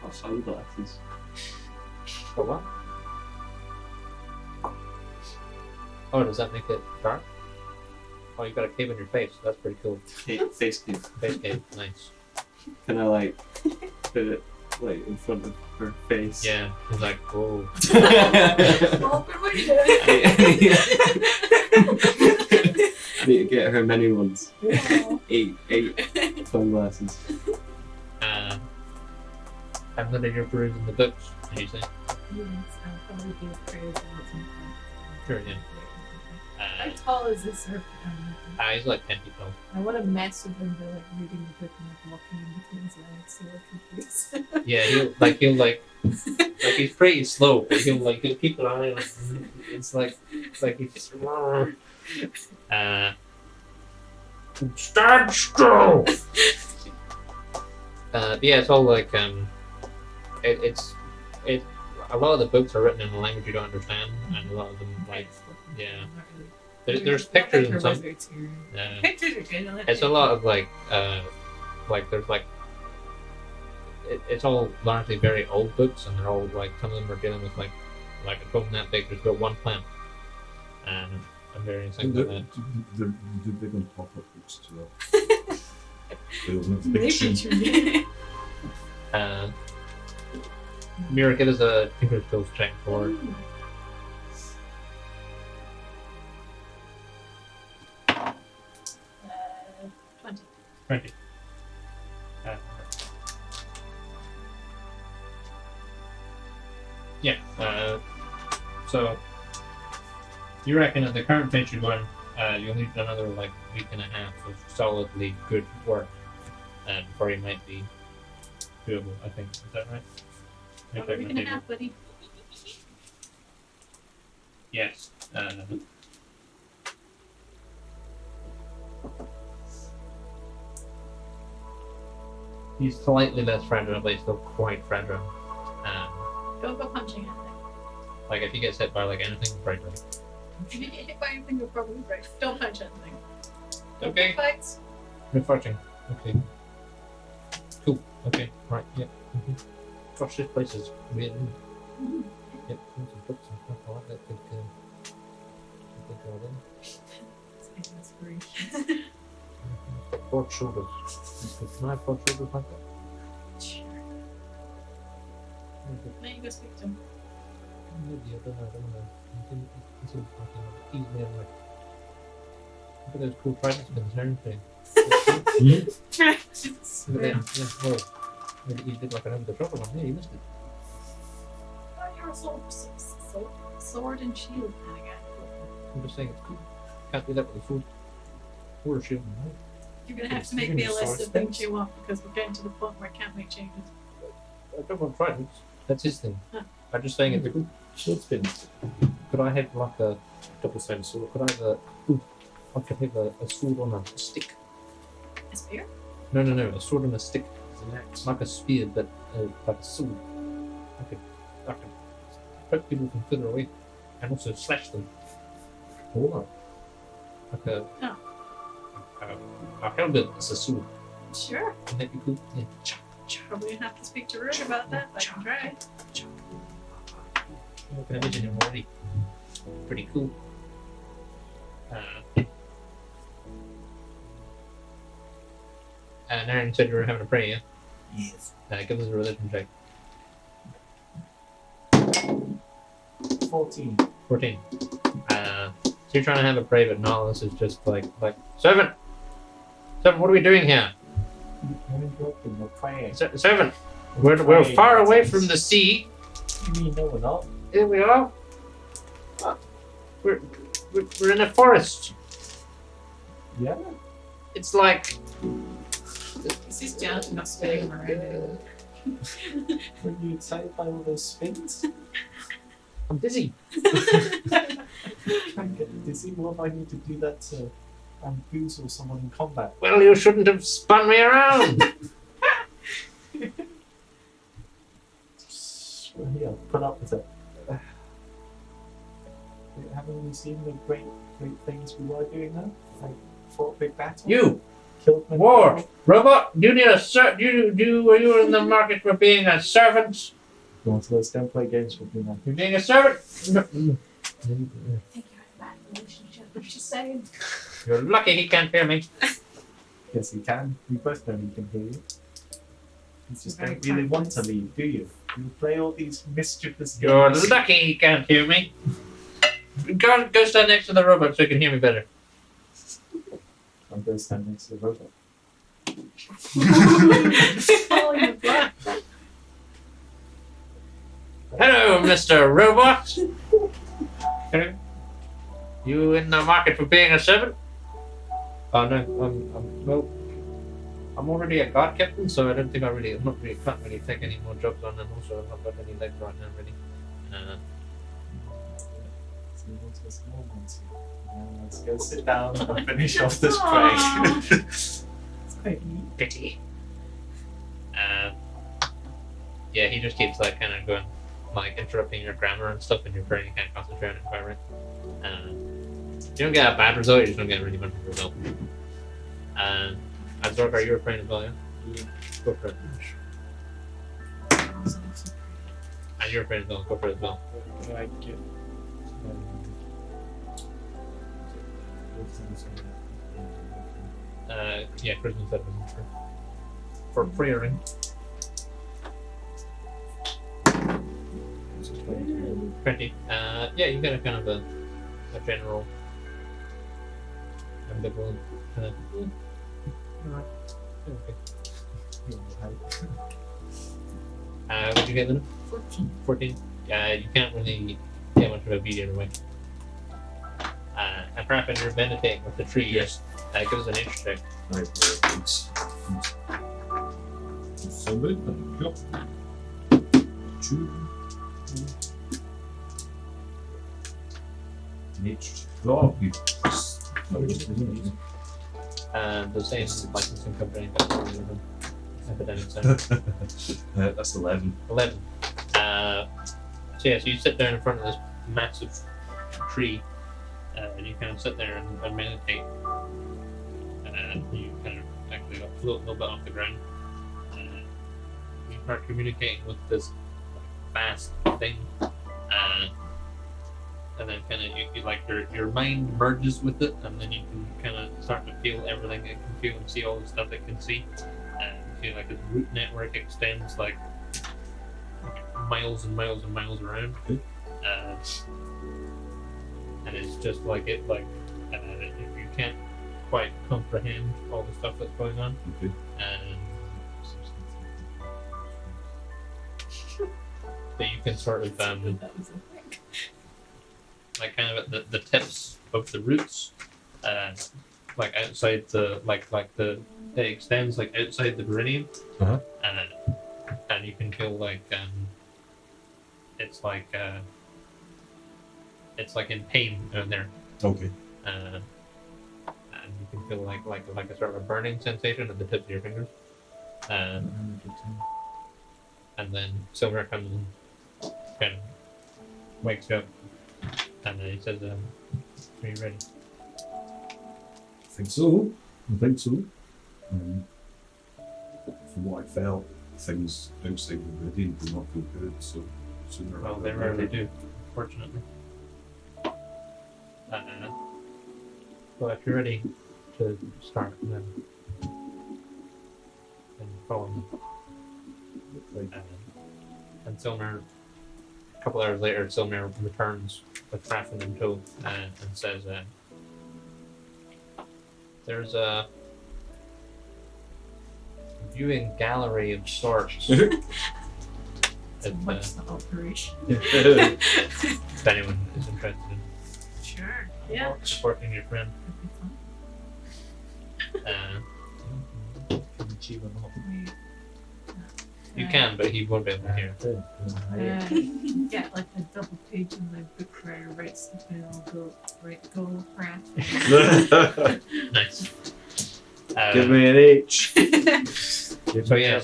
Got sunglasses. For what? Oh, does that make it dark? Oh, you got a cave in your face. That's pretty cool. Face cave. Face cave, nice. Can I like put it like in front of her face? Yeah, he's like, whoa. Well, what are you doing? I need to get her many ones. Oh. Eight sunglasses. I'm letting your peruse in the books, you say? Yes, I'll probably do prayers at some point. Sure, yeah. How tall is this serpent? He's like 10 feet tall. I want to mess with him by like reading the book and like walking in between his legs so I confused. Yeah, he'll like he's pretty slow, but he'll keep an eye on. It's like he's just stand still. Yeah, it's all like it's a lot of the books are written in a language you don't understand, and a lot of them like yeah. There's pictures and some. Pictures are good. I like It's a it. lot of like there's like it's all largely very old books, and they're all like some of them are dealing with like a tome that big. There's got one plant, and various things like that. They're big on pop-up books as well. They all have big tree. Mira, give us a tinker skills check for 20. 20. Yeah. So You reckon at the current pace you're going, you'll need another like week and a half of solidly good work before you might be doable, I think. Is that right? About a week and a half, buddy. Yes. He's slightly less fragile, but he's still quite fragile. Don't go punching at thing. Like if he gets hit by like anything, break. If you get hit by anything, you'll probably break. Don't punch at thing. Okay. Fights. No fighting. Okay. Cool. Okay. Right. Yeah. Gosh, this place is weird. Isn't it? Mm-hmm. Yep. Some books and stuff like that could go in. It's inspiration. Broad shoulders. Can I have broad shoulders like that? Sure. Now you go speak to him. Maybe, I don't know. He seems like he's made like. Look at those cool tridents pins and everything. Look at them. Yeah, well, maybe he did like an over the top one. Yeah, he missed it. Oh, you're a sword and shield kind of guy. I'm just saying it's cool. Can't do that with a sword. Or a shield. Right? You're gonna have to make me a list of things you want because we're getting to the point where I can't make changes. I don't want tridents. That's his thing. Huh. I'm just saying it's a cool. Shield spins. Could I have like a double-sided sword? Could I have I could have a sword on a stick. A spear? No, a sword on a stick. It's an axe. Like a spear, but like a sword. I could poke people from further away and also slash them. Hold on. Like Oh. a halberd is a sword. Sure. Wouldn't that be cool? Yeah. Probably have to speak to Rude about that, but I can try. I can imagine him already. Pretty cool. Naren said you were having a pray, yeah? Yes. Give us a religion check. 14. 14. So you're trying to have a pray, but Nihilus is just like, Servant! Servant, what are we doing here? I'm interrupting your prayer. Servant! We're far away from the sea. You mean no, we're not? Here we are. We're in a forest. Yeah. It's like This is down to not spinning him around. Were you excited by all those spins? I'm dizzy. I'm getting dizzy. What if I need to do that to bamboozle someone in combat? Well, you shouldn't have spun me around. Well, yeah, put up with it. Haven't we seen the great things we were doing now? Like fought a big battle. You, killed many Ward, people? robot. You need a were you in the market for being a servant? Go on, so let's don't play games with me now. You're being a servant. I think you're in a bad relationship. I'm just saying. You're lucky he can't hear me. Yes, you can. We both know he can hear you. You just Very don't really kind want voice. to leave, do you? You play all these mischievous games. You're lucky he can't hear me. Go stand next to the robot so he can hear me better. I'm going to stand next to the robot. Calling the blood. Hello, Mr. Robot. Hello. You in the market for being a servant? Oh no, I'm already a guard captain, so I don't think can't really take any more jobs on, and also I've not got any legs right now, really. So you want to small ones here. Now let's go sit down and finish off this Aw. break. It's quite neat. Pity. Yeah, he just keeps like kind of going, like interrupting your grammar and stuff, and you're very kind of concentrating on it quite right. You don't get a bad result, you just don't get a really bad result. And Zork, are you afraid as well, yeah? Yeah. Go for it. And you're afraid as well, go for it as well. Can I get Yeah, Christmas 7 for pre-ring. 20. Yeah, you get a kind of a general ambivalent kind of. Alright. Okay. What'd you get, Luna? 14. 14. You can't really get much of a beat either way. Kraken, you're meditating with the tree. Yes. Give us an nature check. Right, it's so good. Yep. 2. Nature. Oh, you. No, this isn't easy. The same licensing company. Epidemic Center. That's 11. 11. So you sit down in front of this massive tree, and you kind of sit there and meditate. You kind of actually float a little bit off the ground. You start communicating with this vast thing, and then kind of you like your mind merges with it, and then you can kind of start to feel everything it can feel and see all the stuff it can see. You feel like its root network extends like miles and miles and miles around, and it's just like you can't quite comprehend all the stuff that's going on. Okay. But you can sort of That was a quick. like kind of at the tips of the roots, like outside the it extends like outside the perineum, and you can feel like it's like in pain down there. Okay. And you can feel like a sort of a burning sensation at the tips of your fingers. And then Silver comes and kind of wakes you up, and then he says, "Are you ready?" I think so. From what I felt, things outside the meridian do not feel good, so sooner Well, rather they than rarely later. do, fortunately. Well, if you're ready to start, then follow me. And Silmer, a couple hours later, Silmer returns with Raffin in tow and says, "There's a viewing gallery of sorts." So what's the operation? If anyone is interested in Sure. Yeah. supporting your friend. Could be fun. Wait. You can, but he won't be able to hear. Get like a double page in my book where I write something and I'll go, right, go, craft. Nice. Give me an H. So yeah,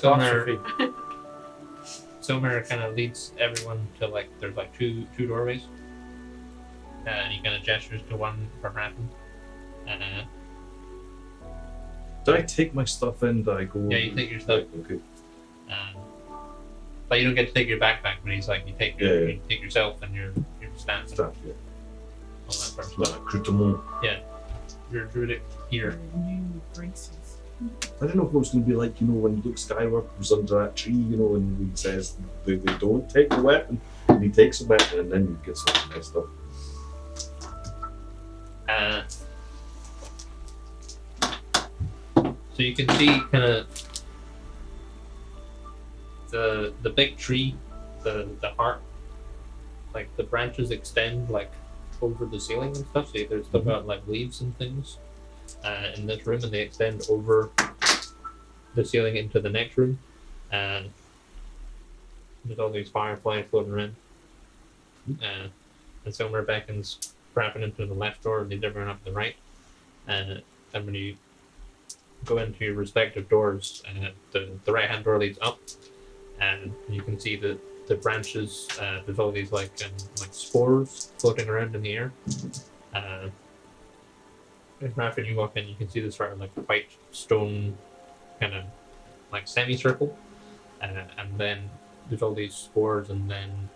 Silmer kind of leads everyone to like there's like two doorways, and he kind of gestures to one for Raffin. Did I take my stuff in? Did I go? Yeah, you take your stuff. Okay. But you don't get to take your backpack. But he's like, you take you take yourself and your staff and Stuff, yeah. all that sort of Like stuff. accoutrement. Your druidic gear. New braces. I don't know what it's going to be like, when Luke Skywalker was under that tree, and he says they don't take the weapon, and he takes the weapon, and then he gets all messed up. So you can see kind of the big tree, the heart, like the branches extend like over the ceiling and stuff. So there's still got like leaves and things in this room, and they extend over the ceiling into the next room. And there's all these fireflies floating around. And Silmer beckons Kraken into the left door, and leads everyone up the right. And when you go into your respective doors, the right hand door leads up, and you can see the branches. There's all these like spores floating around in the air. When you walk in, you can see this sort of like white stone kind of like semicircle, and then there's all these spores, and then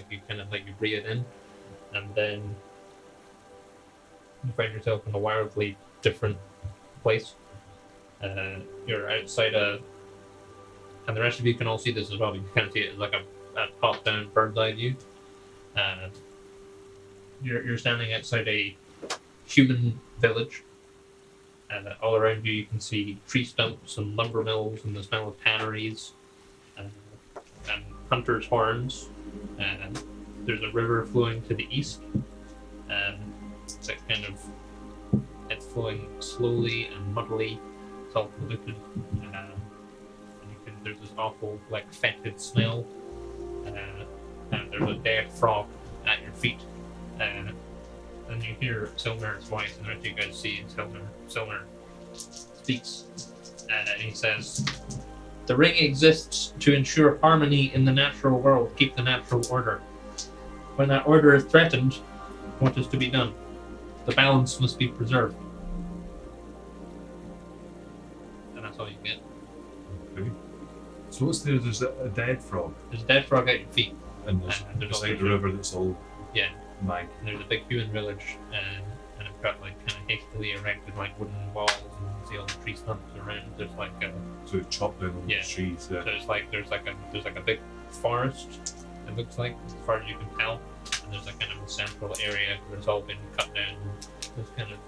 you breathe it in, and then you find yourself in a wildly different place. You're outside and the rest of you can all see this as well. You can kind of see it as like a top-down bird's eye view. You're standing outside a human village, and all around you you can see tree stumps and lumber mills and the smell of tanneries and hunters' horns. There's a river flowing to the east that kind of flowing slowly and muddily. It's all polluted. And there's this awful, like, fetid smell. And there's a dead frog at your feet. And you hear Silmer's voice, and as you guys see, Silmer speaks. And he says, "The ring exists to ensure harmony in the natural world, keep the natural order. When that order is threatened, what is to be done? The balance must be preserved." And that's all you get. Okay. So what's there? There's a dead frog. There's a dead frog at your feet. And there's beside the river that's all Yeah. mag. And there's a big human village, and it's got like kind of hastily erected like wooden walls, and you can see all the tree stumps around. There's like So it's chopped down on the trees. so there's like a big forest. It looks like, as far as you can tell, and there's like kind of a central area where it's all been cut down. There's kind of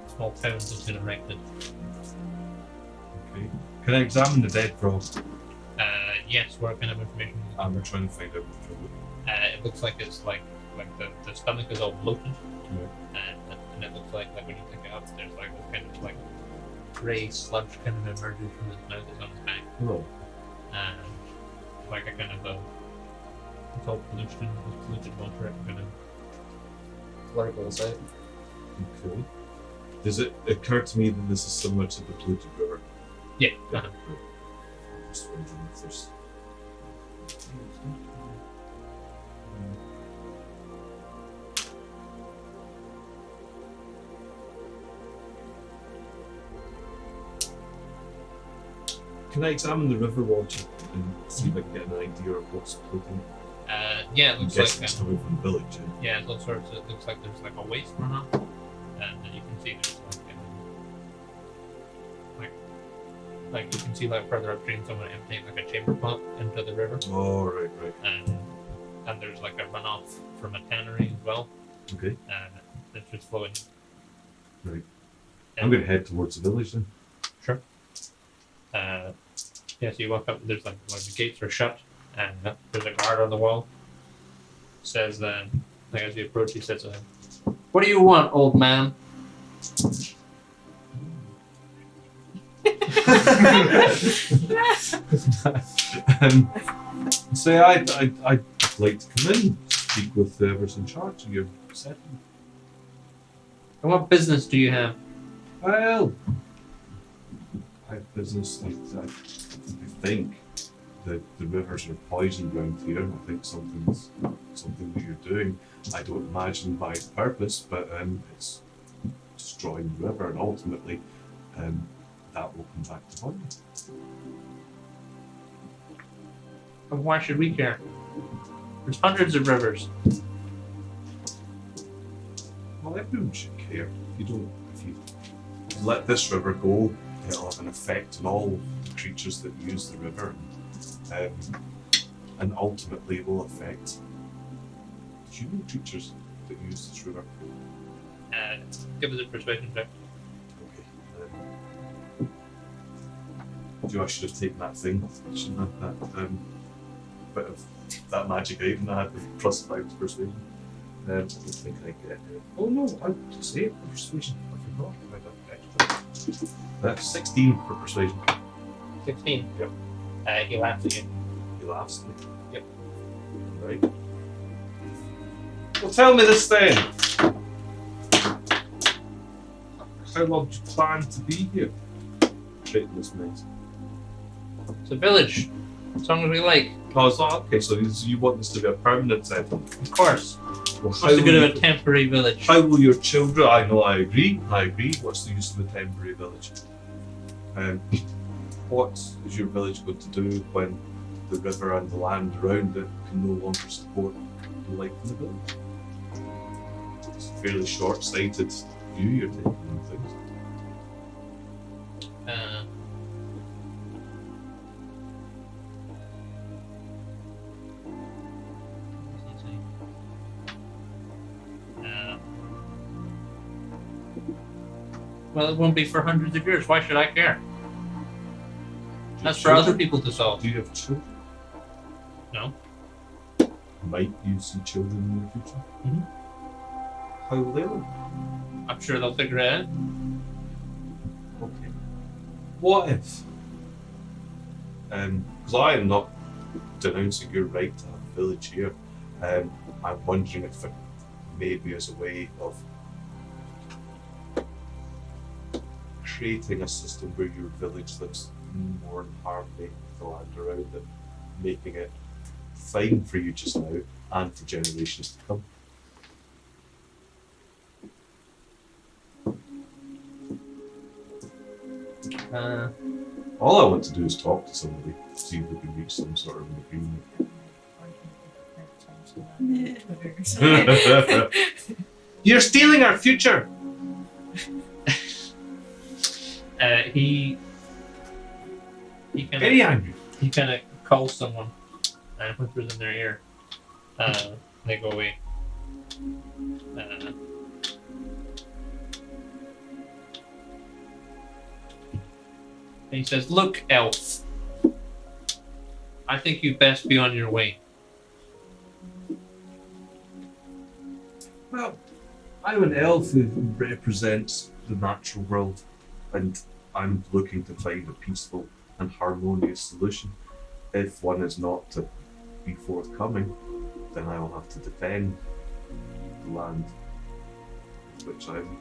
small towns that's been erected. Okay. Can I examine the dead frog? Yes, what kind of information? I'm trying to find out. It looks like it's like the stomach is all bloated. Yeah. And it looks like when you pick it up, there's like this kind of like grey sludge kind of emerges from his mouth, is on his back. Oh. Like a kind of it's all pollution, polluted water, it kind of flurbles out. Okay. Does it occur to me that this is similar to the polluted river? Yeah. Just wondering if there's. Can I examine the river water and see if I can get an idea of what's polluting? Yeah, it looks like it's coming from the village. yeah, it looks like there's like a waste runoff, and then you can see there's like you can see like further upstream someone emptying like a chamber pot into the river. Oh, right. And there's like a runoff from a tannery as well. Okay. That's just flowing. Right. I'm going to head towards the village then. Sure. So you walk up. There's like the gates are shut, and there's a guard on the wall. Says like as you approach, he says, "What do you want, old man?" Say I'd like to come in, speak with whoever's in charge of your settlement. And what business do you have? Well, I have business. I think that the rivers are poisoned around here. I think something that you're doing. I don't imagine by purpose, but it's destroying the river, and ultimately, that will come back to haunt you. And why should we care? There's hundreds of rivers. Well, everyone should care. If you let this river go, it'll have an effect on all creatures that use the river, and ultimately will affect human creatures that use this river. Give us a persuasion check. I should have taken that thing. I shouldn't have that bit of that magic item I had with +5 persuasion. I don't think I get it. Oh no, I say it for persuasion. I forgot about that extra. That's 16 for persuasion. 16? Yep. He laughs at you. He laughs at me. Yep. Right. Well, tell me this then. How long do you plan to be here? Straight this maze. It's a village. As long as we like. Oh, it's not okay. So you want this to be a permanent settlement? Of course. Well, What's the good of a temporary village? How will your children? I know. I agree. What's the use of a temporary village? What is your village going to do when the river and the land around it can no longer support the life in the village? It's a fairly short-sighted view you're taking on things. Well, it won't be for hundreds of years. Why should I care? That's for other people to solve. Do you have children? No. Might you see children in the future? Mm-hmm. How will they live? I'm sure they'll figure it out. Okay. What if? Because I am not denouncing your right to have a village here. I'm wondering if it maybe as a way of creating a system where your village lives more in harmony with the land around it, making it fine for you just now and for generations to come. All I want to do is talk to somebody, see if we can reach some sort of agreement. You're stealing our future! He Very angry. He kind of calls someone and whispers in their ear. They go away. And he says, "Look, elf. I think you'd best be on your way." Well, I'm an elf who represents the natural world, and I'm looking to find a peaceful and harmonious solution. If one is not to be forthcoming, then I will have to defend the land, which I'm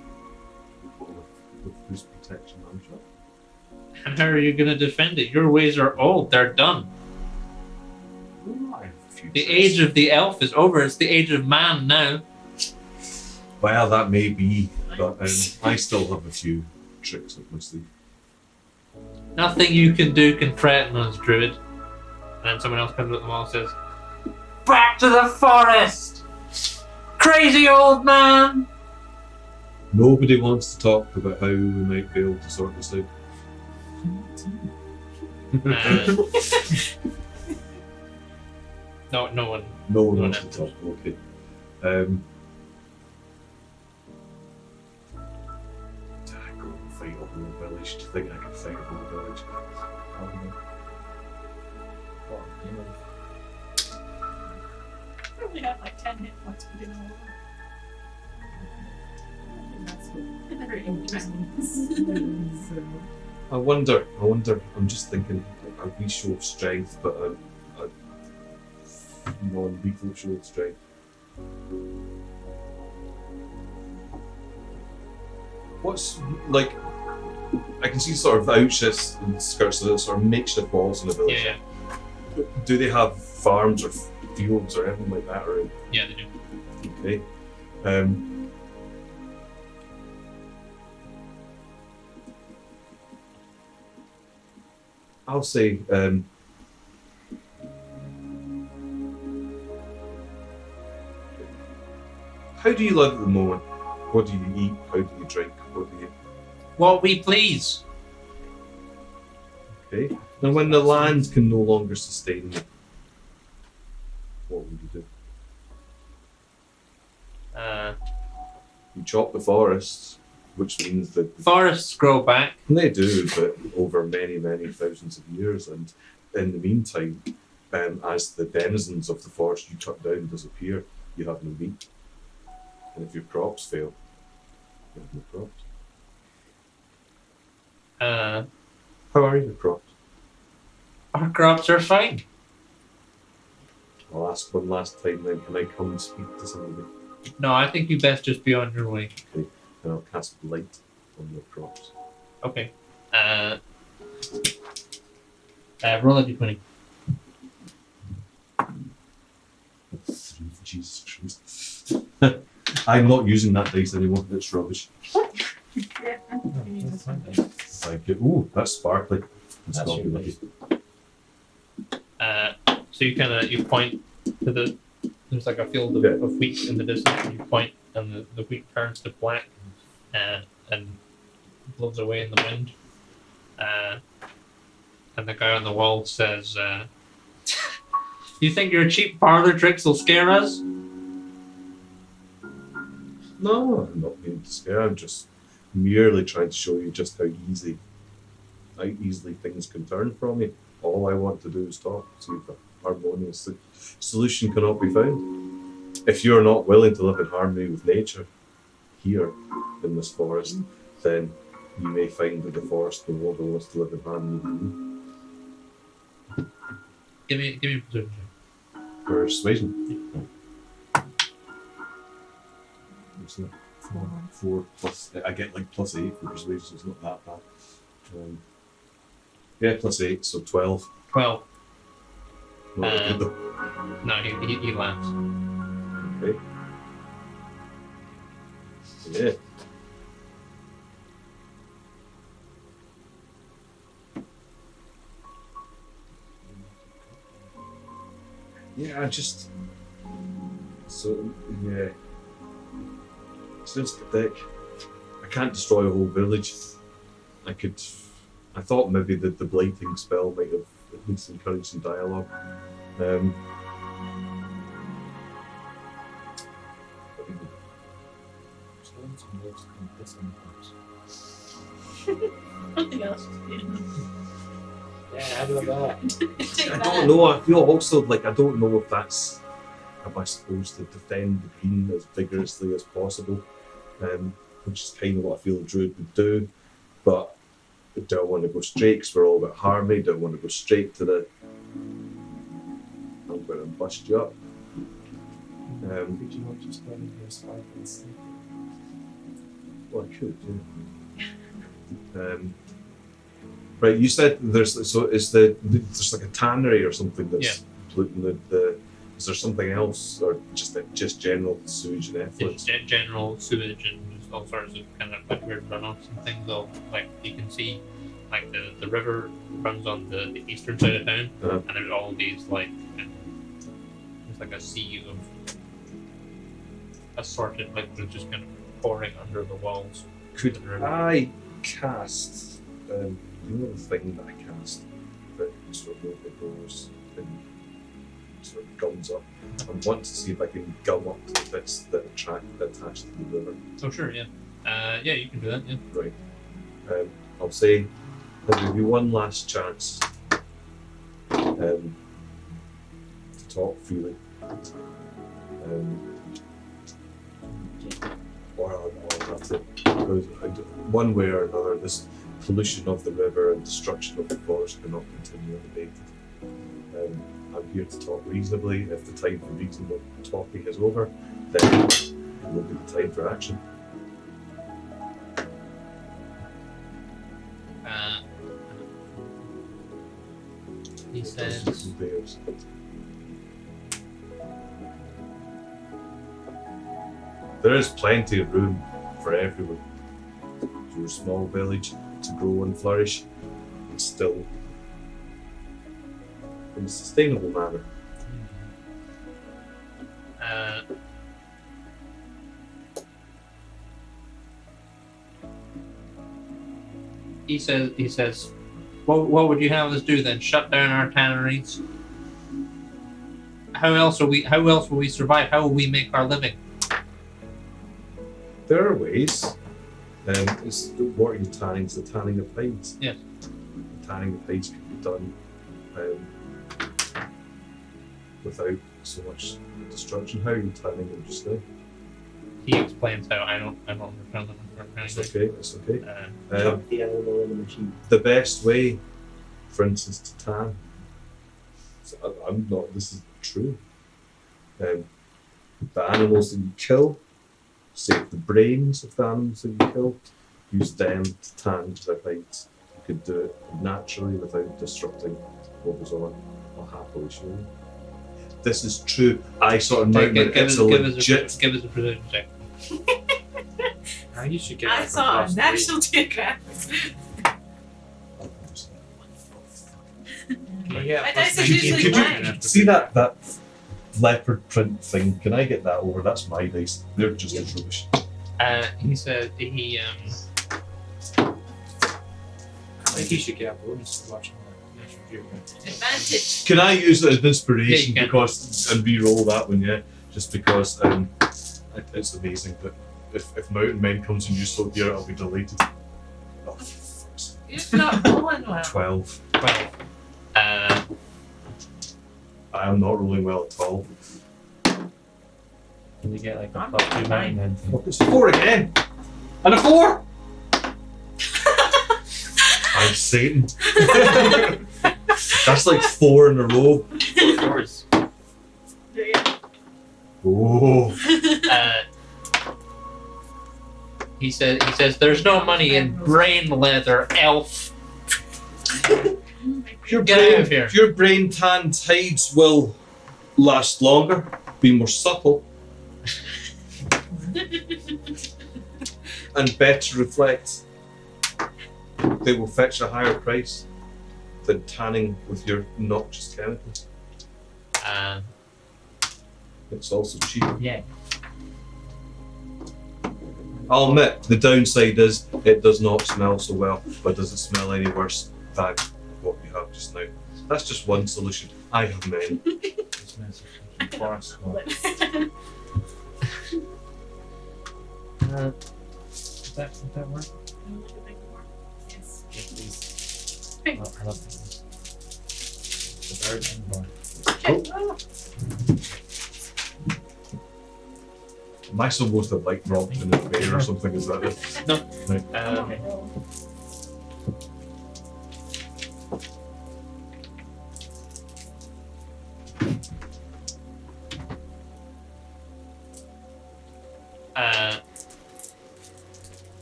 with whose protection I'm sure. And how are you going to defend it? Your ways are old. They're done. Well, I have a few The tricks. age of the elf is over. It's the age of man now. Well, that may be, but I still have a few tricks up my sleeve. Nothing you can do can threaten us, druid. And then someone else comes up the wall and says, "Back to the forest! Crazy old man!" Nobody wants to talk about how we might be able to sort this out. No one. No one No wants one to talk. Okay. I go and fight a whole village. Do you think I can fight a whole village? Probably have like 10 hit points for doing all of I wonder. I'm just thinking a wee show of strength, but a non-lethal show of strength. What's like? I can see sort of ouches and skirts of sort of makeshift walls in the village. Yeah. Do they have farms or fields or anything like that around? Yeah, they do. Okay. I'll say how do you live at the moment? What do you eat? How do you drink? What do you... What we please. Okay. Now when the land can no longer sustain you, what would you do? You chop the forests, which means that Forests grow back. they do, but over many, many thousands of years. And in the meantime, as the denizens of the forest you cut down disappear, you have no meat. And if your crops fail, you have no crops. How are your crops? Our crops are fine. I'll ask one last time then, can I come and speak to somebody? No, I think you best just be on your way. Okay, and I'll cast light on your crops. Okay. Roll a d20. Jesus Christ. I'm not using that dice anymore, it's rubbish. Like, ooh, that's sparkly. It's That's got to be your lucky. So you point to there's like a field of wheat in the distance, and you point, and the wheat turns to black and blows away in the wind. And the guy on the wall says, "You think your cheap parlor tricks will scare us?" No, I'm not being scared. I'm just merely trying to show you just how easily things can turn from me. All I want to do is talk, see if a harmonious solution cannot be found. If you're not willing to live in harmony with nature, here in this forest, then you may find that the forest no longer wants to live in harmony with you. Give me a persuasion check. Persuasion. What's that? 4 plus. I get like +8 for persuasion, so it's not that bad. Yeah, +8, so 12. 12. Not as good though. No, he laughs. Okay. Yeah. Yeah, I just. So, yeah. Since the deck, I can't destroy a whole village. I thought maybe the blighting spell might have at least encouraged some dialogue. Nothing else. Yeah, how do I Take I that. don't know. I feel also like I don't know if that's. Am I supposed to defend the green as vigorously as possible? Which is kind of what I feel a druid would do. But do I want to go straight because we're all about harmony? Do I want to go straight to the I'm going to bust you up? Could you not just go into your spike and sleep? Well, I could, yeah. Right, you said there's there's like a tannery or something that's polluting the. Is there something else, or just general sewage and effluent? It's general sewage and just all sorts of kind of like weird runoffs and things. All like you can see, like the river runs on the eastern side of town, and there's all these like there's like a sea of assorted liquid just kind of pouring under the walls. Could of the river. I cast? You know the thing that I cast that sort of goes and sort of gums up. I want to see if I can gum up to the bits that attach to the river. Oh sure, yeah, yeah, you can do that. Yeah. Right. I'll say I'll give you one last chance to talk freely. Or I'll have to, because one way or another, this pollution of the river and destruction of the forest cannot continue unabated. I'm here to talk reasonably. If the time for reasonable talking is over, then it will be the time for action. He says, there is plenty of room for everyone. Your small village to grow and flourish, and still in a sustainable manner. He says, what would you have us do then? Shut down our tanneries? How else will we survive? How will we make our living? There are ways. What are you tanning? It's the tanning of hides. Yes. The tanning of hides can be done without so much destruction. How are you tanning them just now? He explains how I don't understand them. It's okay. It's okay. Chuck the animal in the machine. The best way, for instance, to tan. So I'm not. This is true. The animals that you kill, save the brains of the animals that you kill, use them to tan their hides. You could do it naturally without disrupting what was on. I'll happily show you. This is true. I sort of might it's a legit. Give us a precision check. You should get I that saw a from National Geographic. Yeah, My plus dice are 19. usually Could mine. you see that leopard print thing? Can I get that over? That's my dice. They're just as rubbish. He said I think you should get a bonus for watching that National Geographic. Advantage. Can I use it as inspiration Yeah, you can. because and re-roll that one? Yeah, just because it's amazing that if Mountain Men comes in Utopia, I'll be delighted. Oh, fuck's You've not rolling well. 12. 12. I am not rolling well at all. And you get like a I'm plus 2 fine. mountain then. Oh, it's 4 again! And a 4! I'm Satan. That's like 4 in a row. Yours. Yeah. Oh. He says there's no money in brain leather, elf. Your brain tanned hides will last longer, be more supple, and better reflect. They will fetch a higher price than tanning with your noxious chemicals. It's also cheaper. Yeah. I'll admit, the downside is it does not smell so well, but does it smell any worse than what we have just now? That's just one solution. I have many. It smells like fucking forest smoke. Would that work? Yes. Yes, please. Oh, I love things. The bird and the boy. Am I supposed to like dropped in a bear or something? Is that it? No. Right.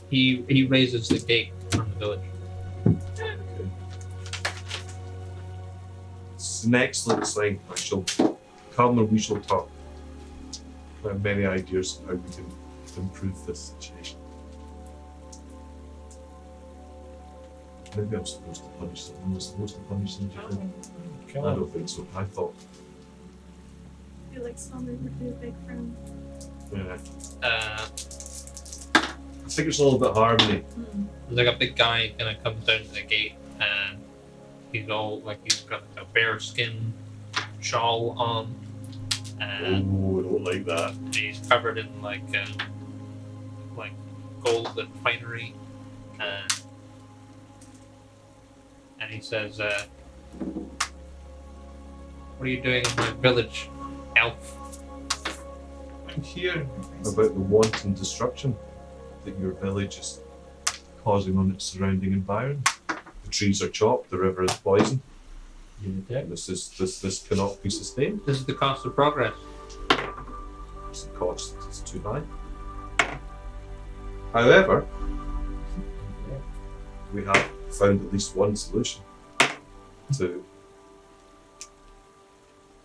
He raises the gate from the village. Okay. It's an excellent sign. I shall come and we shall talk. I have many ideas on how we can improve this situation. Maybe I'm supposed to punish them. Am I supposed to punish them? Do you think? I don't think so. I thought. I feel like Summer would be a big friend. Yeah. I think it's all about harmony. There's like a big guy kind of comes down to the gate, and he's all like he's got a bear skin shawl on, and Oh, I don't like that. he's covered in like gold and finery, and he says, "What are you doing in my village, elf?" I'm here about the wanton destruction that your village is causing on its surrounding environment. The trees are chopped, the river is poisoned. This cannot be sustained. This is the cost of progress. The cost is too high. However, we have found at least one solution to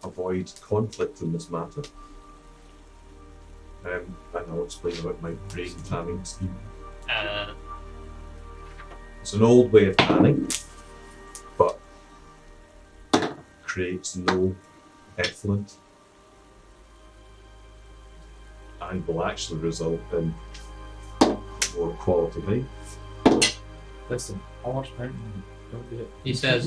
avoid conflict in this matter. And I'll explain about my brain tanning scheme. It's an old way of tanning, but creates no effluent and will actually result in more quality life. Listen, Horse Mountain, don't do it. He says,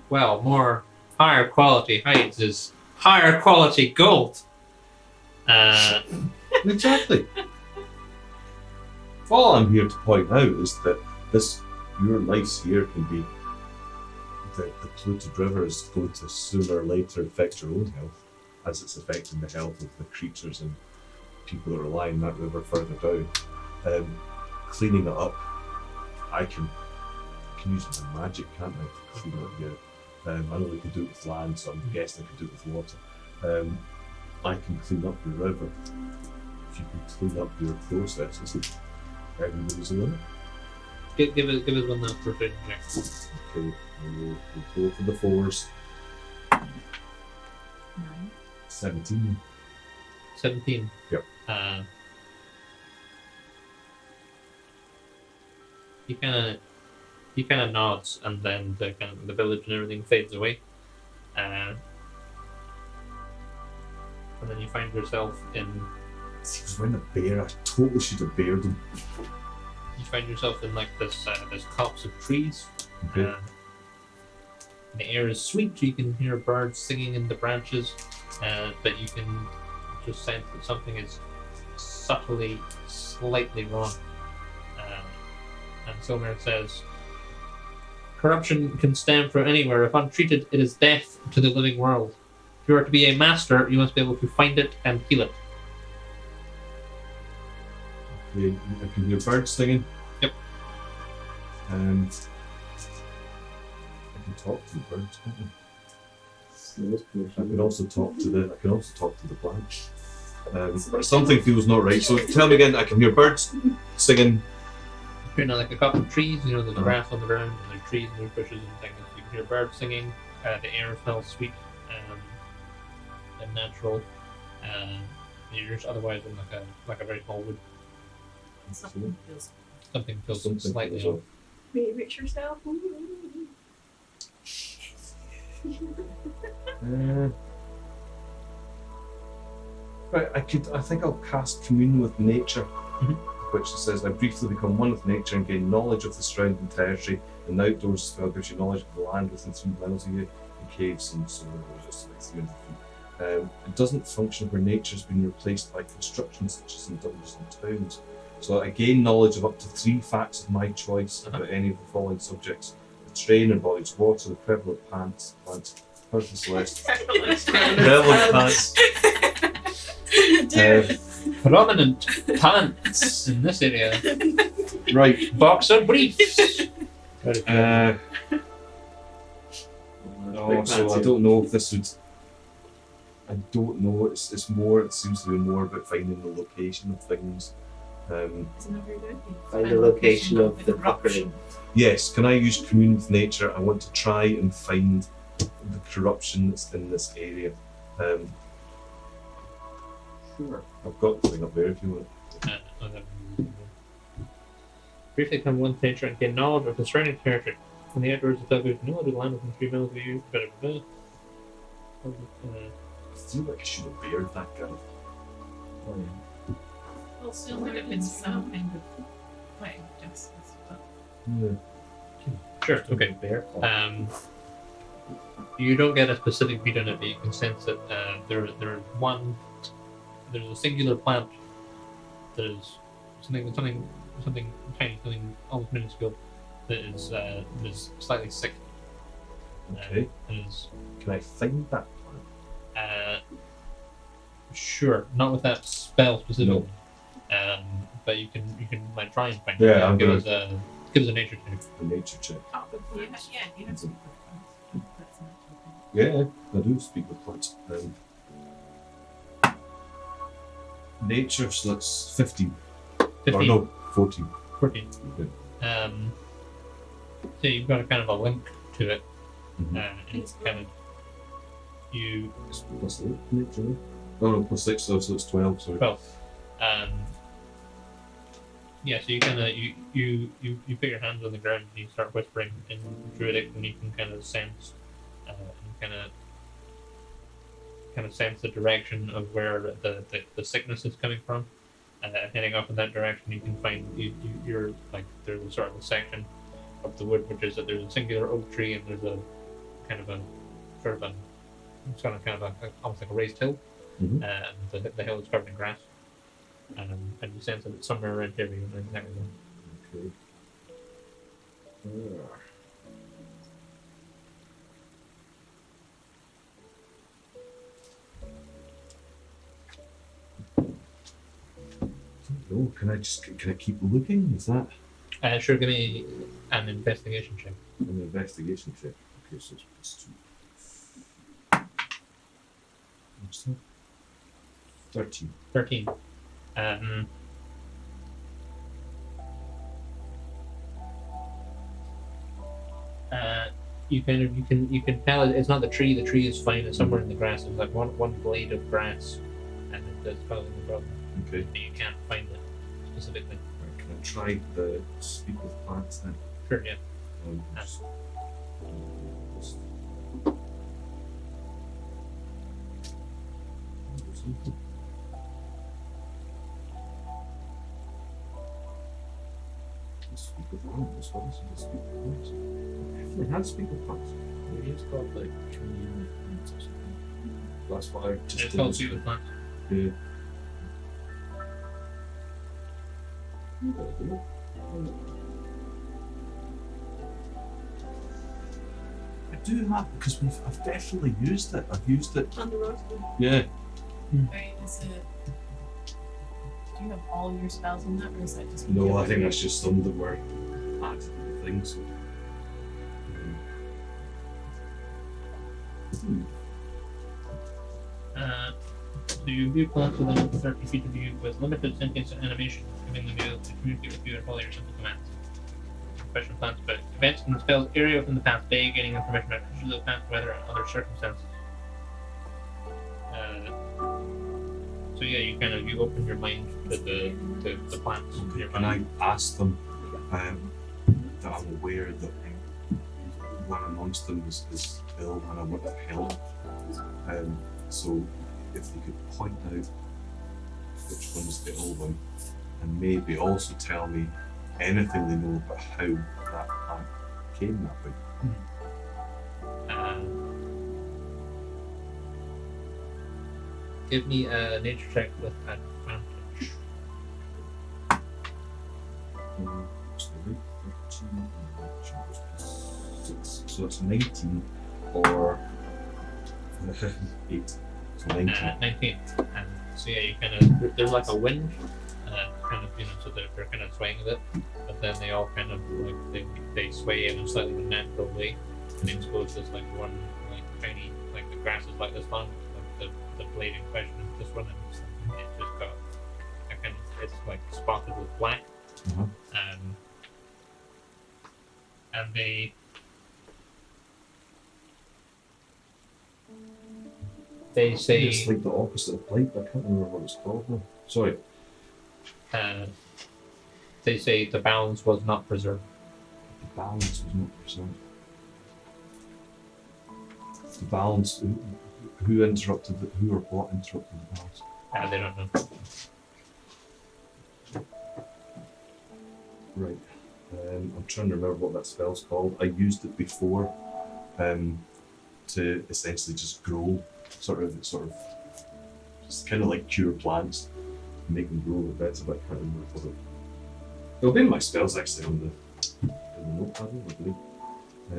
"Well, more higher quality hides is higher quality gold." Exactly. All I'm here to point out is that your lice here can be the polluted river is going to sooner or later affect your own health, as it's affecting the health of the creatures and people that rely on that river further down. Cleaning it up, I can use my magic, can't I, to clean it up here. I know we can do it with land, so I'm guessing I can do it with water. I can clean up your river. If you can clean up your processes, everybody's a winner. Give us one that persuasion check. Okay, we'll go for the 4s. 17. 17. Yep. He kind of nods, and then the village and everything fades away. And then you find yourself in. He was wearing a bear. I totally should have bared him. You find yourself in like this copse of trees. Okay. The air is sweet. You can hear birds singing in the branches, but you can just sense that something is subtly, slightly wrong. And Silmer says, "Corruption can stem from anywhere. If untreated, it is death to the living world. If you are to be a master, you must be able to find it and heal it." I can hear birds singing. Yep. I can talk to the birds, can't I? I can also talk to the plants. But something feels not right. So tell me again. I can hear birds singing. You know, like a couple of trees. You know, there's grass on the ground, and there's trees and there's bushes and things. You can hear birds singing. The air smells sweet and natural. You're just otherwise in like a very small wood. Something feels Something feels slightly feels off. Rich yourself. Right, I think I'll cast Commune with Nature, which says I briefly become one with nature and gain knowledge of the surrounding territory. And the outdoors spell gives you knowledge of the land within 3 miles of you, and caves and so on, just like 300 feet. It doesn't function where nature's been replaced by construction such as in villages and towns. So I gain knowledge of up to 3 facts of my choice about any of the following subjects: the terrain and bodies of water, the prevalent plants, Earth Celeste, prevalent plants. Prominent plants in this area. Right. Boxer briefs. So I don't know if this would. I don't know. It's more. It seems to be more about finding the location of things. It's not very good. Find the location of the property. Yes. Can I use Commune with Nature? I want to try and find the corruption that's in this area. Sure. I've got the thing up there if you want. Briefly come one nature and gain knowledge of the surrounding territory. In the outdoors of Douglas, no other land within 3 miles of you. I feel like I should have bared that guy. Oh, yeah. Well, still, if it's some kind of way, just Yeah. Sure. Okay. Bear claw. You don't get a specific beat on it, but you can sense that there's a singular plant. There's something tiny, something almost minuscule that is slightly sick. Okay. And is Can I find that plant? sure, not with that spell specifically. No. But you can like try and find Yeah, it. I'm give gonna- us a nature check. A nature check. you have to be That's not okay. Yeah, I do speak with plants. Nature, so that's 15. 15. Or no, 14. 14. Okay. So you've got a kind of a link to it. Mhm. And it's kind of you It's plus 8, nature. Oh no, plus 6, so it's 12, sorry. well. Yeah, so you kind of you put your hands on the ground and you start whispering in Druidic, and you can kind of sense and kind of sense the direction of where the sickness is coming from. Heading off in that direction, you can find you're like there's a sort of a section of the wood, which is that there's a singular oak tree and there's a kind of a sort of a it's kind of almost like a raised hill, Mhm. and the hill is covered in grass. And you sense that it's somewhere around here. You know exactly where. Okay. Oh, can I keep looking? Is that Sure, give me an investigation check. an investigation check? Okay, so it's plus 2. What's that? 13. 13. You can tell it's not the tree. The tree is fine. It's somewhere in the grass. There's like one blade of grass, and it's causing the problem. Okay. But you can't find it specifically. Right, can I try the speak with plants then? Sure, yeah. Just- Speak with plants. What is it? Speak with plants. I definitely had speak with plants. Maybe it's called like communion with plants or something. That's what I just It's did. called Sea with Plants. Yeah. I do have because I've definitely used it. I've used it. On the road. Yeah. Right, is it? Do you have all your spells on that, or is that just? No, I think that's just some that were added to the things. So you view plants within 30 feet of you with limited sentience and animation, giving them the ability to communicate with you and follow your simple commands. Special plants, but events in the spell's area within the past day, gaining information about usually the plant, weather, and other circumstances. So yeah, you open your mind to the plants. in your And I mind. asked them that I'm aware that one amongst them is ill and I want help. So if they could point out which one's the ill one, and maybe also tell me anything they know about how that plant came that way. Give me a nature check with advantage. So right, 13, 6, so it's 19 or 8. So 19. 19. So yeah, you there's like a wind, so they're kind of swaying a bit, but then they all kind of like they sway in a slightly unnatural way, and then suppose there's like one like tiny, like the grass is like this long, like the blade in question is this one, and it's just got it's like spotted with black, and they say It's like the opposite of blight, but I can't remember what it's called now. Sorry. they say the balance was not preserved. The balance was not preserved. The balance, who interrupted who or what interrupted the balance? They don't know. Right. I'm trying to remember what that spell's called. I used it before to essentially just grow, sort of, just kind of like cure plants, make them grow a bit better, but I can't remember what it. It'll be in my spells actually on the notepad, I believe. I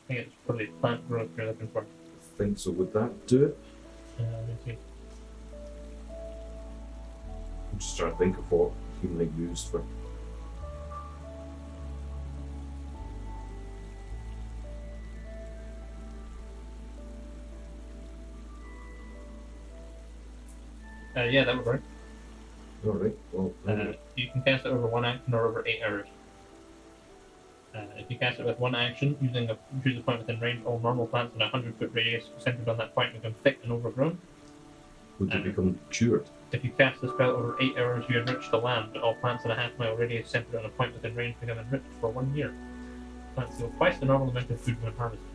think it's probably plant growth you're looking for. I think so. Would that do it? Let's see. I'm just trying to think of what healing used for. Yeah, that would work. Alright, well. You can cast it over one action or over 8 hours. If you cast it with one action, choose a point within range, all normal plants in a 100-foot radius centered on that point become thick and overgrown. Would they become cured? If you cast the spell over 8 hours, you enrich the land, but all plants in a half-mile radius centered on a point within range become enriched for 1 year. Plants yield twice the normal amount of food when harvested.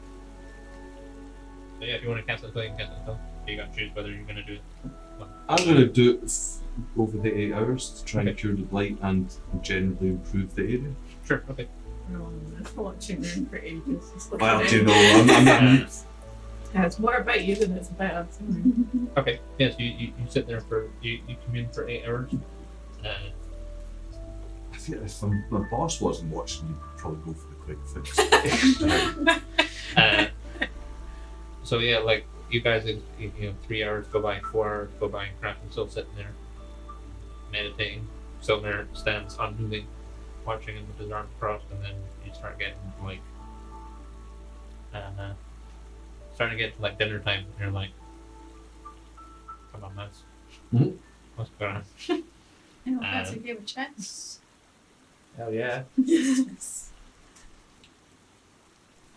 So yeah, if you want to cast the spell, you can cast the spell. You got to choose whether you're going to do it. I'm going to do it over the 8 hours to try and cure the blight and generally improve the area. Sure, okay. I've watching Rinn for ages. Just looking Well, at do you it. know, I'm Yeah, it's more about you than it's about us. Okay, yes, you sit there you commune for 8 hours. I feel if my boss wasn't watching, you'd probably go for the quick fix. So yeah, like you guys, 3 hours go by, 4 hours go by, and Kraken's still sitting there, meditating, still there, stands unmoving, watching him with his arms crossed, and then you start getting like, starting to get to like dinner time, and you're like, come on, Mads, what's going on? I don't fancy give a chance. Hell yeah.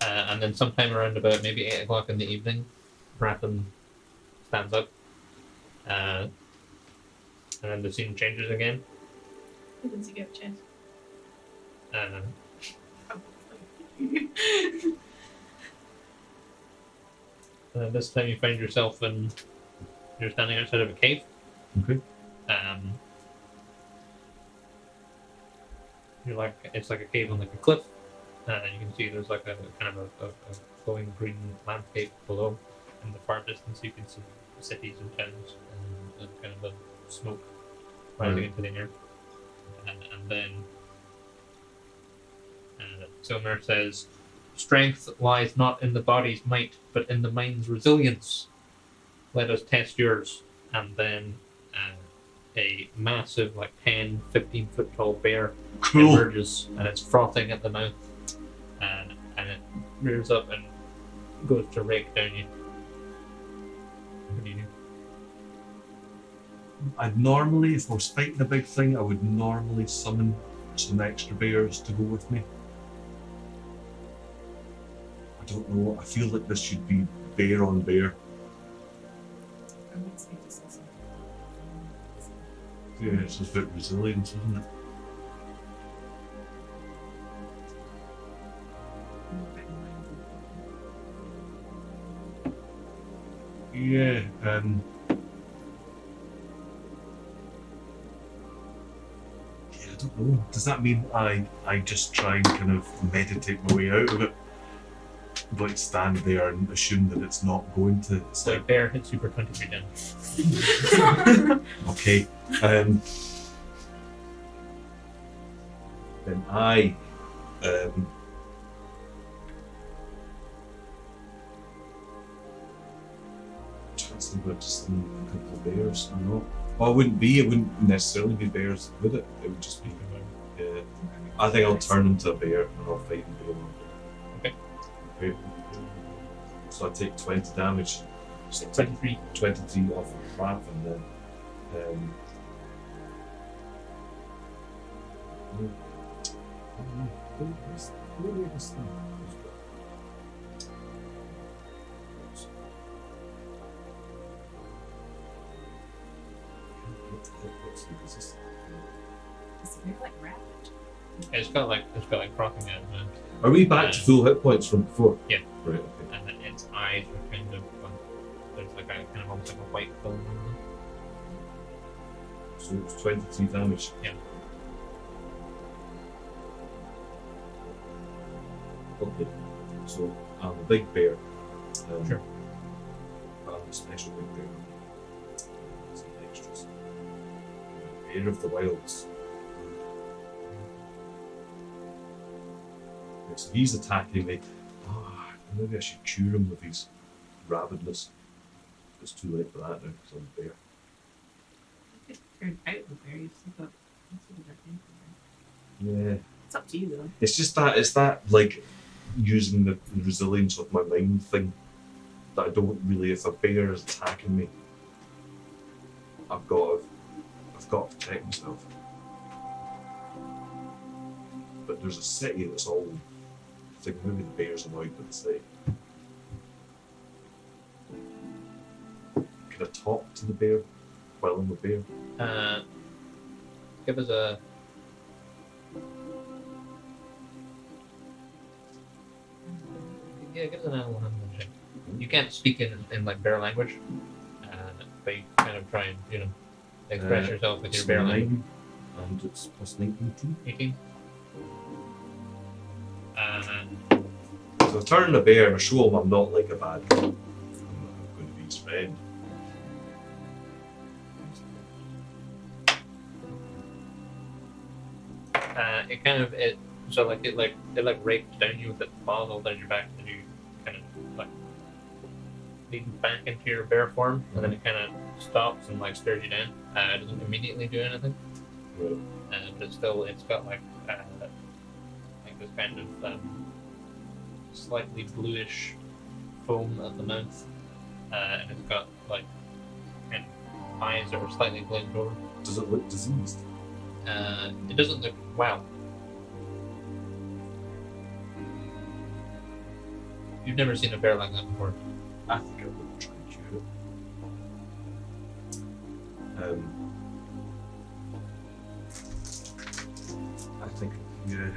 And then sometime around about maybe 8 o'clock in the evening, Brathen stands up, and then the scene changes again. Who does he give a chance? This time you find yourself you're standing outside of a cave. Okay. It's like a cave on like a cliff. You can see there's like a kind of a glowing green landscape below. In the far distance you can see cities and towns and kind of the smoke rising into the air. And then Silmer says, "Strength lies not in the body's might, but in the mind's resilience. Let us test yours." And then a massive, like 10, 15 foot tall bear emerges, and it's frothing at the mouth, and it rears up and goes to rake down you. What do you do? I'd normally, if I was fighting a big thing, I would normally summon some extra bears to go with me. I don't know, I feel like this should be bear on bear. I would say just listen. Yeah, it's just about resilience, isn't it? Yeah, yeah, I don't know. Does that mean I just try and kind of meditate my way out of it? Like stand there and assume that it's not going to. It's So like, bear hits you for 23 damage. okay. Then I trying to just a couple of bears, I don't know. Well, it wouldn't necessarily be bears, would it? It would just be I think I'll turn into a bear and I'll fight in bear. Okay. So I take 20 damage. So 23 off the trap, and then Is it like rapid? It's got like frothing at the mouth. Are we back to full hit points from before? Yeah. Right, okay. And then its eyes are kind of there's like a kind of almost like a white film on them. So it's 23 damage. Yeah. Okay. So I'm a big bear. Sure. I'm a special big bear. Some extras. Bear of the Wilds. Okay, so he's attacking me. Maybe I should cure him of his rabidness. It's too late for that now because I'm a bear. You could turn out the bear, you just look up. Yeah. It's up to you though. It's just that, it's that like using the resilience of my mind thing that I don't really, if a bear is attacking me, I've got to protect myself. But there's a city that's all, I think maybe the bear's annoyed with the city. Can I talk to the bear while I'm a bear? Give us a give us an animal handling check. You can't speak in like bear language, but you kind of try and express yourself with your bear language. And it's plus 19. 18. So I turn the bear and I show him I'm not like a bad guy. I'm going to be his friend. It raped down you with its paws all down your back, and you kind of like lead back into your bear form, and then it kind of stops and like stares you down. It doesn't immediately do anything, Right. but it's got like this kind of slightly bluish foam at the mouth, and it's got like kind of eyes that are slightly glazed over. Does it look diseased? It doesn't look well. You've never seen a bear like that before. I think I would try and cure it. I think, yeah,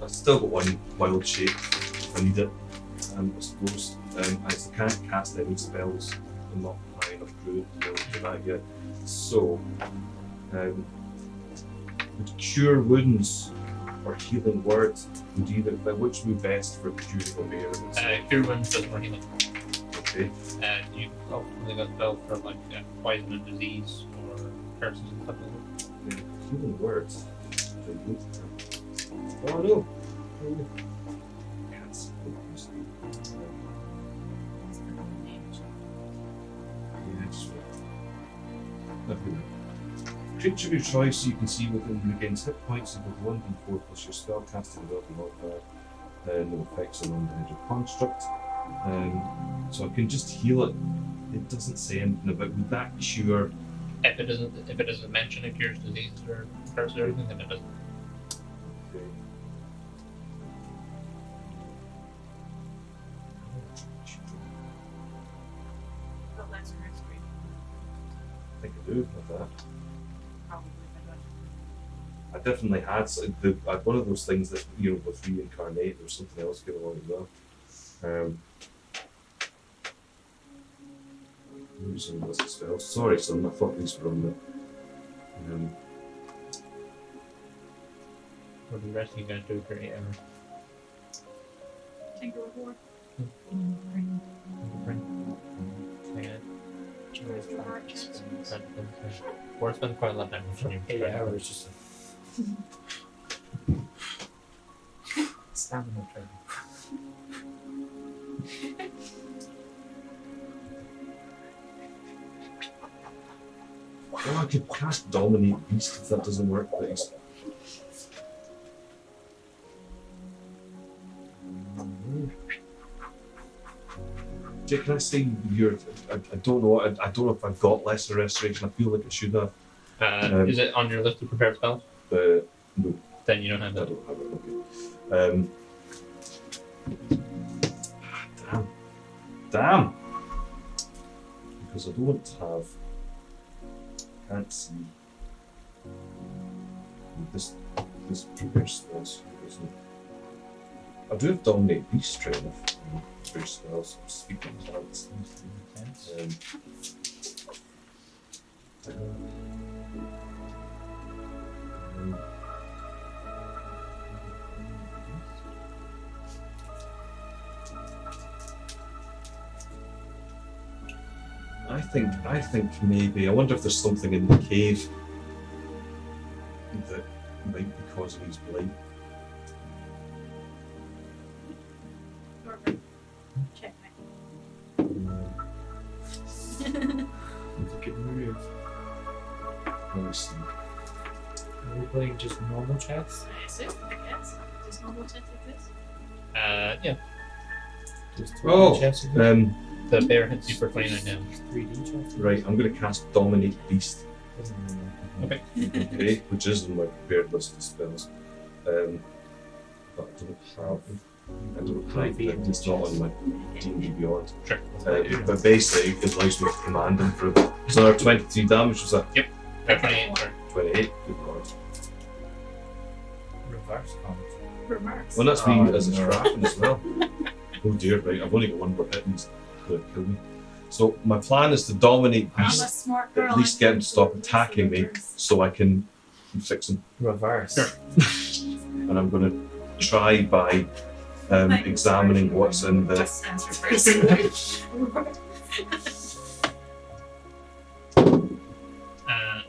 I've still got one wild shape if I need it, I suppose. I can't cast any spells. I'm not high enough druid to be able to do that yet. So, would cure wounds or healing words, would either, which would be best for curing a bear? Cure wounds does more healing. Okay. You ultimately got spells for like poison and disease or curses and stuff like that. healing words. Oh no! Cats. Creature of your choice you can see within regains hit points equal to 1d4 plus your spell casting ability modifier. No effects on non-magic construct. So I can just heal it. It doesn't say anything about would that cure. If it doesn't mention it cures disease or curse or anything, then it doesn't. Okay. But that's your restoration. I think I do with that. Probably, but I definitely had I had one of those things that with reincarnate. There was something else going on as well. Using this as well. Sorry, son. I thought these were on the. What do the rest of you guys do for 8 hours? Tinker with war. Or spend quite a lot of time on your 8 hours just stamina training. Oh, I could cast Dominate Beast if that doesn't work, please. Jake, can I say I don't know. I don't know if I've got lesser restoration. I feel like I should have. Is it on your list of prepared spells? No, Then you don't have I that. don't have it. Okay. Damn. Because I don't have. Can't see. This prepared spells isn't. I do have Dominate Beast strength in prepared spells. Speaking of plants. I think maybe. I wonder if there's something in the cave that might be causing his blight. Check Good move. Let me see. Are we playing just normal chess? I assume, I guess. Does normal chess exist? Yeah. Just Oh, chess The bear hits you for 29 damage. 3D chess? right. I'm going to cast Dominate Beast. Doesn't really matter. Okay. Okay, which is in my prepared list of spells. But I don't have it. It's not on my D&D Beyond. Sure. But basically, it allows me to command him for. So another 23 damage. Was that 28. Sorry. 28? Good lord. Reverse count. Remarks. Well, that's me Oh, as a no. tracking as well. Oh dear, right. I've only got one more hit and he's going to kill me. So my plan is to dominate I'm a Beast, smart girl. at least get him to stop attacking me so I can fix him. Reverse. Sure. And I'm going to try by examining what's in the. just answer first. I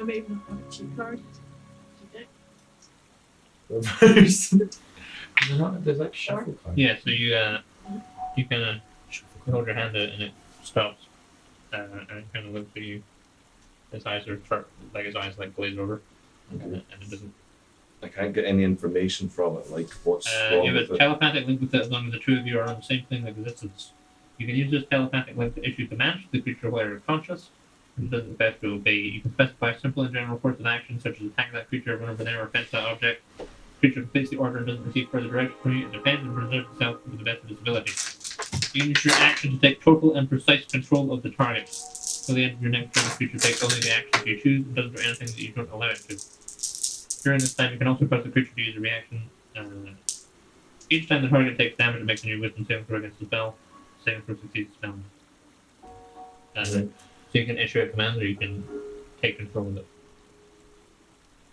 may even have a cheat card. Okay. Reverse. There's like shuffle cards. Yeah, so you kind of hold your hand out and it stops. And it kind of looks at you. His eyes are his eyes glaze over. And it doesn't. I can't get any information from it, like what's wrong You have with a it. telepathic link with it as long as the two of you are on the same plane of existence. You can use this telepathic link to issue commands to the creature while you're conscious. It does its best to obey. You can specify simple and general courses of action, such as attack that creature, run over there, or fence that object. The creature completes the order and doesn't receive further direction from you. It defends and preserves itself to the best of its ability. You can use your action to take total and precise control of the target. Till the end of your next turn, the creature takes only the actions you choose and doesn't do anything that you don't allow it to. During this time, you can also cause the creature to use a reaction. Each time the target takes damage, it makes a new wisdom saving throw against the spell. Saving throw succeeds the spell. So you can issue a command or you can take control of it.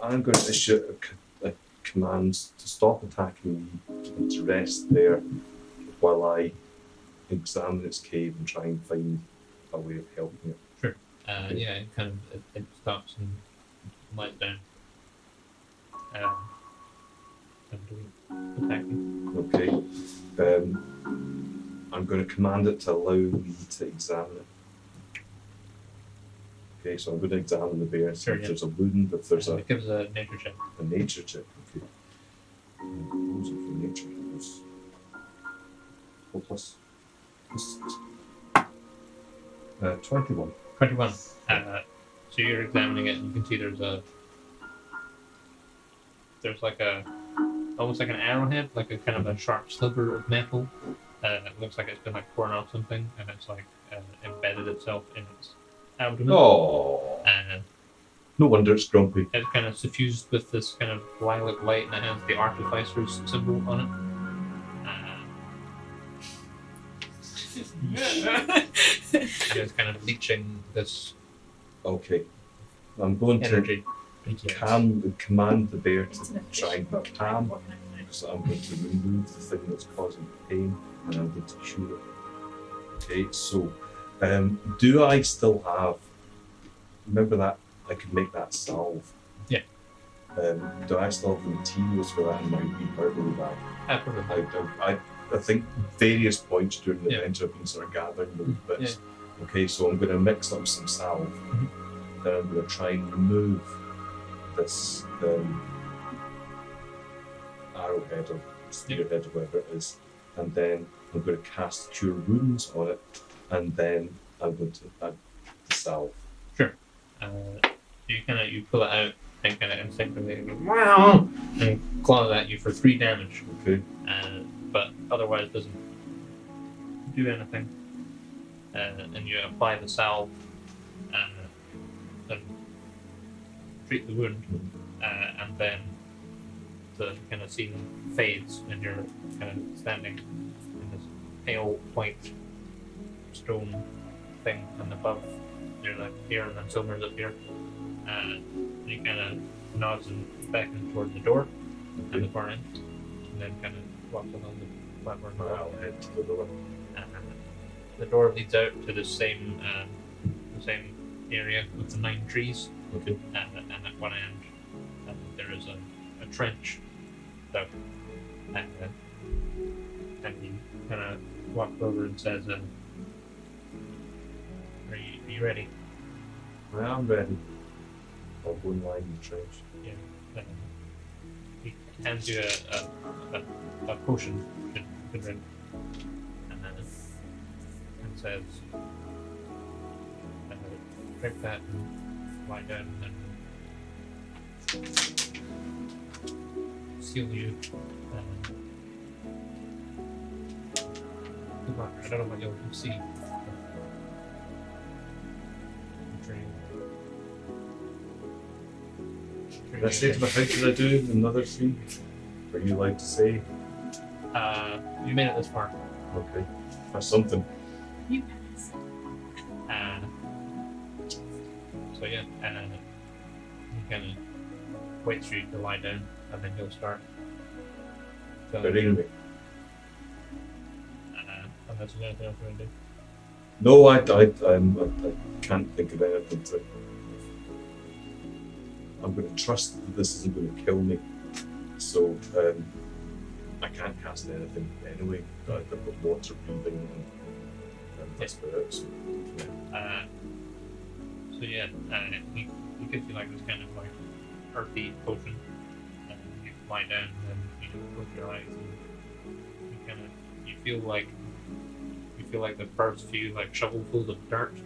I'm going to issue a command to stop attacking me and to rest there while I examine its cave and try and find a way of helping it. Sure. Yeah, it kind of it stops and lies down. attacking. Okay. I'm going to command it to allow me to examine it. Okay, so I'm going to examine the bear. So Sure, if yeah. there's a wound, if there's It gives a nature check. a nature check. Okay. Proposal for nature was hopeless. 21. 21. So you're examining it, and you can see there's like almost like an arrowhead, like a kind of a sharp sliver of metal. It looks like it's been like torn off something, and it's like embedded itself in its abdomen. Oh. No wonder it's grumpy. It's kind of suffused with this kind of lilac light, and it has the artificer's symbol on it. And it's kind of leeching this Okay. I'm going energy. to command the bear to It's an try and be efficient calm. program. So I'm going to remove the thing that's causing pain and I'm going to cure it. Okay, so do I still have, remember that I could make that salve? Yeah. Do I still have the materials for that in my reherbal bag? Absolutely. I think various points during the Yeah. adventure I've been sort of gathering those bits. Okay, so I'm going to mix up some salve. Then I'm going to try and remove this arrowhead or spearhead or whatever it is, and then I'm going to cast Cure Wounds on it, and then I'm going to add the salve. Sure. You pull it out and kind of instinctively go, wow, and claws at you for 3 damage. Okay. But otherwise doesn't do anything. And you apply the salve and treat the wound, and then the kind of scene fades, and you're kind of standing in this pale white stone thing, and above you're like here, and then Silmer's up here. And he kind of nods and beckons towards the door at the far end, and then kind of walks along the platform. I'll head to the door. The door leads out to the same area with the 9 trees, Okay. and at one end there is a trench. So, and he kind of walks over and says, "Are you ready?" I'm ready. I'll go and line the trench. Yeah. He hands you a potion to drink, and says, "Drink that and lie down, and then seal you. Good luck. I don't know what you'll see." Did I say to my how did I do another 3? Or you like to say? You made it this far. Okay. That's something. You pass. So yeah, he kind of waits for you to lie down, and then he'll start. Burying me. Unless there's anything else you want to do. No, I can't think of anything to. I'm going to trust that this isn't going to kill me. So I can't cast anything anyway. I've got water breathing and that's about it. So, he gives you like this kind of like earthy potion, and you lie down and then you close your eyes, and you feel like the first few like shovelfuls of dirt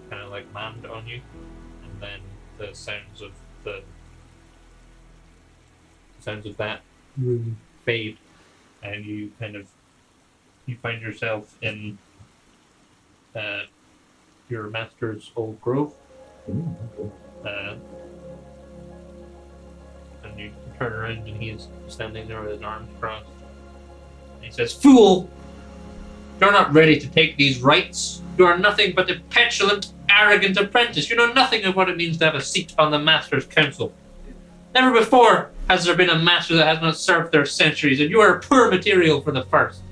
kind of like land on you, and then the sounds of that room fade, and you find yourself in your master's old grove. And you turn around and he is standing there with his arms crossed. And he says, "Fool! You're not ready to take these rites. You are nothing but a petulant, arrogant apprentice. You know nothing of what it means to have a seat on the Master's Council. Never before has there been a master that has not served their centuries, and you are poor material for the first.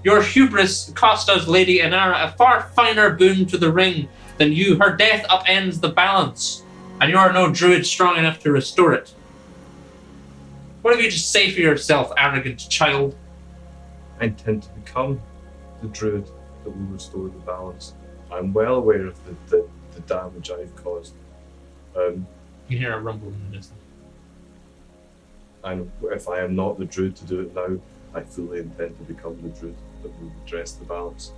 Your hubris cost us Lady Inara a far finer boon to the ring than you. Her death upends the balance. and you are no druid strong enough to restore it. What have you to say for yourself, arrogant child? I intend to become the druid that will restore the balance. I'm well aware of the damage I've caused. You hear a rumble in the distance. And if I am not the druid to do it now, I fully intend to become the druid that will redress the balance.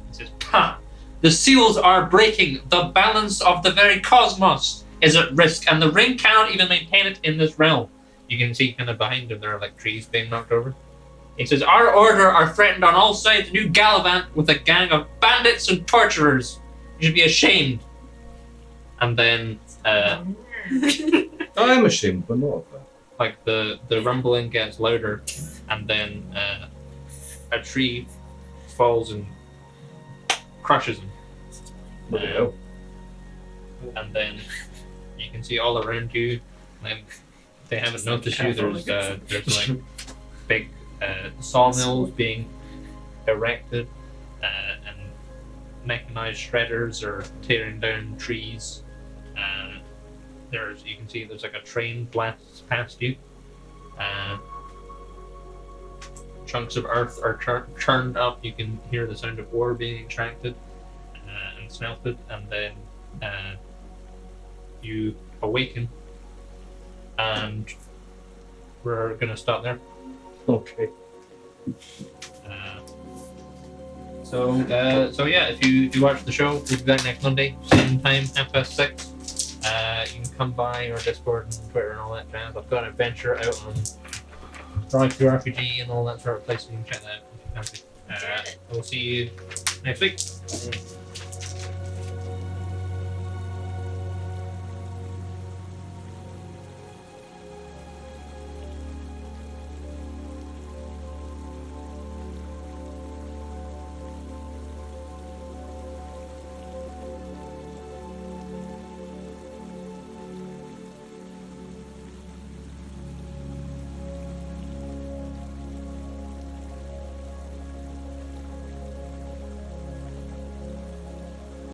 It says, "Ha! The seals are breaking. The balance of the very cosmos is at risk, and the ring cannot even maintain it in this realm." You can see kind of behind him there are like trees being knocked over. He says, "Our order are threatened on all sides. New Gallivant with a gang of bandits and torturers. You should be ashamed." And then, I'm ashamed, but not of that. like the rumbling gets louder, and then a tree falls and crushes him. What the hell? And then you can see all around you, and they haven't noticed you. There's like big sawmills being erected, and mechanized shredders are tearing down trees. You can see there's like a train blasts past you. Chunks of earth are churned up. You can hear the sound of ore being extracted and smelted, and then you awaken, and we're gonna stop there. Okay. So yeah, if you watch the show, we'll be back next Monday, same time, 6:30. You can come by our Discord and Twitter and all that jazz. I've got an adventure out on Rites RPG and all that sort of place, so you can check that out if you fancy. We'll see you next week.